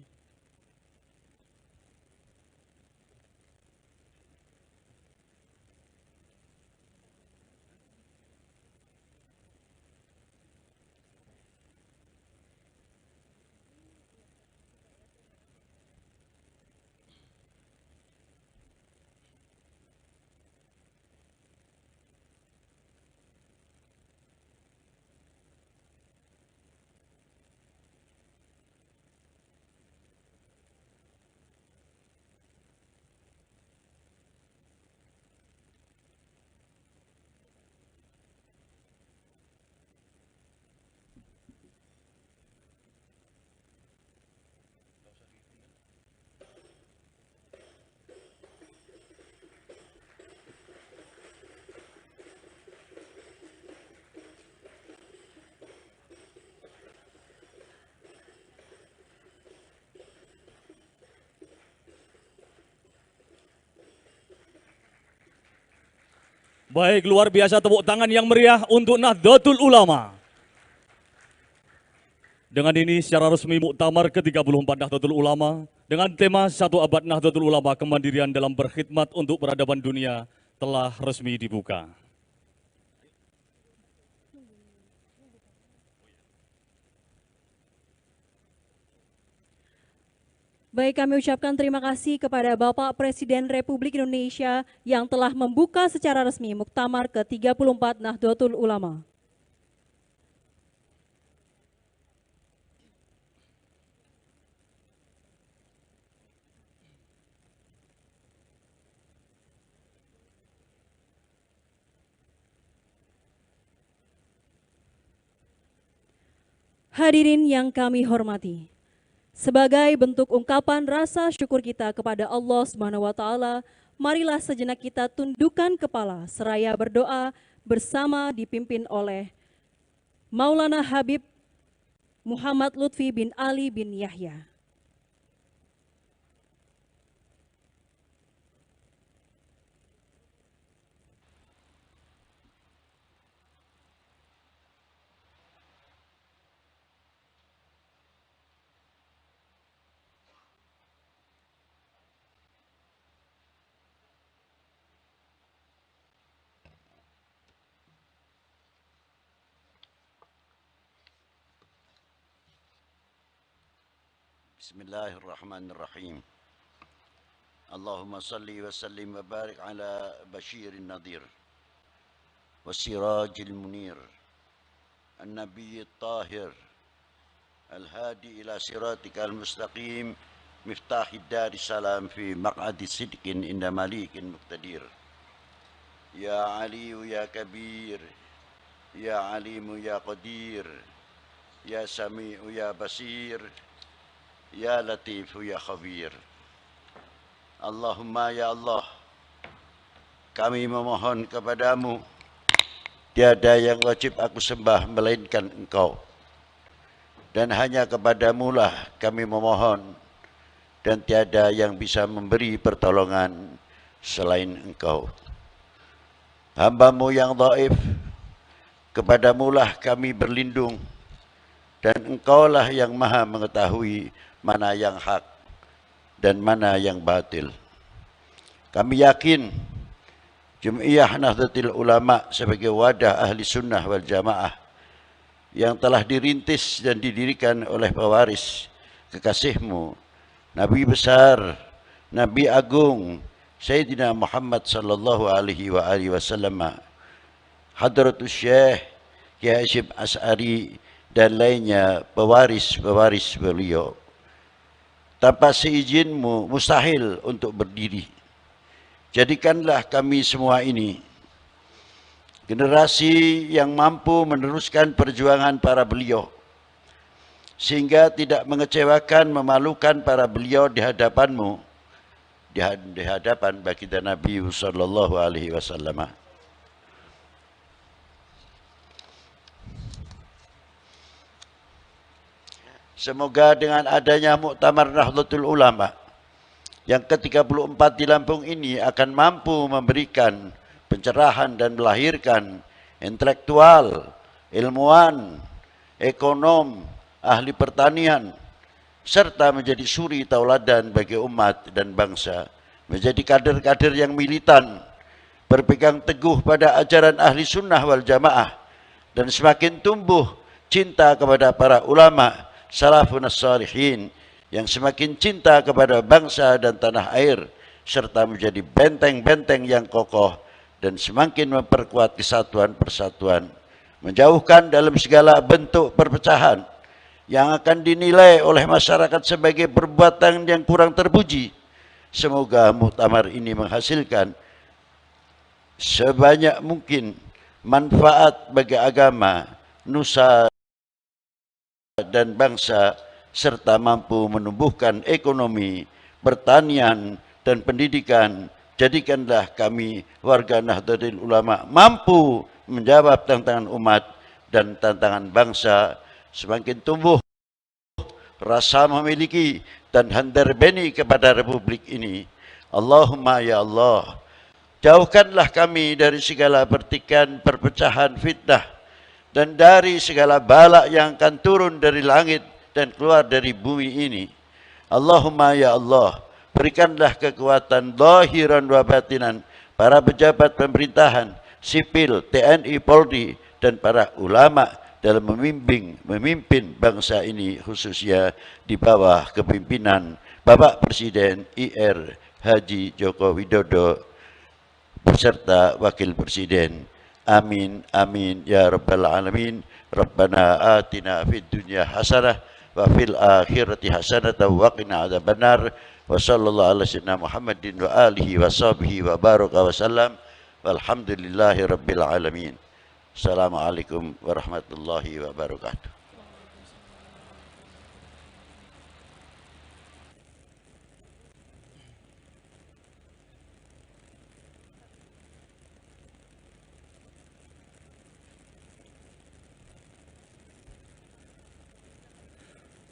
Baik, luar biasa tepuk tangan yang meriah untuk Nahdlatul Ulama. Dengan ini secara resmi Muktamar ke-34 Nahdlatul Ulama dengan tema 1 abad Nahdlatul Ulama kemandirian dalam berkhidmat untuk peradaban dunia telah resmi dibuka. Baik, kami ucapkan terima kasih kepada Bapak Presiden Republik Indonesia yang telah membuka secara resmi Muktamar ke-34 Nahdlatul Ulama. Hadirin yang kami hormati, sebagai bentuk ungkapan rasa syukur kita kepada Allah SWT, marilah sejenak kita tundukkan kepala seraya berdoa bersama dipimpin oleh Maulana Habib Muhammad Lutfi bin Ali bin Yahya. Bismillahirrahmanirrahim. Allahumma salli wa sallim wa barik ala basyirin nadir wa sirajil munir an-nabiyyi tahir al-hadi ila siratikal mustaqim miftahid dari salam fi maq'adi sidqin inda malikin muqtadir. Ya aliyu ya kabir, ya alimu ya qadir, ya sami'u ya basir, ya latifu ya khabir. Allahumma ya Allah, kami memohon kepadamu, tiada yang wajib aku sembah melainkan Engkau. Dan hanya kepadamu lah kami memohon, dan tiada yang bisa memberi pertolongan selain Engkau. Hamba-Mu yang dhaif, kepadamu lah kami berlindung, dan Engkaulah yang maha mengetahui mana yang hak dan mana yang batil. Kami yakin Jum'iyah Nahdlatul Ulama sebagai wadah ahli sunnah wal jamaah yang telah dirintis dan didirikan oleh pewaris kekasih-Mu, Nabi besar, Nabi agung, Sayyidina Muhammad sallallahu alaihi wasallam, Hadratus Syekh Kiai Hasyim Asy'ari dan lainnya pewaris-pewaris beliau. Tanpa seizin-Mu mustahil untuk berdiri. Jadikanlah kami semua ini generasi yang mampu meneruskan perjuangan para beliau, sehingga tidak mengecewakan, memalukan para beliau di hadapan-Mu, di hadapan baginda Nabi sallallahu alaihi wasallam. Semoga dengan adanya Muktamar Nahdlatul Ulama yang ke-34 di Lampung ini akan mampu memberikan pencerahan dan melahirkan intelektual, ilmuwan, ekonom, ahli pertanian, serta menjadi suri tauladan bagi umat dan bangsa, menjadi kader-kader yang militan, berpegang teguh pada ajaran ahli sunnah wal jamaah, dan semakin tumbuh cinta kepada para ulama salafun as-salihin yang semakin cinta kepada bangsa dan tanah air, serta menjadi benteng-benteng yang kokoh dan semakin memperkuat kesatuan persatuan, menjauhkan dalam segala bentuk perpecahan yang akan dinilai oleh masyarakat sebagai perbuatan yang kurang terpuji. Semoga muktamar ini menghasilkan sebanyak mungkin manfaat bagi agama, nusa dan bangsa, serta mampu menumbuhkan ekonomi, pertanian, dan pendidikan. Jadikanlah kami warga Nahdlatul Ulama mampu menjawab tantangan umat dan tantangan bangsa, semakin tumbuh rasa memiliki dan handarbeni kepada republik ini. Allahumma ya Allah, jauhkanlah kami dari segala pertikan, perpecahan, fitnah, dan dari segala bala yang akan turun dari langit dan keluar dari bumi ini. Allahumma ya Allah, berikanlah kekuatan zahiran wa batinan para pejabat pemerintahan, sipil, TNI, Polri, dan para ulama dalam memimpin bangsa ini, khususnya di bawah kepimpinan Bapak Presiden IR Haji Joko Widodo beserta Wakil Presiden. Amin amin ya rabbal alamin. Rabbana atina fid dunya hasanah wa fil akhirati hasanah wa qina adzabannar. Wa sallallahu ala sayyidina Muhammadin wa alihi wa sahbihi wa baraka wa sallam. Walhamdulillahi rabbil alamin. Assalamualaikum warahmatullahi wabarakatuh.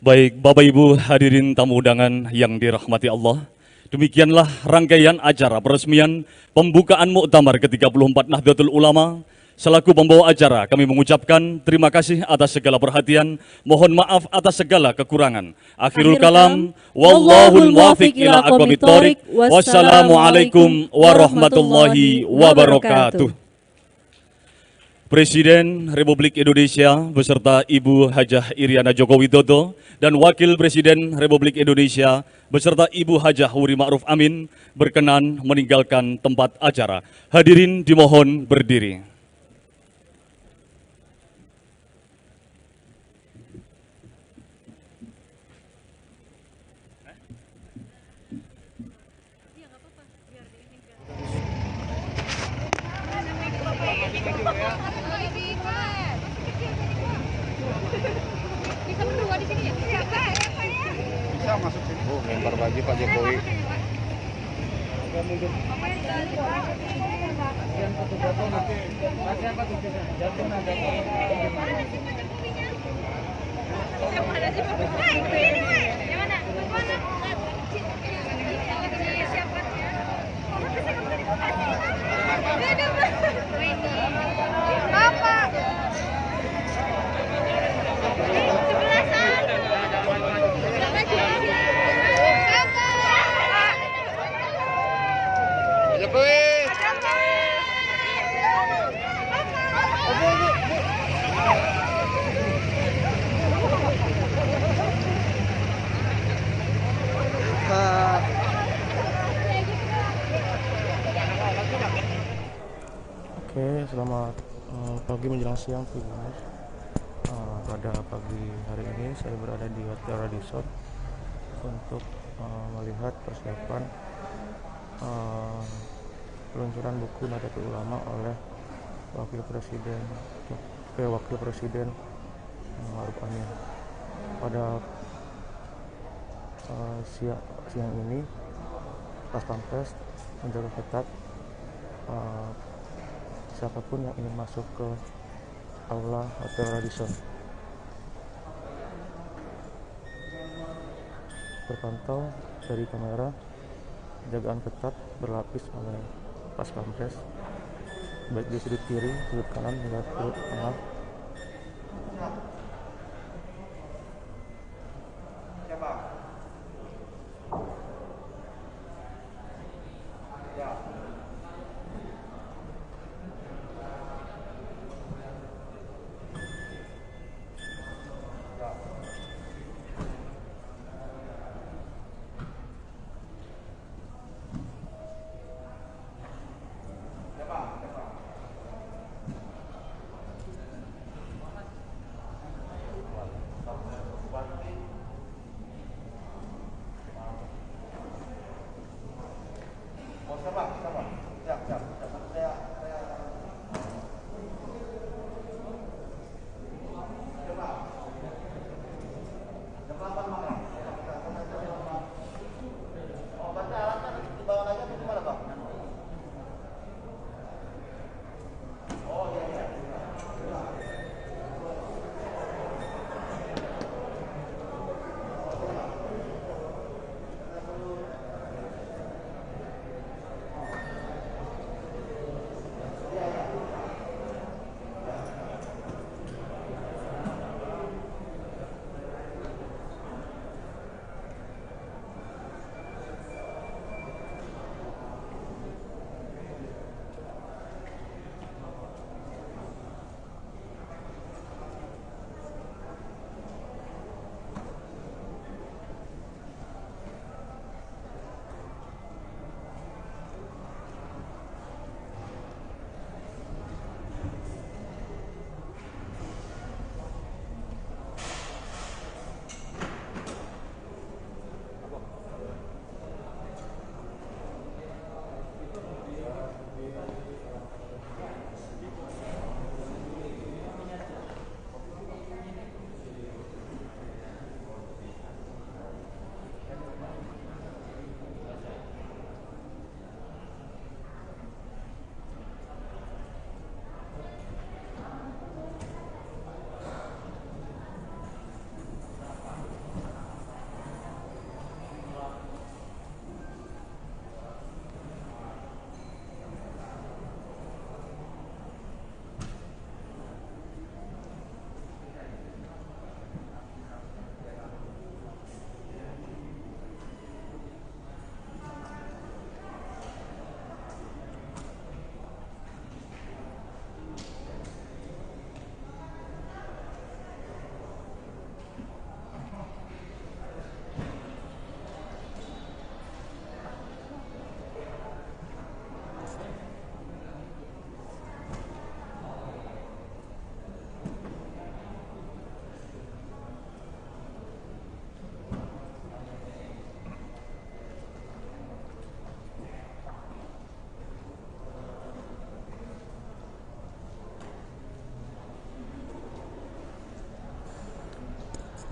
Baik, Bapak Ibu hadirin tamu undangan yang dirahmati Allah, demikianlah rangkaian acara peresmian pembukaan Muktamar ke-34 Nahdlatul Ulama. Selaku pembawa acara, kami mengucapkan terima kasih atas segala perhatian, mohon maaf atas segala kekurangan. Akhirul kalam, wallahul muwaffiq ila aqwamit thoriq. Wassalamualaikum warahmatullahi wabarakatuh. Presiden Republik Indonesia beserta Ibu Hajah Iriana Joko Widodo dan Wakil Presiden Republik Indonesia beserta Ibu Hajah Wuri Ma'ruf Amin berkenan meninggalkan tempat acara. Hadirin dimohon berdiri. Bisa masuk sini. Oh, lempar baju Pak Jokowi. Oke, selamat pagi menjelang siang, pada pagi hari ini saya berada di Hotel Radisson untuk melihat persiapan peluncuran buku Nahdlatul Ulama oleh Wakil Presiden Ma'ruf Amin. Pada siang ini Pas Pampres menjaga ketat siapapun yang ingin masuk ke aula Hotel Radisson. Terpantau dari kamera, jagaan ketat berlapis oleh Pas Pampres, baik di sudut kiri, sudut kanan, hingga sudut tengah.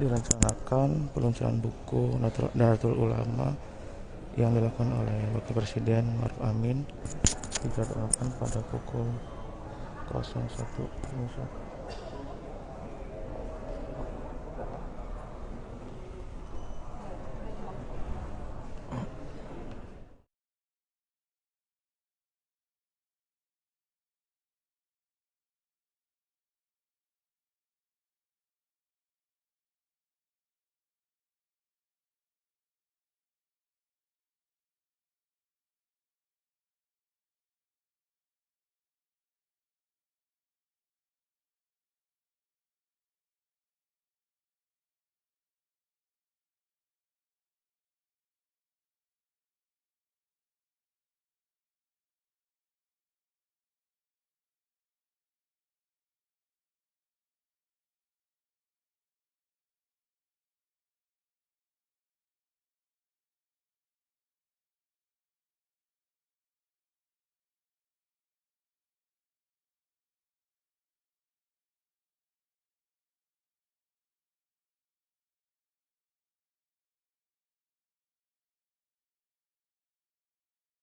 direncanakan peluncuran buku Nahdlatul Ulama yang dilakukan oleh Wakil Presiden Maruf Amin dijadwalkan pada pukul 01.00